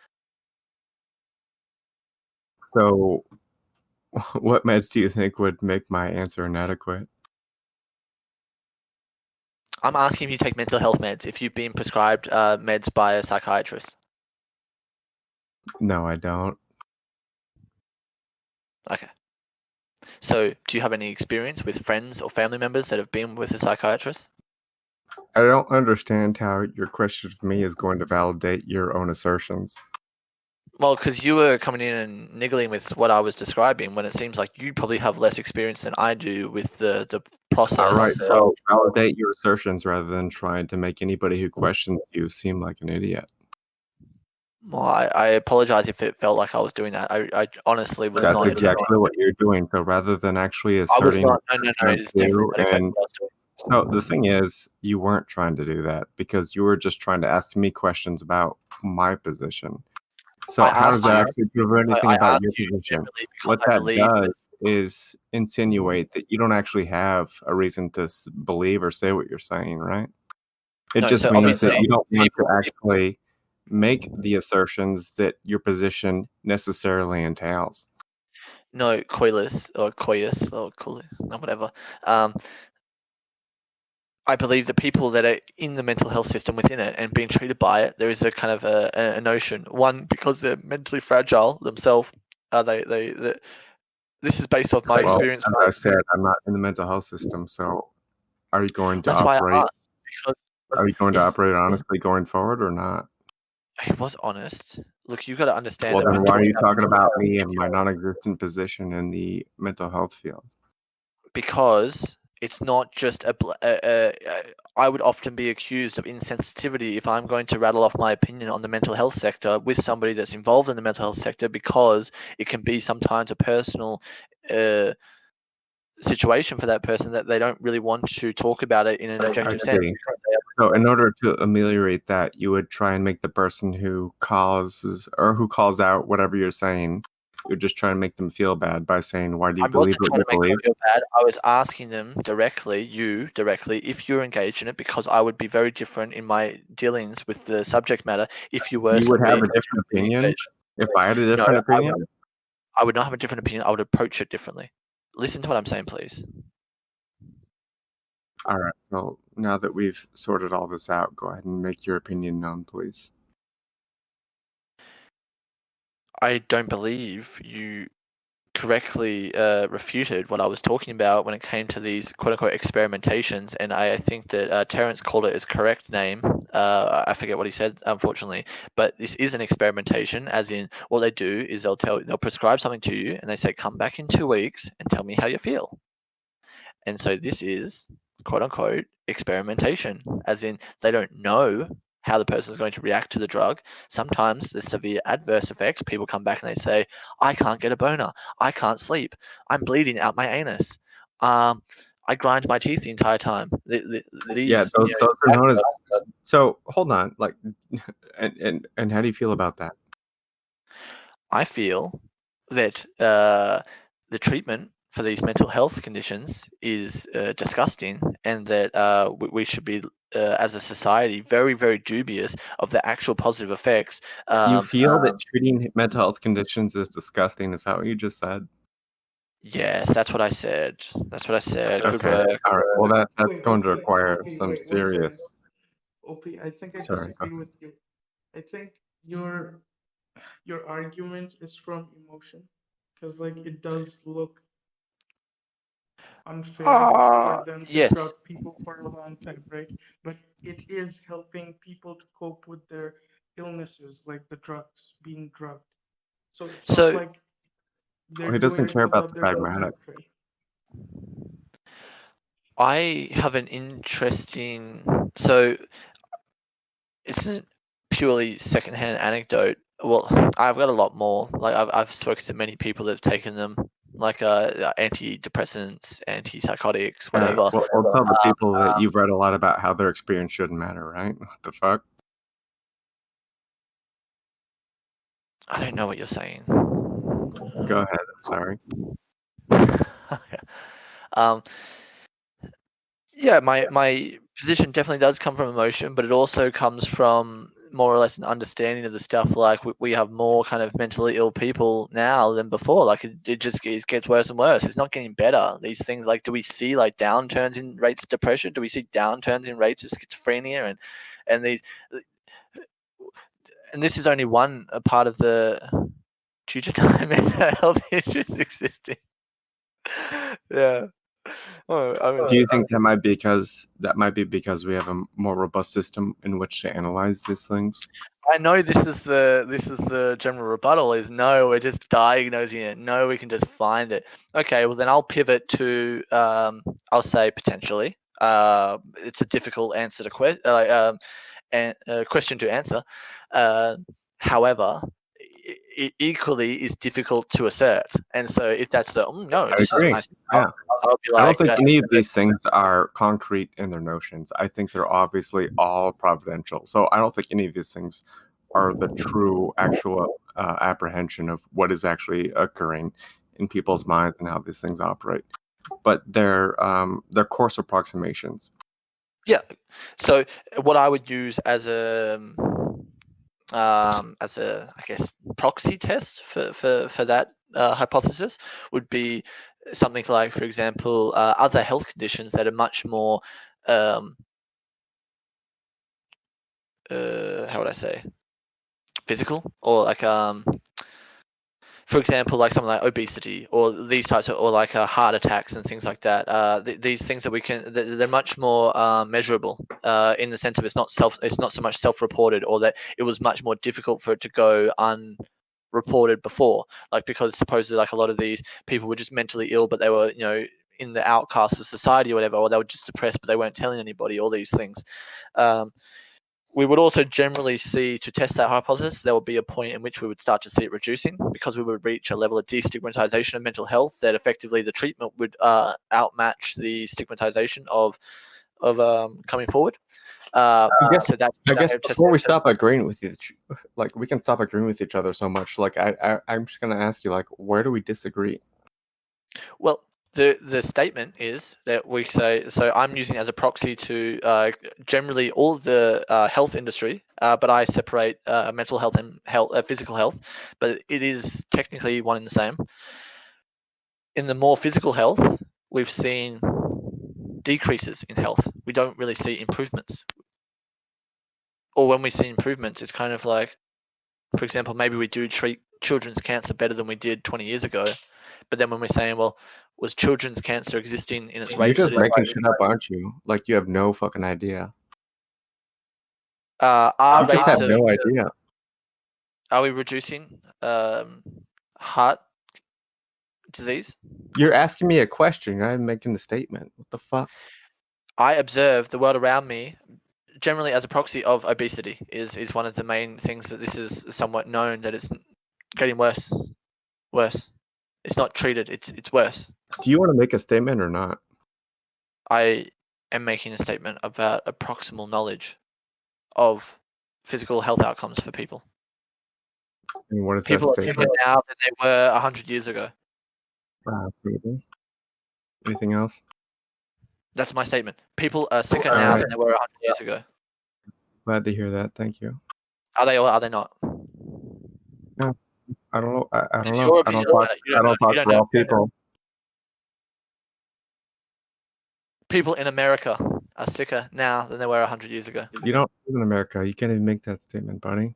So, what meds do you think would make my answer inadequate? I'm asking if you take mental health meds, if you've been prescribed meds by a psychiatrist. No, I don't. Okay. So, do you have any experience with friends or family members that have been with a psychiatrist? I don't understand how your question of me is going to validate your own assertions. Well, because you were coming in and niggling with what I was describing, when it seems like you probably have less experience than I do with the process. All right, so validate your assertions rather than trying to make anybody who questions you seem like an idiot. Well, I apologize if it felt like I was doing that. I honestly was That's not. exactly what you're doing. So rather than actually I was asserting not. No. It's definitely not exactly and what I was doing. so the thing is, you weren't trying to do that because you were just trying to ask me questions about my position. So how does that actually prove anything I about asked your you position? generally because What I that believe does is insinuate that you don't actually have a reason to believe or say what you're saying, right? It No, just so means that obviously you don't want to people- actually make the assertions that your position necessarily entails. no, coitus or coitus or whatever. I believe the people that are in the mental health system within it and being treated by it, there is a kind of a notion. One, because they're mentally fragile themselves. This is based off my Well, experience. as I said, I'm not in the mental health system, so are you going to That's why I operate? asked, because Are you going to Yes. operate honestly going forward or not? he was honest. Look, you got to understand. Well, that then we're why are you talking talking about me and my non-existent position in the mental health field? because it's not just I would often be accused of insensitivity if I'm going to rattle off my opinion on the mental health sector with somebody that's involved in the mental health sector, because it can be sometimes a personal situation for that person that they don't really want to talk about it in an objective sense. see. So in order to ameliorate that, you would try and make the person who calls out whatever you're saying, you're just trying to make them feel bad by saying, why do you I believe wasn't what trying you to make believe? them feel bad. I was asking them directly, if you're engaged in it, because I would be very different in my dealings with the subject matter if you were You would have a somebody different opinion engaged. if I had a No, different opinion? I would not have a different opinion. I would approach it differently. Listen to what I'm saying, please. All right. So now that we've sorted all this out, go ahead and make your opinion known, please. I don't believe you correctly refuted what I was talking about when it came to these quote-unquote experimentations, and I think that Terence called it his correct name. I forget what he said, unfortunately, but this is an experimentation, as in what they do is they'll prescribe something to you, and they say, come back in 2 weeks and tell me how you feel. And so this is quote-unquote experimentation, as in they don't know how the person is going to react to the drug. Sometimes there's severe adverse effects. People come back and they say, I can't get a boner. I can't sleep. I'm bleeding out my anus. I grind my teeth the entire time. Yeah, those are known as. So hold on, like, and how do you feel about that? I feel that the treatment for these mental health conditions is disgusting, and that we should be, as a society, very, very dubious of the actual positive effects. You feel that treating mental health conditions is disgusting? Is that what you just said? Yes, that's what I said. That's what I said. Good Okay. work. All right. Well, that's Wait, going to OP, require OP, some wait, 1 second. serious. OP, I think I Sorry, go disagree with you. I think your argument is from emotion, because like it does look unfair for them to Yes. drug people for a long time, right? But it is helping people to cope with their illnesses, like the drugs, being drugged. So it's So- not like they're He doesn't doing care it about without the their pragmatic. consent, right? I have an interesting. So this isn't purely secondhand anecdote. Well, I've got a lot more. Like I've spoken to many people that have taken them, like antidepressants, antipsychotics, whatever. Well, tell the people that you've read a lot about how their experience shouldn't matter, right? What the fuck? I don't know what you're saying. Go ahead. I'm sorry. Yeah, my position definitely does come from emotion, but it also comes from more or less an understanding of the stuff. Like we have more kind of mentally ill people now than before. Like it gets worse and worse. It's not getting better. These things, like, do we see like downturns in rates of depression? Do we see downturns in rates of schizophrenia and these? And this is only one part of the future time mental health issues existing. Yeah. Oh, I mean, Do you think that might be because we have a more robust system in which to analyze these things? I know this is the general rebuttal is no, we're just diagnosing it. No, we can just find it. Okay, well then I'll pivot to I'll say potentially. It's a difficult answer to question to answer. However, it equally is difficult to assert. And so if that's the no, I this is agree. nice. Yeah. I'll be I like, don't think any of these things are concrete in their notions. I think they're obviously all providential. So I don't think any of these things are the true, actual apprehension of what is actually occurring in people's minds and how these things operate. But they're coarse approximations. Yeah. So what I would use as a I guess proxy test for that hypothesis would be something like, for example, other health conditions that are much more how would I say, physical, or like for example, like something like obesity or these types of, or like heart attacks and things like that. These things that we can, they're much more measurable in the sense of it's not so much self-reported, or that it was much more difficult for it to go unreported before, like because supposedly like a lot of these people were just mentally ill, but they were, you know, in the outcasts of society or whatever, or they were just depressed but they weren't telling anybody, all these things. We would also generally see, to test that hypothesis, there would be a point in which we would start to see it reducing, because we would reach a level of destigmatization of mental health that effectively the treatment would outmatch the stigmatization of coming forward. I guess, so that I guess test- before we stop agreeing with each, like we can stop agreeing with each other so much. Like I'm just gonna ask you, like, where do we disagree? Well, the statement is that we say, so I'm using it as a proxy to generally all of the health industry, but I separate mental health and physical health, but it is technically one and the same. In the more physical health, we've seen decreases in health. We don't really see improvements. Or when we see improvements, it's kind of like, for example, maybe we do treat children's cancer better than we did 20 years ago. But then when we're saying, well, was children's cancer existing in its You're rates? just making shit up, aren't you? Like you have no fucking idea. Our You just rates have no idea. Are we reducing heart disease? You're asking me a question. You're not even making the statement. What the fuck? I observe the world around me generally as a proxy of obesity is one of the main things that this is somewhat known that it's getting worse. It's not treated, it's worse. Do you want to make a statement or not? I am making a statement about a proximal knowledge of physical health outcomes for people. And what is People that are sicker statement? now than they were 100 years ago. Anything else? That's my statement. People are sicker All now right. than they were 100 years ago. Glad to hear that. Thank you. Are they or are they not? No, I don't know. I don't It's know. your I don't opinion. talk. You I don't talk you for all people. People in America are sicker now than they were 100 years ago. You don't live in America. You can't even make that statement, buddy.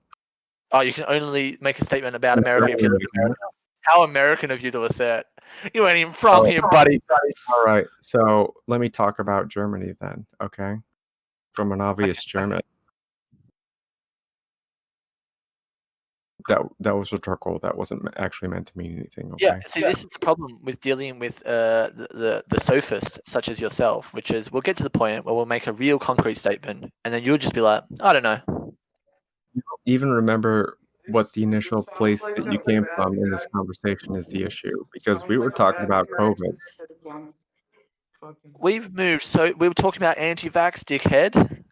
Oh, you can only make a statement about America if you live in America. How American of you to assert? You ain't even from here, buddy. All right. So let me talk about Germany then. Okay. From an obvious German. That was rhetorical. That wasn't actually meant to mean anything. Okay. Yeah, see, this is the problem with dealing with the sophist such as yourself, which is we'll get to the point where we'll make a real concrete statement, and then you'll just be like, I don't know. You don't even remember what the initial place that you came from in this conversation is the issue, because we were talking about COVID. We've moved, so we were talking about anti-vax, dickhead.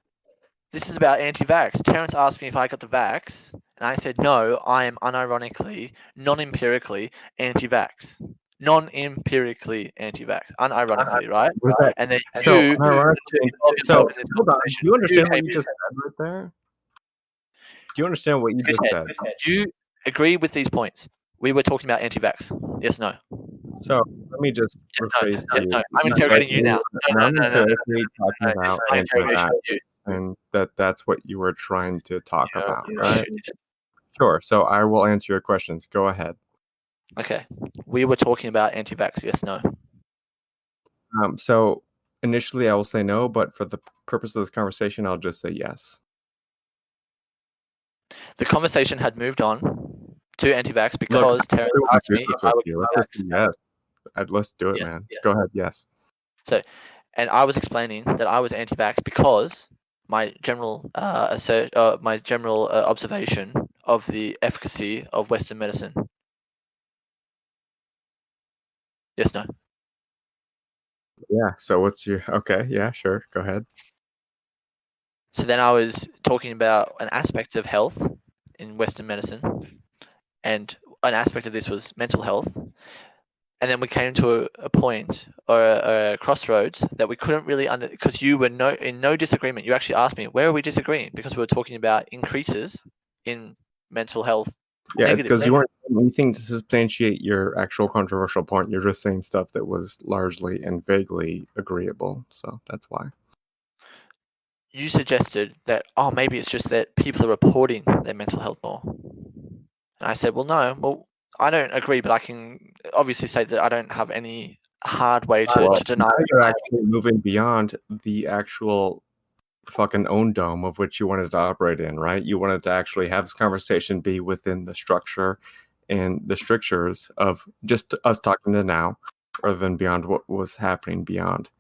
This is about anti-vax. Terrence asked me if I got the vax, and I said no. I am unironically, non-empirically anti-vax. Non-empirically anti-vax, unironically, right? Was that And then so? you Unironically, involved so yourself in this hold on. conversation. Do you understand what came you in. just said right there? Do you understand what you just said? Do you agree with these points? We were talking about anti-vax. Yes, no. So let me just rephrase to Yes, you. no. I'm interrogating you now. No. Non-empirically talking This is about my interrogation anti-vax, of you. and that's what you were trying to talk about, Yeah. right? Sure. So I will answer your questions. Go ahead. Okay. We were talking about anti-vax. Yes, no. So initially I will say no, but for the purpose of this conversation, I'll just say yes. The conversation had moved on to anti-vax because Terrence asked me if I would get Let's the vax. yes. Let's do it, man. Go ahead. Yes. So, and I was explaining that I was anti-vax because my general observation of the efficacy of Western medicine. Yes, no. Yeah. So what's your okay? Yeah, sure. Go ahead. So then I was talking about an aspect of health in Western medicine, and an aspect of this was mental health. And then we came to a point or a crossroads that we couldn't really because you were in no disagreement. You actually asked me, where are we disagreeing? Because we were talking about increases in mental health Yeah, it's because negatively. you weren't saying anything to substantiate your actual controversial point. You're just saying stuff that was largely and vaguely agreeable. So that's why. You suggested that, oh, maybe it's just that people are reporting their mental health more. And I said, well, no, well, I don't agree, but I can obviously say that I don't have any hard way to deny. Now you're actually moving beyond the actual fucking own dome of which you wanted to operate in, right? You wanted to actually have this conversation be within the structure and the strictures of just us talking to now, rather than beyond what was happening beyond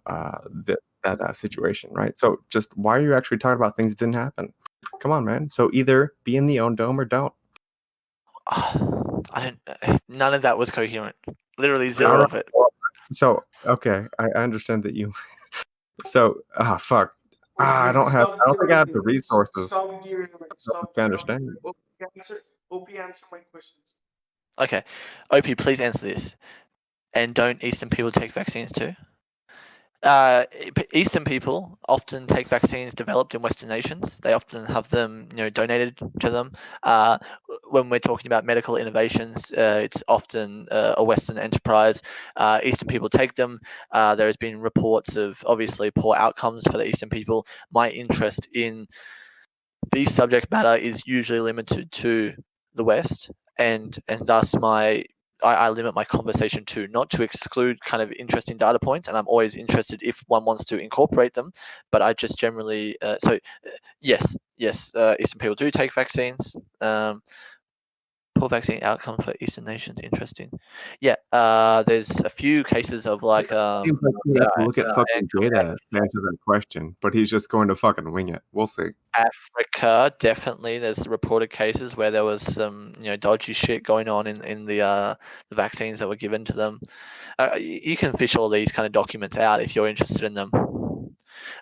that situation, right? So just why are you actually talking about things that didn't happen? Come on, man. So either be in the own dome or don't. I don't. None of that was coherent. Literally zero of it. So okay, I understand that you. So fuck. I don't think I have the resources Stop derailment. to understand. OP, answer my questions. Okay, OP, please answer this. And don't Eastern people take vaccines too? Eastern people often take vaccines developed in Western nations. They often have them, donated to them. When we're talking about medical innovations, it's often a Western enterprise. Eastern people take them. There has been reports of obviously poor outcomes for the Eastern people. My interest in the subject matter is usually limited to the West, and thus I limit my conversation to not to exclude kind of interesting data points, and I'm always interested if one wants to incorporate them, but I just generally yes, Eastern people do take vaccines. Poor vaccine outcome for Eastern nations, interesting. Yeah, there's a few cases of like Seems like you have to look at fucking data to answer that question, but he's just going to fucking wing it. We'll see. Africa, definitely. There's reported cases where there was some, dodgy shit going on in the vaccines that were given to them. You can fish all these kind of documents out if you're interested in them.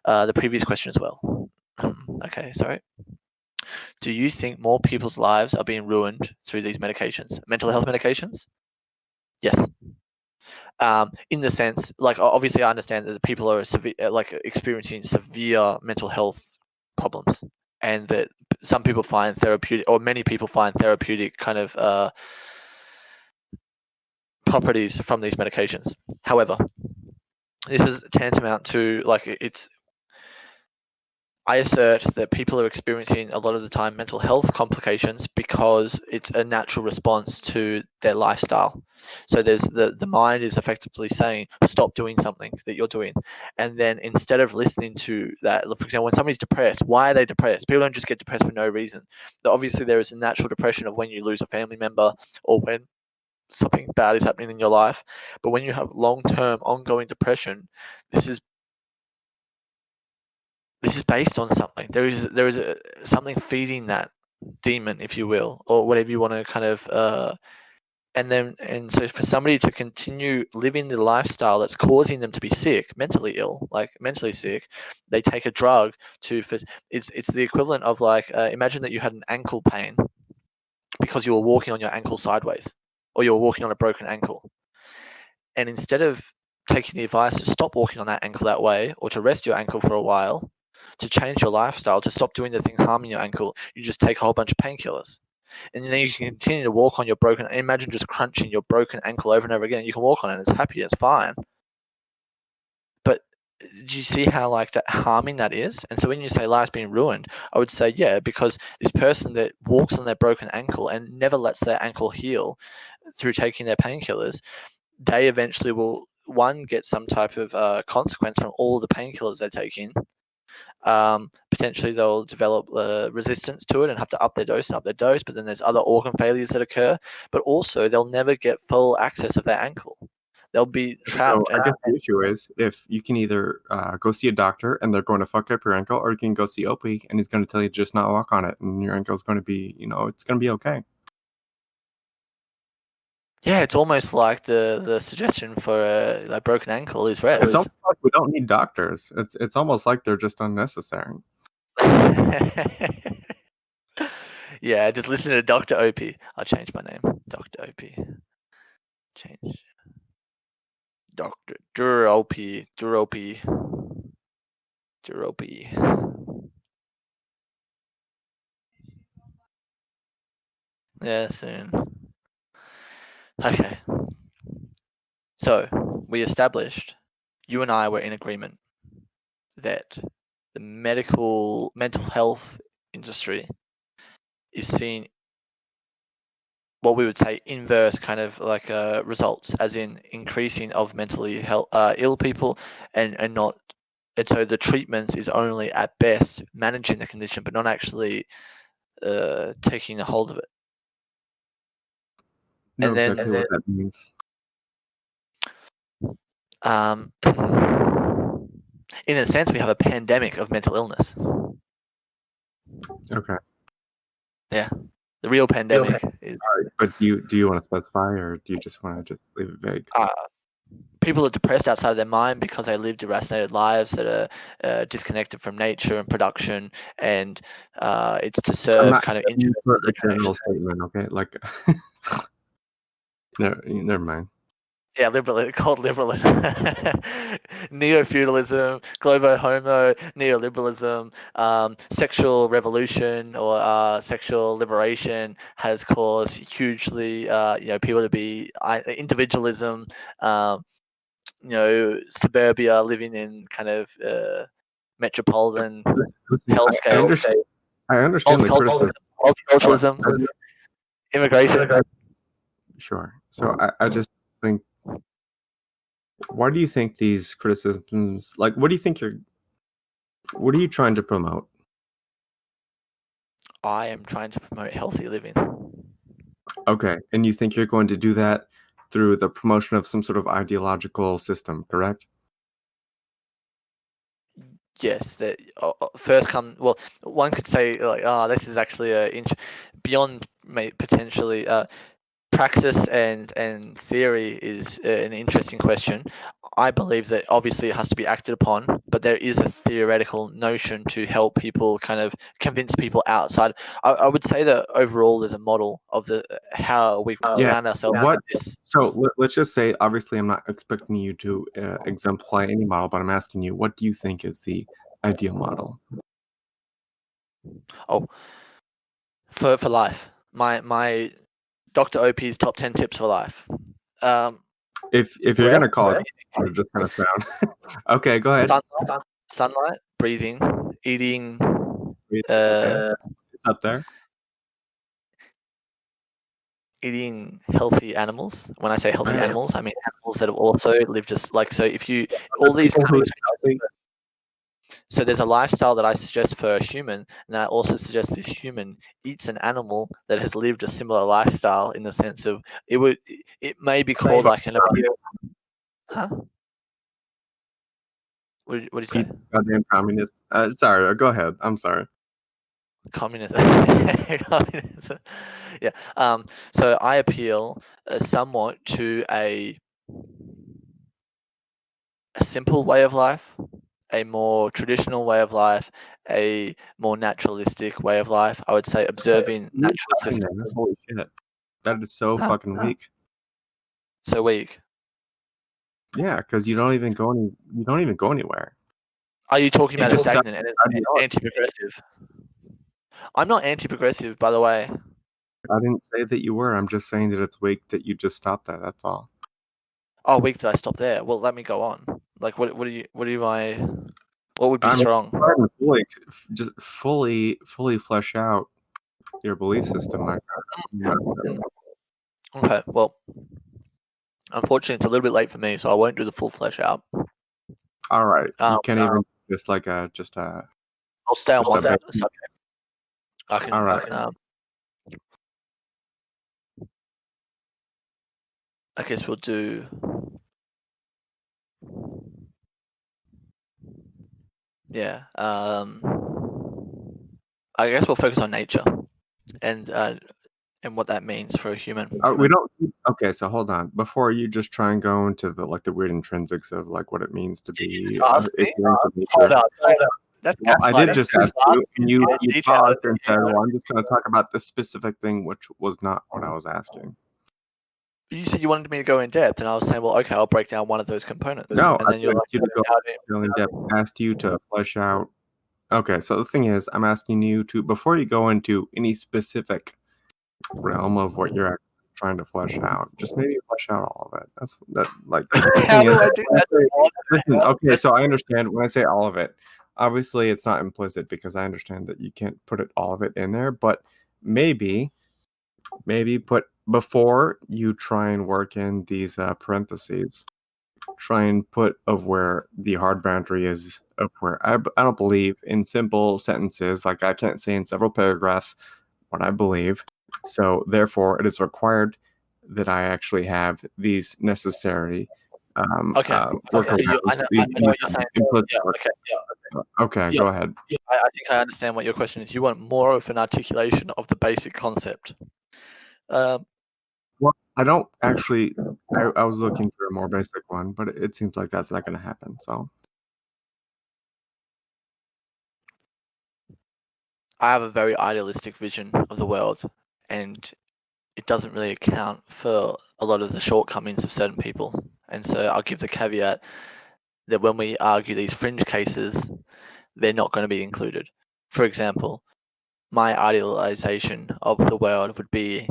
The previous question as well. Okay, sorry. Do you think more people's lives are being ruined through these medications, mental health medications? Yes. In the sense, like obviously, I understand that people are experiencing severe mental health problems, and that some people find therapeutic, or many people find therapeutic kind of properties from these medications. However, this is tantamount to I assert that people are experiencing a lot of the time mental health complications because it's a natural response to their lifestyle. So there's the mind is effectively saying, stop doing something that you're doing. And then instead of listening to that, for example, when somebody's depressed, why are they depressed? People don't just get depressed for no reason. Obviously, there is a natural depression of when you lose a family member or when something bad is happening in your life. But when you have long-term ongoing depression, this is based on something. There is something feeding that demon, if you will, or whatever you want to kind of. And so for somebody to continue living the lifestyle that's causing them to be sick, mentally ill, like mentally sick, they take a drug it's the equivalent of imagine that you had an ankle pain because you were walking on your ankle sideways, or you were walking on a broken ankle, and instead of taking the advice to stop walking on that ankle that way, or to rest your ankle for a while, to change your lifestyle, to stop doing the thing harming your ankle, you just take a whole bunch of painkillers. And then you can continue to walk on your broken, imagine just crunching your broken ankle over and over again. You can walk on it, it's happy, it's fine. But do you see how that harming that is? And so when you say life's being ruined, I would say, yeah, because this person that walks on their broken ankle and never lets their ankle heal through taking their painkillers, they eventually will, one, get some type of consequence from all the painkillers they're taking. Potentially they'll develop resistance to it and have to up their dose, but then there's other organ failures that occur, but also they'll never get full access of their ankle. They'll be trapped. So I guess the issue is if you can either go see a doctor and they're going to fuck up your ankle, or you can go see OP and he's going to tell you to just not walk on it and your ankle's going to be, it's going to be okay. Yeah, it's almost like the suggestion for a broken ankle is rest. It's almost like we don't need doctors. It's almost like they're just unnecessary. Yeah, just listen to Dr. OP. I'll change my name. Dr. OP. Change. Dr. OP. Dr. OP. Dr. OP. Yeah, soon. Okay. So we established, you and I were in agreement that the mental health industry is seeing what we would say inverse kind of like results, as in increasing of mentally ill people, and not, and so the treatment is only at best managing the condition, but not actually taking a hold of it. Know And then exactly what that means. In a sense, we have a pandemic of mental illness. Okay. Yeah, the real pandemic is All right. But do you want to specify, or do you just want to just leave it vague? people are depressed outside of their mind because they live deracinated lives that are disconnected from nature and production, and it's to I'm serve not kind of asking interests for that they a don't general actually. statement, okay? Like, no, never mind. Yeah, called liberalism, neo-feudalism, globo-homo, neoliberalism, sexual revolution or sexual liberation has caused hugely, people to be individualism, suburbia, living in kind of metropolitan Listen, health I scale, understand the criticism. multiculturalism, I just, immigration. sure. So I just think, why do you think these criticisms, like, what are you trying to promote? I am trying to promote healthy living. Okay, and you think you're going to do that through the promotion of some sort of ideological system, correct? Yes, that first come. Well, one could say like, this is actually beyond potentially. Praxis and theory is an interesting question. I believe that obviously it has to be acted upon, but there is a theoretical notion to help people kind of convince people outside. I would say that overall there's a model of how we Yeah. found ourselves. What? This, So let's just say, obviously, I'm not expecting you to exemplify any model, but I'm asking you, what do you think is the ideal model? for life. My Dr. OP's top 10 tips for life. If you're gonna call it, you're just gonna sound. Okay, go ahead. Sunlight, breathing, eating. Okay. It's up there. Eating healthy animals. When I say healthy Right. animals, I mean animals that have also lived just like, so if you all these kind of, so there's a lifestyle that I suggest for a human, and I also suggest this human eats an animal that has lived a similar lifestyle, in the sense of it may be called like an appeal. Huh? What did you say? Goddamn communist. Sorry, go ahead. I'm sorry. Communism. Communism. Yeah. So I appeal somewhat to a simple way of life, a more traditional way of life, a more naturalistic way of life. I would say observing natural systems. Holy shit. That is so fucking weak. So weak. Yeah, because you don't even go anywhere. Are you talking You about a just got- stagnant and anti-progressive? I'm not anti-progressive, by the way. I didn't say that you were. I'm just saying that it's weak that you just stopped that. That's all. Oh, weak that I stop there. Well, let me go on. Like, what would be I'm strong? trying to just fully flesh out your belief system, my friend. Okay, well, unfortunately, it's a little bit late for me, so I won't do the full flesh out. All right, you can't even just a. I'll stay on just one a bit. subject. I can. All right. I guess we'll do. Yeah. I guess we'll focus on nature and what that means for a human. We don't. Okay, so hold on. Before you just try and go into the weird intrinsics of what it means to be. Hold up. That's well, I did just ask you, and you paused and said, "Well, I'm just going to talk about this specific thing," which was not what I was asking. You said you wanted me to go in depth, and I was saying, well, okay, I'll break down one of those components. No, and then you're like, you to go in depth. I asked you to flesh out. Okay, so the thing is, I'm asking you to, before you go into any specific realm of what you're actually trying to flesh out. Just maybe flesh out all of it. That's that. Like the How thing do is, I do that? listen. Okay, so I understand when I say all of it. Obviously, it's not implicit because I understand that you can't put all of it in there. But maybe put before you try and work in these parentheses. Try and put of where the hard boundary is of where I don't believe in simple sentences. Like I can't say in several paragraphs what I believe. So therefore, it is required that I actually have these necessary Okay. Okay. So I know what you're saying. Yeah. Okay. Yeah. Okay, Yeah. go ahead. Yeah. I think I understand what your question is. You want more of an articulation of the basic concept. Well, I don't actually. I was looking for a more basic one, but it seems like that's not going to happen. So I have a very idealistic vision of the world, and it doesn't really account for a lot of the shortcomings of certain people. And so I'll give the caveat that when we argue these fringe cases, they're not going to be included. For example, my idealization of the world would be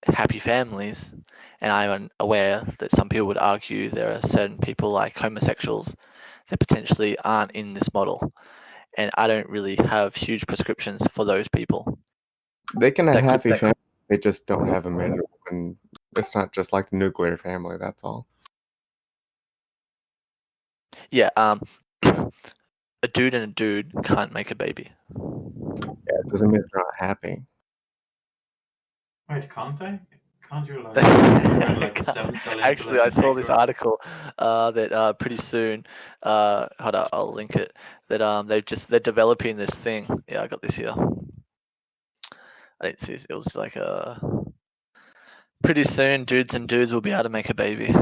happy families, and I'm aware that some people would argue there are certain people like homosexuals that potentially aren't in this model, and I don't really have huge prescriptions for those people. they can have That could- happy that could- families. They just don't have a man and woman. It's not just like the nuclear family. That's all. Yeah, a dude and a dude can't make a baby. Yeah, it doesn't mean they're not happy. Wait, can't they? Can't you like convert like a stem cell into Actually, like I an saw egg this or- article that pretty soon, hold on, I'll link it. That they're developing this thing. Yeah, I got this here. I didn't see it was like pretty soon dudes and dudes will be able to make a baby. Does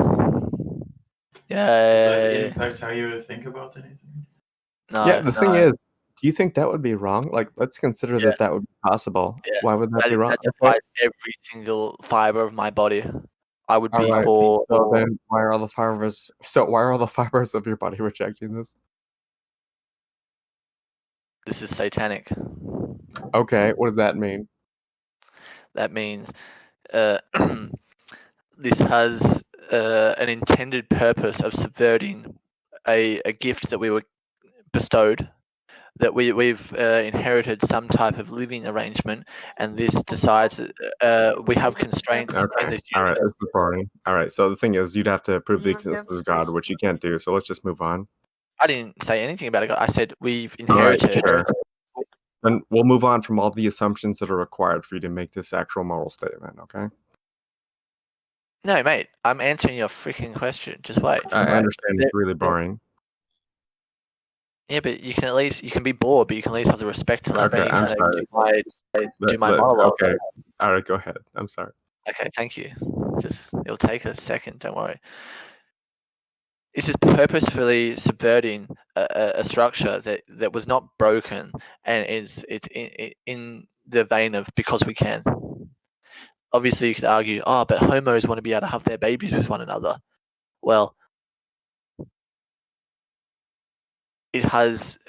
that Yay! impact how you think about anything? No, Yeah, the thing no. is, do you think that would be wrong? Like, let's consider Yeah. that would be possible. Yes, Why would that be wrong? that defies every single fiber of my body. I would All be right. for. So then, why are all the fibers? So why are all the fibers of your body rejecting this? This is satanic. Okay, what does that mean? That means this has an intended purpose of subverting a gift that we were bestowed, that we've inherited some type of living arrangement, and this decides that we have constraints in Okay. this All right. universe. This is boring. All right. So the thing is, you'd have to prove the existence of God, which you can't do. So let's just move on. I didn't say anything about it. I said we've All right. inherited. Sure. Then we'll move on from all the assumptions that are required for you to make this actual moral statement. Okay. No, mate, I'm answering your freaking question. Just wait. I understand it's really boring. Yeah, but you can be bored, but you can at least have the respect to let Okay, me I'm kind of sorry. do my monologue. Okay. All right. Go ahead. I'm sorry. Okay, thank you. It'll take a second. Don't worry. This is purposefully subverting a structure that was not broken, and it's in the vein of because we can. Obviously, you could argue, oh, but homos want to be able to have their babies with one another. Well, it has.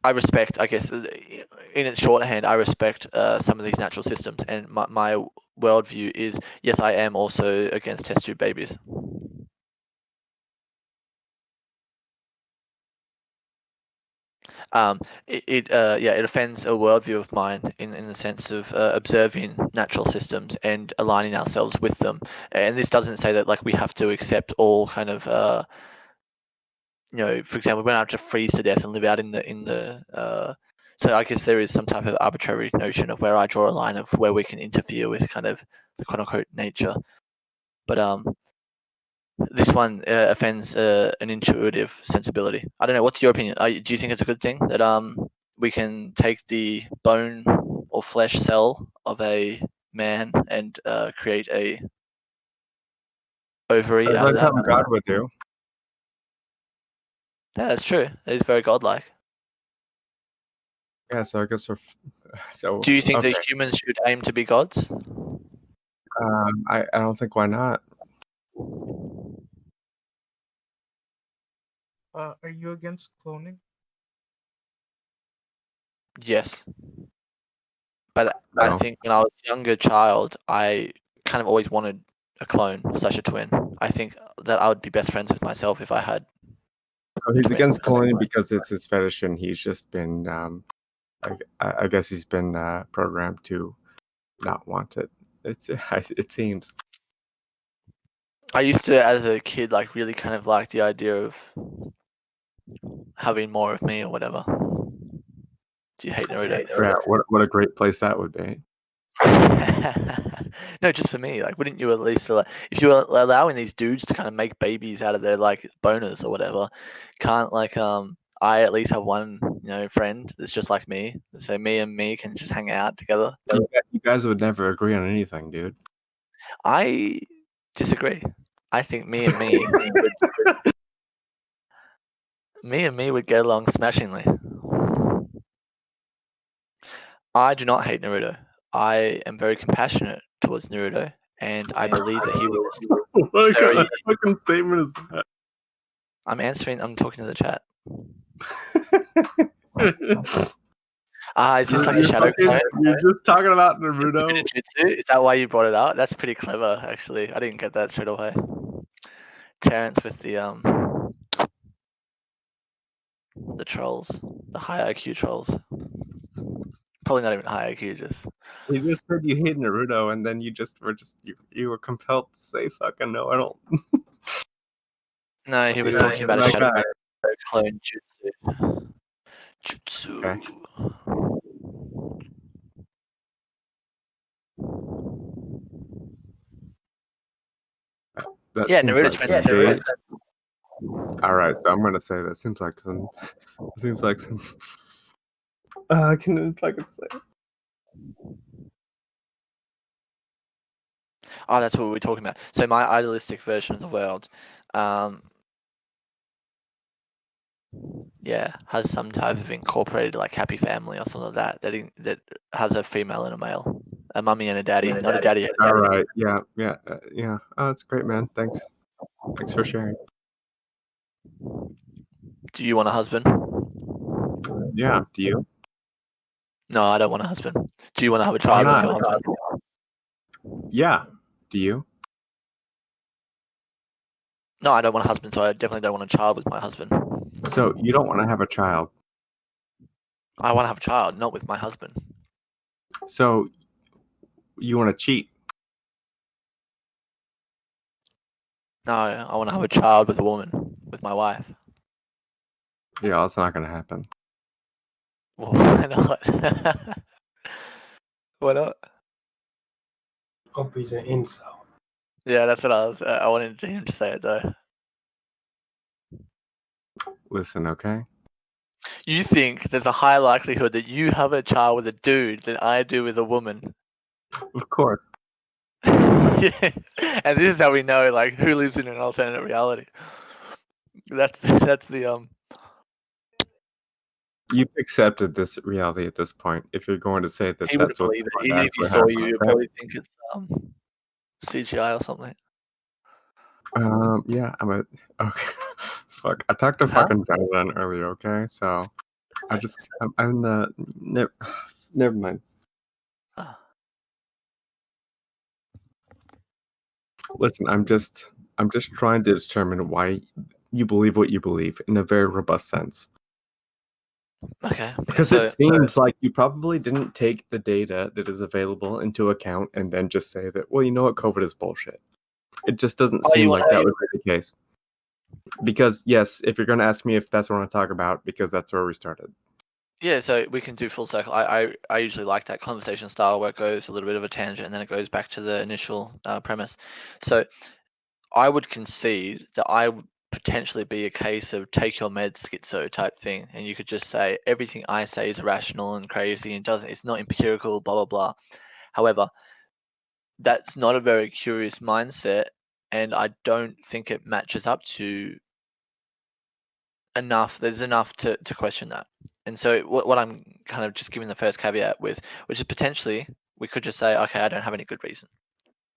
I respect, I guess, in its shorthand, I respect some of these natural systems, and my worldview is yes, I am also against test tube babies. It offends a worldview of mine in the sense of observing natural systems and aligning ourselves with them. And this doesn't say that like we have to accept all kind of for example, we don't have to freeze to death and live out in the. So I guess there is some type of arbitrary notion of where I draw a line of where we can interfere with kind of the quote unquote nature, but this one offends an intuitive sensibility. I don't know. What's your opinion? Do you think it's a good thing that we can take the bone or flesh cell of a man and create a ovary out of That's that? how God would do. Yeah, that's true. It is very godlike. Yeah. So I guess we're. So. Do you think okay. that humans should aim to be gods? I don't think why not. Are you against cloning? Yes. But I No. think when I was a younger child, I kind of always wanted a clone / a twin. I think that I would be best friends with myself if I had. So he's twin. against cloning because it's his fetish, and he's just been, I guess he's been programmed to not want it. It seems. I used to, as a kid, like really kind of like the idea of having more of me or whatever. Do you hate Naruto? Yeah, what a great place that would be. No, just for me. Like, wouldn't you at least if you were allowing these dudes to kind of make babies out of their like boners or whatever? Can't like I at least have one friend that's just like me. So me and me can just hang out together. You guys would never agree on anything, dude. I disagree. I think me and me would get along smashingly. I do not hate Naruto. I am very compassionate towards Naruto, and I believe that he was. What Very- kind of fucking statement is that? I'm talking to the chat. Is this like a shadow clone? You're just talking about Naruto. Jutsu? Is that why you brought it out? That's pretty clever, actually. I didn't get that straight away. Terrence with the trolls, the high IQ trolls. Probably not even high IQ, just. You just said you hate Naruto, and then you were compelled to say fucking no. I don't. No, he was Yeah, talking about a like shadow that. clone jutsu. Jutsu. Okay. That Yeah, seems Naruto's like friend. some Yeah, gay. All right, so I'm gonna say that seems like some. I can fucking say. Oh, that's what we were talking about. So my idealistic version of the world, has some type of incorporated like happy family or something like that. That has a female and a male, a mummy and a daddy, not a daddy. And a All daddy. right, yeah. Oh, that's great, man. Thanks for sharing. Do you want a husband? Yeah. Do you? No, I don't want a husband. Do you want to have a Why child with not? your husband? Yeah. Do you? No, I don't want a husband, so I definitely don't want a child with my husband. So you don't want to have a child. I want to have a child, not with my husband. So you want to cheat? No, I want to have a child with a woman, with my wife. Yeah, that's not gonna happen. Well, why not? Why not? Hope he's an incel. Yeah, that's what I wanted him to say it though. Listen, okay. You think there's a high likelihood that you have a child with a dude than I do with a woman? Of course. Yeah. And this is how we know like who lives in an alternate reality. That's the You've accepted this reality at this point. If you're going to say that He wouldn't that's what's believe it. going Even to if he actually saw you, happen, you'd okay? probably think it's CGI or something. Yeah, okay. Fuck, I talked to Huh? fucking Jonathan earlier, okay? So I'm the never mind. Ah. Listen, I'm just trying to determine why you believe what you believe in a very robust sense. Okay. Because So it seems like you probably didn't take the data that is available into account and then just say that, well, you know what, COVID is bullshit. It just doesn't seem like that would be the case. Because yes, if you're going to ask me if that's what I want to talk about, because that's where we started. yeah, so we can do full circle. I usually like that conversation style where it goes a little bit of a tangent and then it goes back to the initial premise. So I would concede that I would potentially be a case of take your meds schizo type thing, and you could just say everything I say is irrational and crazy and it's not empirical, blah blah blah. However, that's not a very curious mindset, and I don't think it matches up to enough. There's enough to question that. And so what I'm kind of just giving the first caveat with, which is potentially we could just say, okay, I don't have any good reason.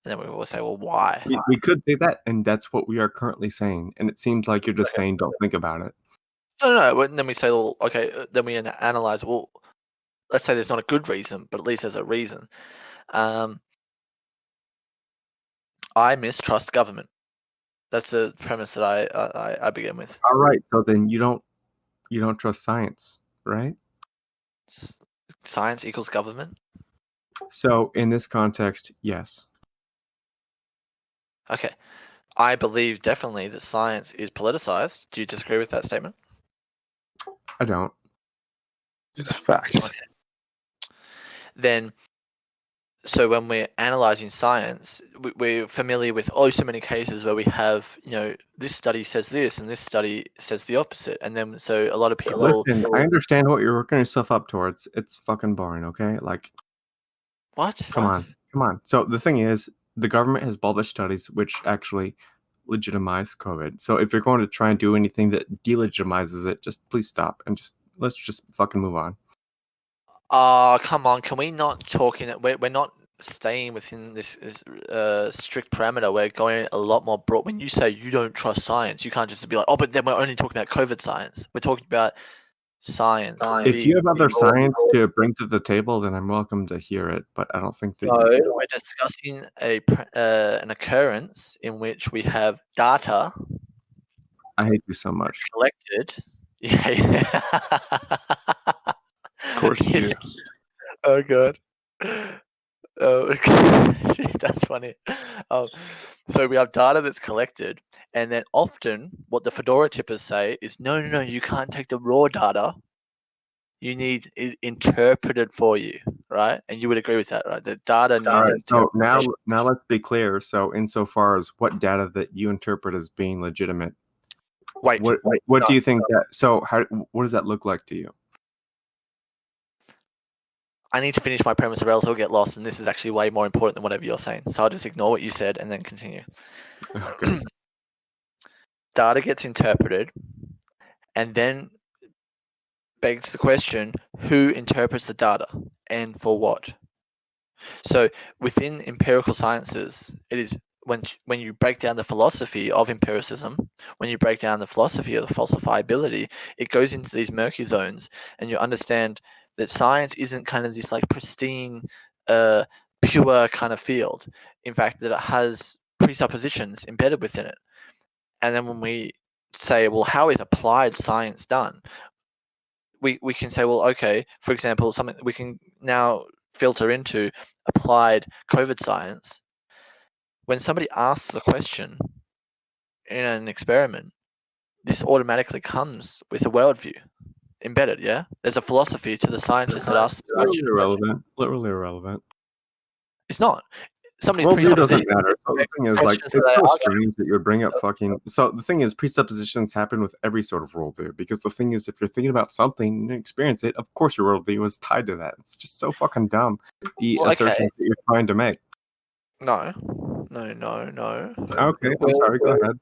And then we will say, well, why? We could say that, and that's what we are currently saying. And it seems like you're just saying, don't think about it. No. Then we say, well, okay, then we analyze, well, let's say there's not a good reason, but at least there's a reason. I mistrust government. That's a premise that I begin with. All right, so then you don't trust science, right? Science equals government. So in this context, yes. Okay, I believe definitely that science is politicized. Do you disagree with that statement? I don't. It's a fact. Okay. Then, so when we're analyzing science, we're familiar with so many cases where we have, this study says this and this study says the opposite, and then so a lot of people. Listen, I understand what you're working yourself up towards. It's fucking boring, okay? Like, What? come on. So the thing is, the government has published studies which actually legitimize COVID. So if you're going to try and do anything that delegitimizes it, just please stop and let's just fucking move on. Come on. Can we not talk in it? We're not staying within this strict parameter. We're going a lot more broad. When you say you don't trust science, you can't just be like, oh, but then we're only talking about COVID science. We're talking about science. If you have other science to bring to the table, then I'm welcome to hear it. But I don't think that. No, we're discussing an occurrence in which we have data. I hate you so much. Collected. Yeah. Of course you do. Oh god. Oh, that's funny. So we have data that's collected, and then often what the Fedora tippers say is, no, you can't take the raw data. You need it interpreted for you, right? And you would agree with that, right? The data needs. All right. So now let's be clear. So insofar as what data that you interpret as being legitimate, wait, what do you think that? So what does that look like to you? I need to finish my premise or else I'll get lost, and this is actually way more important than whatever you're saying. So I'll just ignore what you said and then continue. Okay. Data gets interpreted, and then begs the question, who interprets the data and for what? So within empirical sciences, it is when you break down the philosophy of empiricism, when you break down the philosophy of the falsifiability, it goes into these murky zones, and you understand that science isn't kind of this like pristine, pure kind of field. In fact, that it has presuppositions embedded within it. And then when we say, well, how is applied science done? We can say, well, okay, for example, something we can now filter into applied COVID science. When somebody asks a question in an experiment, this automatically comes with a worldview embedded, yeah? There's a philosophy to the scientist that asks the question. Literally irrelevant. It's not. Somebody Worldview doesn't matter. So the thing is, like, it's questions that so I strange that you bring up fucking. So the thing is, presuppositions happen with every sort of worldview, because the thing is, if you're thinking about something and experience it, of course your worldview is tied to that. It's just so fucking dumb, the assertions that you're trying to make. No. Okay, I'm sorry. Go ahead.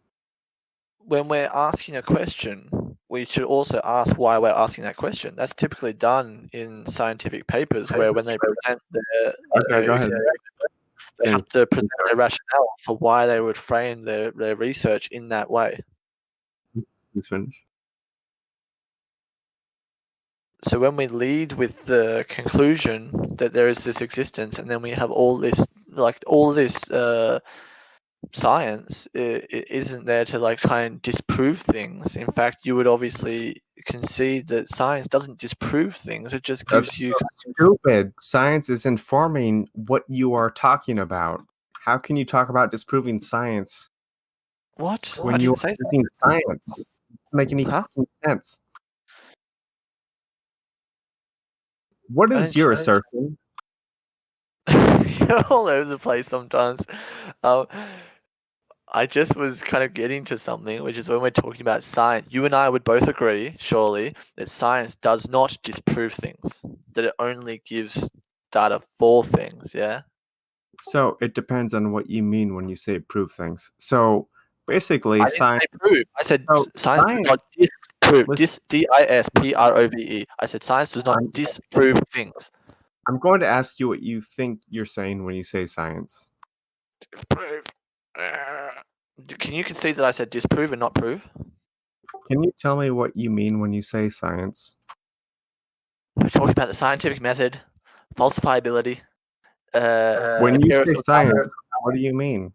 When we're asking a question, we should also ask why we're asking that question. That's typically done in scientific papers, where when they present their go ahead. They have to present their rationale for why they would frame their research in that way. Let's finish. So when we lead with the conclusion that there is this existence, and then we have all this science, it isn't there to like try and disprove things. In fact, you would obviously concede that science doesn't disprove things. It just gives you. Stupid. Science is informing what you are talking about. How can you talk about disproving science? What? When you are using science, it doesn't make any sense. What is your assertion? You're all over the place sometimes. I just was kind of getting to something, which is when we're talking about science, you and I would both agree, surely, that science does not disprove things, that it only gives data for things, yeah? So it depends on what you mean when you say prove things. So basically, I didn't say prove. I said science does not disprove. D-I-S-P-R-O-V-E. I said science does not disprove things. I'm going to ask you what you think you're saying when you say science. Disprove. Can you concede that I said disprove and not prove? Can you tell me what you mean when you say science? We're talking about the scientific method, falsifiability. When you say empirical science, what do you mean?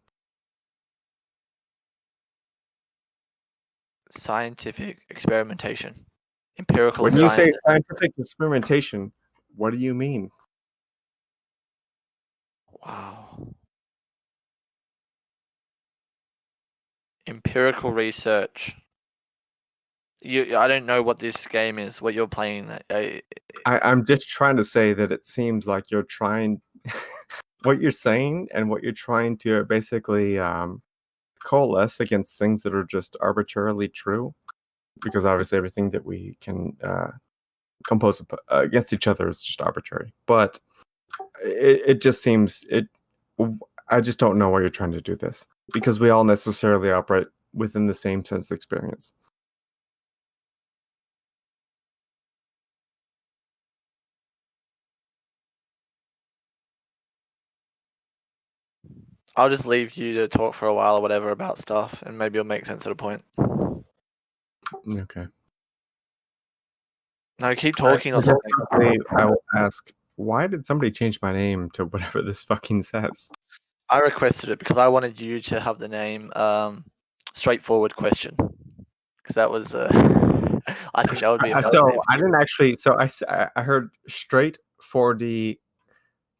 scientific experimentation, empirical When you say science. scientific experimentation, what do you mean? Wow. Empirical research. I don't know what this game is. What you're playing. I'm just trying to say that it seems like you're trying, what you're saying and what you're trying to basically coalesce against things that are just arbitrarily true, because obviously everything that we can compose against each other is just arbitrary. But it just seems I just don't know why you're trying to do this, because we all necessarily operate within the same sense experience. I'll just leave you to talk for a while or whatever about stuff, and maybe you'll make sense at a point. Okay. No, keep talking or something. I will ask, why did somebody change my name to whatever this fucking says? I requested it because I wanted you to have the name straightforward question, because that was I think that would be a better So name. I didn't actually. So I heard straight 4D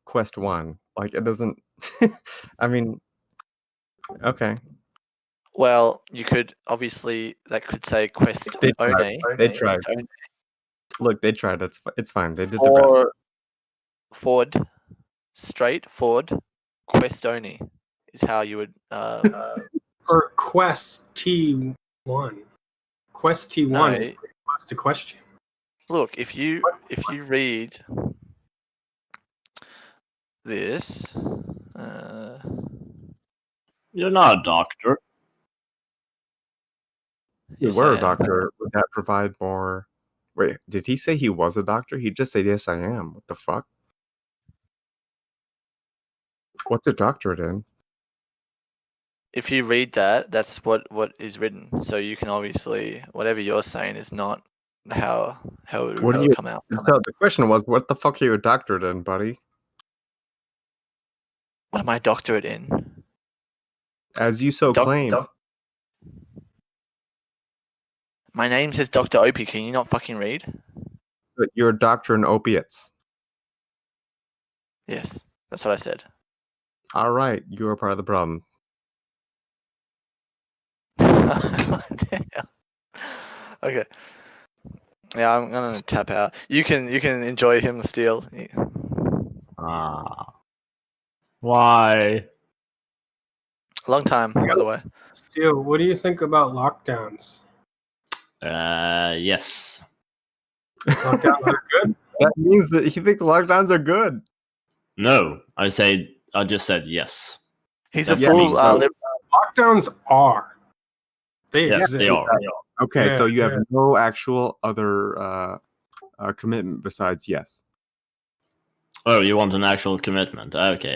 Quest 1. Like, it doesn't. I mean, okay. Well, you could obviously, that could say quest They tried. only. They tried. Look, they tried. It's fine. They did their best. Or forward, straight forward, quest only is how you would. Or Quest T1. Quest T1 No. is pretty much the question. Look, if you read this, You're not a doctor. You yes, were I a am. doctor. Would that provide more? Wait, did he say he was a doctor? He just said, yes, I am. What the fuck? What's a doctorate in? If you read that, that's what is written. So you can obviously, whatever you're saying is not how it What do would you? come out. So the question was, what the fuck are you a doctorate in, buddy? What am I doctorate in? As you so claim. My name says Dr. Opie. Can you not fucking read? That you're a doctor in opiates. Yes, that's what I said. All right, you are part of the problem. Okay. Yeah, I'm gonna tap out. You can enjoy him still. Why? Long time, by the way. Steele, what do you think about lockdowns? Yes. Lockdowns are good? That means that you think lockdowns are good. No, I just said yes. He's a That fool. means Lockdowns are. They yes, exist. they are. Okay, Yeah, so you have yeah. no actual other commitment besides yes. Oh, you want an actual commitment? Okay.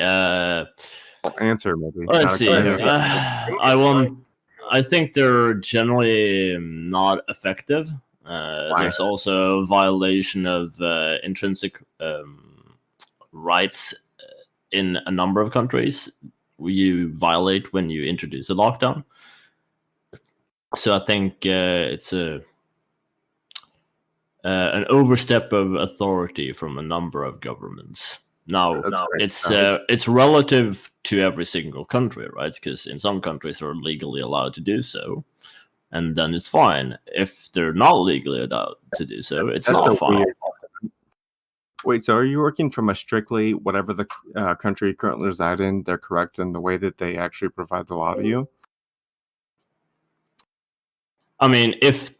Answer maybe. Let's Not a see. commitment. I think they're generally not effective. There's also a violation of intrinsic rights in a number of countries. You violate when you introduce a lockdown. So I think it's an overstep of authority from a number of governments. Now, it's relative to every single country, right? Because in some countries they're legally allowed to do so, and then it's fine. If they're not legally allowed to do so, it's not fine. Wait, so are you working from a strictly whatever the country you currently reside in, they're correct in the way that they actually provide the law to you? I mean, if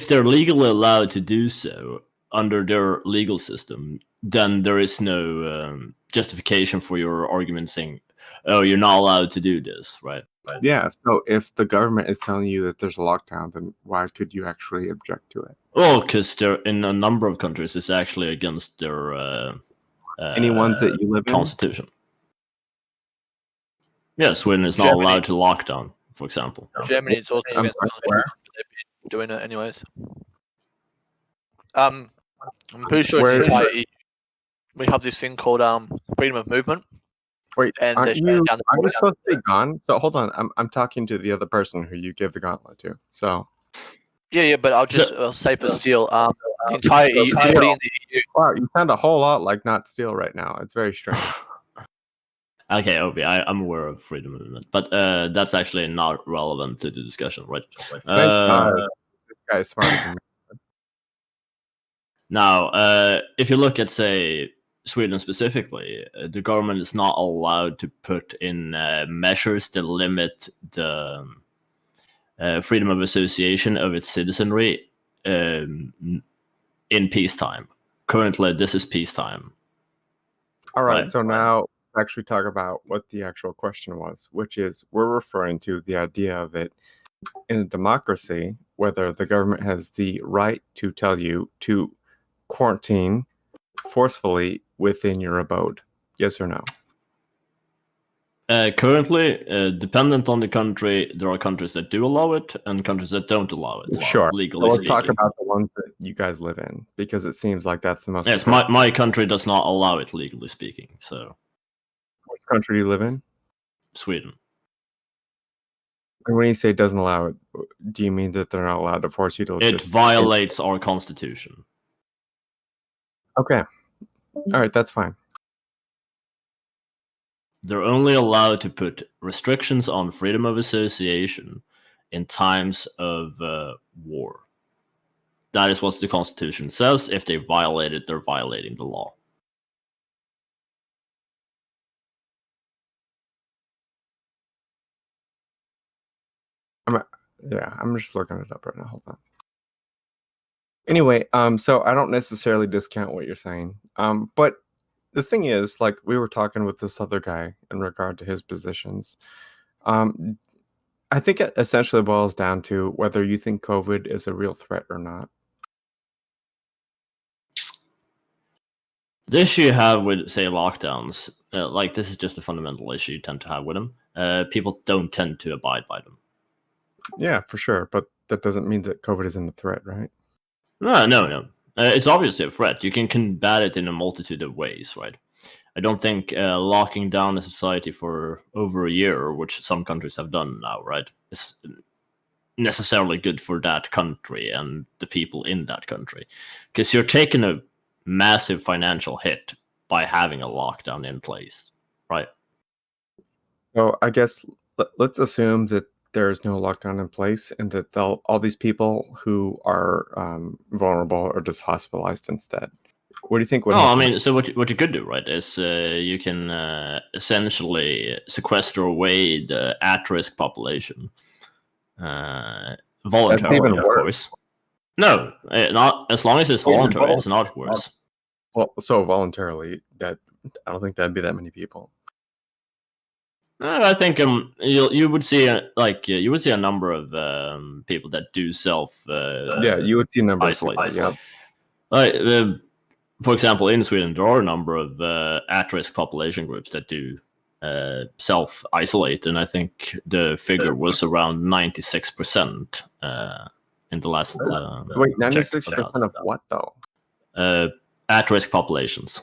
they're legally allowed to do so under their legal system, then there is no justification for your argument saying, "Oh, you're not allowed to do this," right? Yeah. So if the government is telling you that there's a lockdown, then why could you actually object to it? Well, because they're in a number of countries, it's actually against their any ones that you live in? Constitution. Yeah, Sweden is not allowed to lock down, for example. Germany is also against the Constitution, but they've been doing it anyways. I'm pretty sure in Where- the entire EU, we have this thing called freedom of movement. Wait, And aren't they're shutting you, down the are you border. supposed to be gone? So hold on, I'm talking to the other person who you gave the gauntlet to. So Yeah, but I'll just say for Steel, the entire EU, everybody in the EU. wow, you sound a whole lot like not Steel right now. It's very strange. Okay, Obi, I'm aware of freedom of movement, but that's actually not relevant to the discussion, right? Thank God, this guy is smarter than me. Now, if you look at, say, Sweden specifically, the government is not allowed to put in measures that limit the freedom of association of its citizenry in peacetime. Currently, this is peacetime. All right, so now let's actually talk about what the actual question was, which is we're referring to the idea that in a democracy, whether the government has the right to tell you to quarantine forcefully within your abode. Yes or no? Currently, dependent on the country, there are countries that do allow it and countries that don't allow it. Sure. Legally So let's speaking. talk about the ones that you guys live in, because it seems like that's the most. Yes, my country does not allow it legally speaking. So, which country do you live in? Sweden. And when you say doesn't allow it, do you mean that they're not allowed to force you to? It violates our constitution. Okay. All right, that's fine. They're only allowed to put restrictions on freedom of association in times of war. That is what the Constitution says. If they violate it, they're violating the law. I'm just looking it up right now. Hold on. Anyway, so I don't necessarily discount what you're saying. But the thing is, like we were talking with this other guy in regard to his positions. I think it essentially boils down to whether you think COVID is a real threat or not. The issue you have with, say, lockdowns, like this is just a fundamental issue you tend to have with them. People don't tend to abide by them. Yeah, for sure. But that doesn't mean that COVID isn't a threat, right? No. It's obviously a threat. You can combat it in a multitude of ways, right? I don't think locking down a society for over a year, which some countries have done now, right, is necessarily good for that country and the people in that country. Because you're taking a massive financial hit by having a lockdown in place, right? So I guess let's assume that there is no lockdown in place and that all these people who are vulnerable are just hospitalized instead. What do you think would happen? I mean, so what you could do, right, is you can essentially sequester away the at-risk population voluntarily, of course. No, not as long as it's voluntary. It's not worse. Well, so voluntarily, that I don't think that'd be that many people. I think you would see you would see a number of people that do self. Yeah, you would see a number isolate. Of people, yeah. For example, in Sweden, there are a number of at-risk population groups that do self-isolate, and I think the figure was around 96% in the last. Wait, 96% of what though? At-risk populations.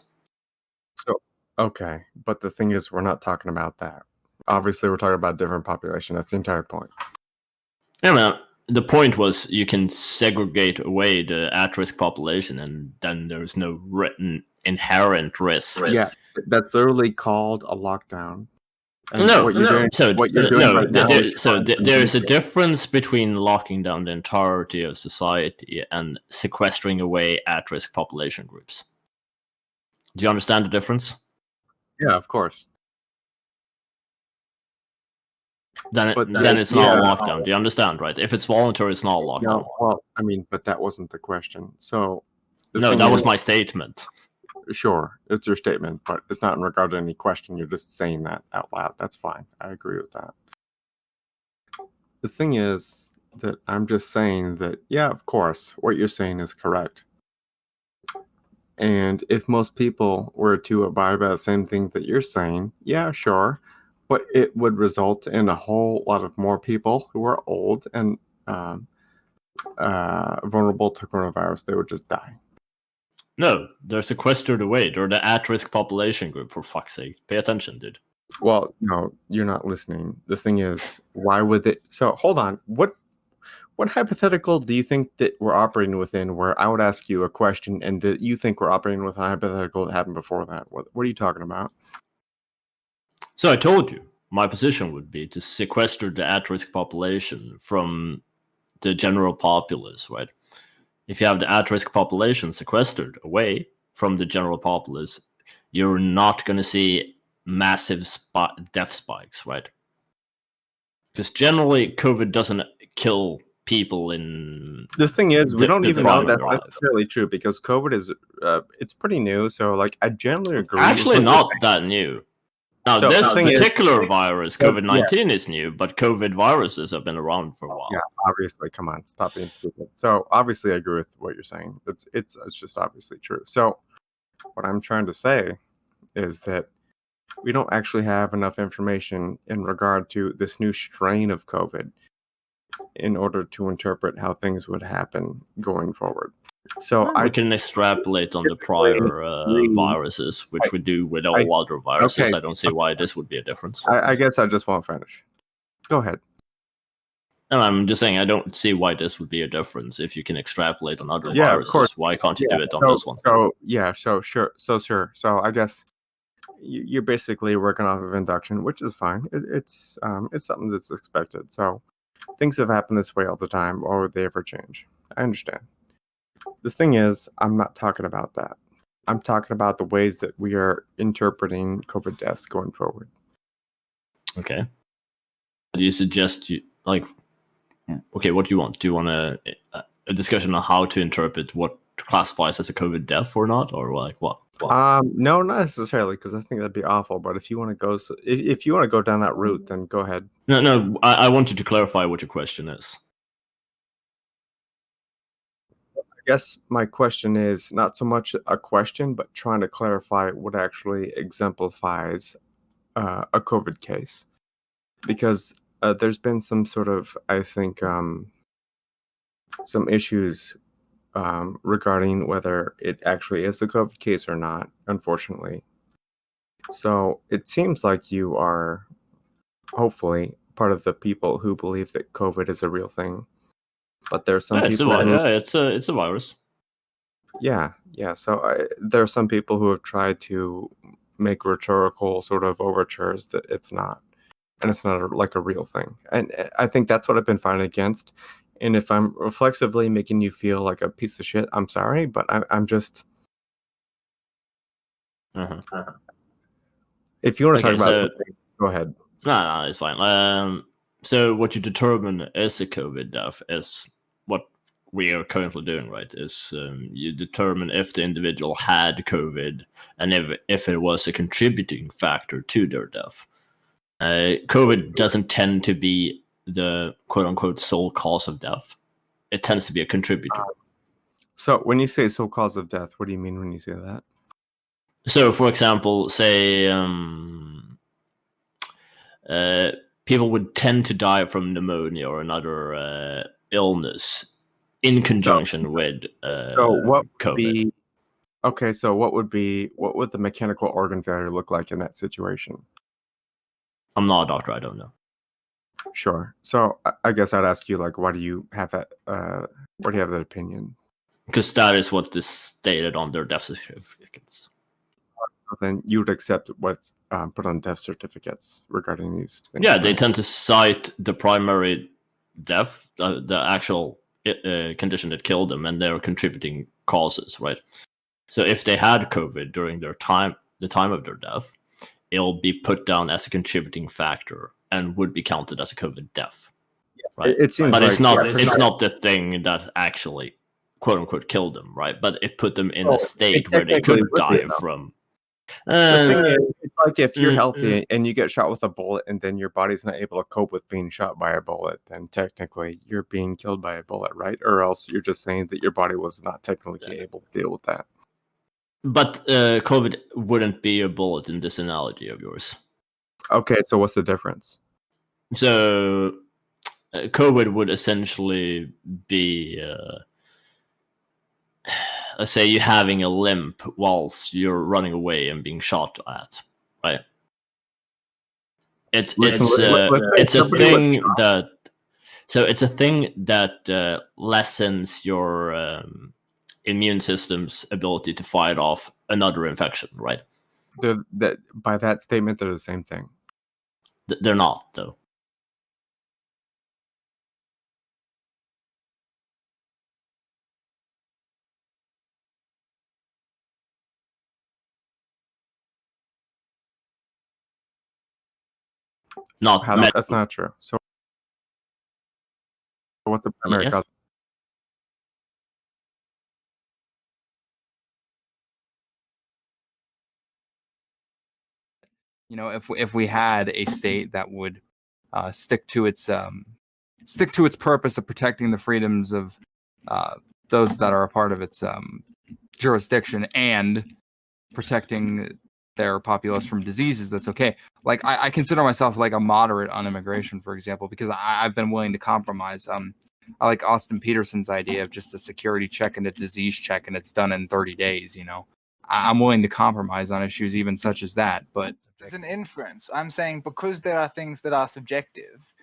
So okay, but the thing is, we're not talking about that. Obviously, we're talking about a different population. That's the entire point. Yeah, man. The point was you can segregate away the at-risk population, and then there's no inherent risk. Yeah, that's literally called a lockdown. And there's a difference between locking down the entirety of society and sequestering away at-risk population groups. Do you understand the difference? Yeah, of course. Then it's not a lockdown. Do you understand, right? If it's voluntary, it's not a lockdown. No, well, I mean, but that wasn't the question. So no, that was my statement. Sure, it's your statement, but it's not in regard to any question. You're just saying that out loud. That's fine. I agree with that. The thing is that I'm just saying that, yeah, of course, what you're saying is correct. And if most people were to abide by the same thing that you're saying, yeah, sure. But it would result in a whole lot of more people who are old and vulnerable to coronavirus. They would just die. No, they're sequestered away. They're the at-risk population group, for fuck's sake. Pay attention, dude. Well, no, you're not listening. The thing is, why would it? So hold on. What hypothetical do you think that we're operating within? Where I would ask you a question, and that you think we're operating with a hypothetical that happened before that? What are you talking about? So I told you, my position would be to sequester the at-risk population from the general populace, right? If you have the at-risk population sequestered away from the general populace, you're not going to see massive death spikes, right? Because generally, COVID doesn't kill people in. The thing is, we don't even know that's life. necessarily true because COVID is it's pretty new. So, like, I generally agree. Actually, not that new. Now, So, this the thing particular is, virus, COVID-19, is new, but COVID viruses have been around for a while. Yeah, obviously. Come on, stop being stupid. So, obviously, I agree with what you're saying. It's just obviously true. So, what I'm trying to say is that we don't actually have enough information in regard to this new strain of COVID in order to interpret how things would happen going forward. So we can extrapolate on the prior viruses, which we do with all other viruses. Okay. I don't see why this would be a difference. I guess I just won't finish. Go ahead. No, I'm just saying I don't see why this would be a difference. If you can extrapolate on other Yeah, of viruses, course. why can't you do it on this one? Sure. So I guess you're basically working off of induction, which is fine. It's something that's expected. So things have happened this way all the time, or would they ever change? I understand. The thing is, I'm not talking about that. I'm talking about the ways that we are interpreting COVID deaths going forward. Okay. Do you suggest okay, what do you want? Do you want a discussion on how to interpret what classifies as a COVID death or not, or like what? No, not necessarily, because I think that'd be awful. But if you want to go, if you want to go down that route, then go ahead. No, I want you to clarify what your question is. I guess my question is not so much a question, but trying to clarify what actually exemplifies a COVID case, because there's been some sort of, I think, some issues regarding whether it actually is a COVID case or not, unfortunately. So it seems like you are hopefully part of the people who believe that COVID is a real thing. But there's some people it's a virus. Yeah. So there are some people who have tried to make rhetorical sort of overtures that it's not, and it's not like a real thing. And I think that's what I've been fighting against. And if I'm reflexively making you feel like a piece of shit, I'm sorry, but I'm just. If you want to talk about something, go ahead. No, it's fine. So what you determine as a COVID death is what we are currently doing, right? Is you determine if the individual had COVID and if it was a contributing factor to their death. COVID doesn't tend to be the quote-unquote sole cause of death. It tends to be a contributor. So when you say sole cause of death, what do you mean when you say that? So, for example, say people would tend to die from pneumonia or another illness in conjunction with what COVID. Be, okay, so what would the mechanical organ failure look like in that situation? I'm not a doctor. I don't know. Sure. So I guess I'd ask you, like, why do you have that? Why do you have that opinion? Because that is what is stated on their death certificates. Then you would accept what's put on death certificates regarding these things. Yeah, they tend to cite the primary death, the actual condition that killed them, and their contributing causes, right? So if they had COVID during the time of their death, it'll be put down as a contributing factor and would be counted as a COVID death, right? It seems, but like, it's not the thing that actually quote unquote killed them, right? But it put them in a state where they could die from. The thing is, it's like if you're healthy and you get shot with a bullet and then your body's not able to cope with being shot by a bullet, then technically you're being killed by a bullet, right? Or else you're just saying that your body was not technically able to deal with that. But COVID wouldn't be a bullet in this analogy of yours. Okay, so what's the difference? So COVID would essentially be let's say you're having a limp whilst you're running away and being shot at, right? It's a thing that it's a thing that lessens your immune system's ability to fight off another infection, right? That by that statement, they're the same thing. They're not, though. That's not true. So what's the primary cause? You know, if we had a state that would stick to its purpose of protecting the freedoms of those that are a part of its jurisdiction and protecting their populace from diseases, that's okay. Like I consider myself like a moderate on immigration, for example, because I've been willing to compromise. I like Austin Peterson's idea of just a security check and a disease check, and it's done in 30 days. You know, I'm willing to compromise on issues even such as that. But it's an inference. I'm saying because there are things that are subjective.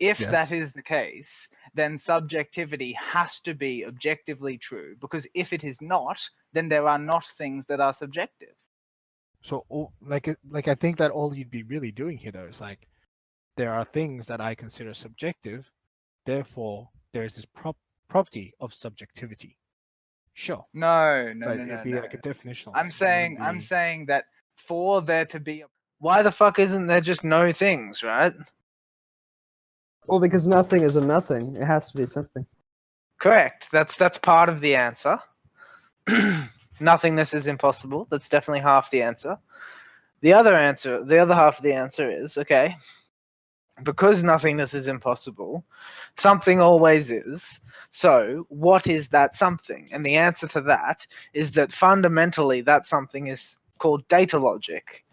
If that is the case, then subjectivity has to be objectively true, because if it is not, then there are not things that are subjective. So, like I think that all you'd be really doing here, though, is like, there are things that I consider subjective, therefore there's this property of subjectivity. Sure. No. It'd be like a definitional. I'm saying that for there to be, why the fuck isn't there just no things, right? Well, because nothing is a nothing. It has to be something. Correct. That's part of the answer. Nothingness is impossible. That's definitely half the answer. The other half of the answer is, okay, because nothingness is impossible, something always is. So what is that something? And the answer to that is that fundamentally that something is called data logic.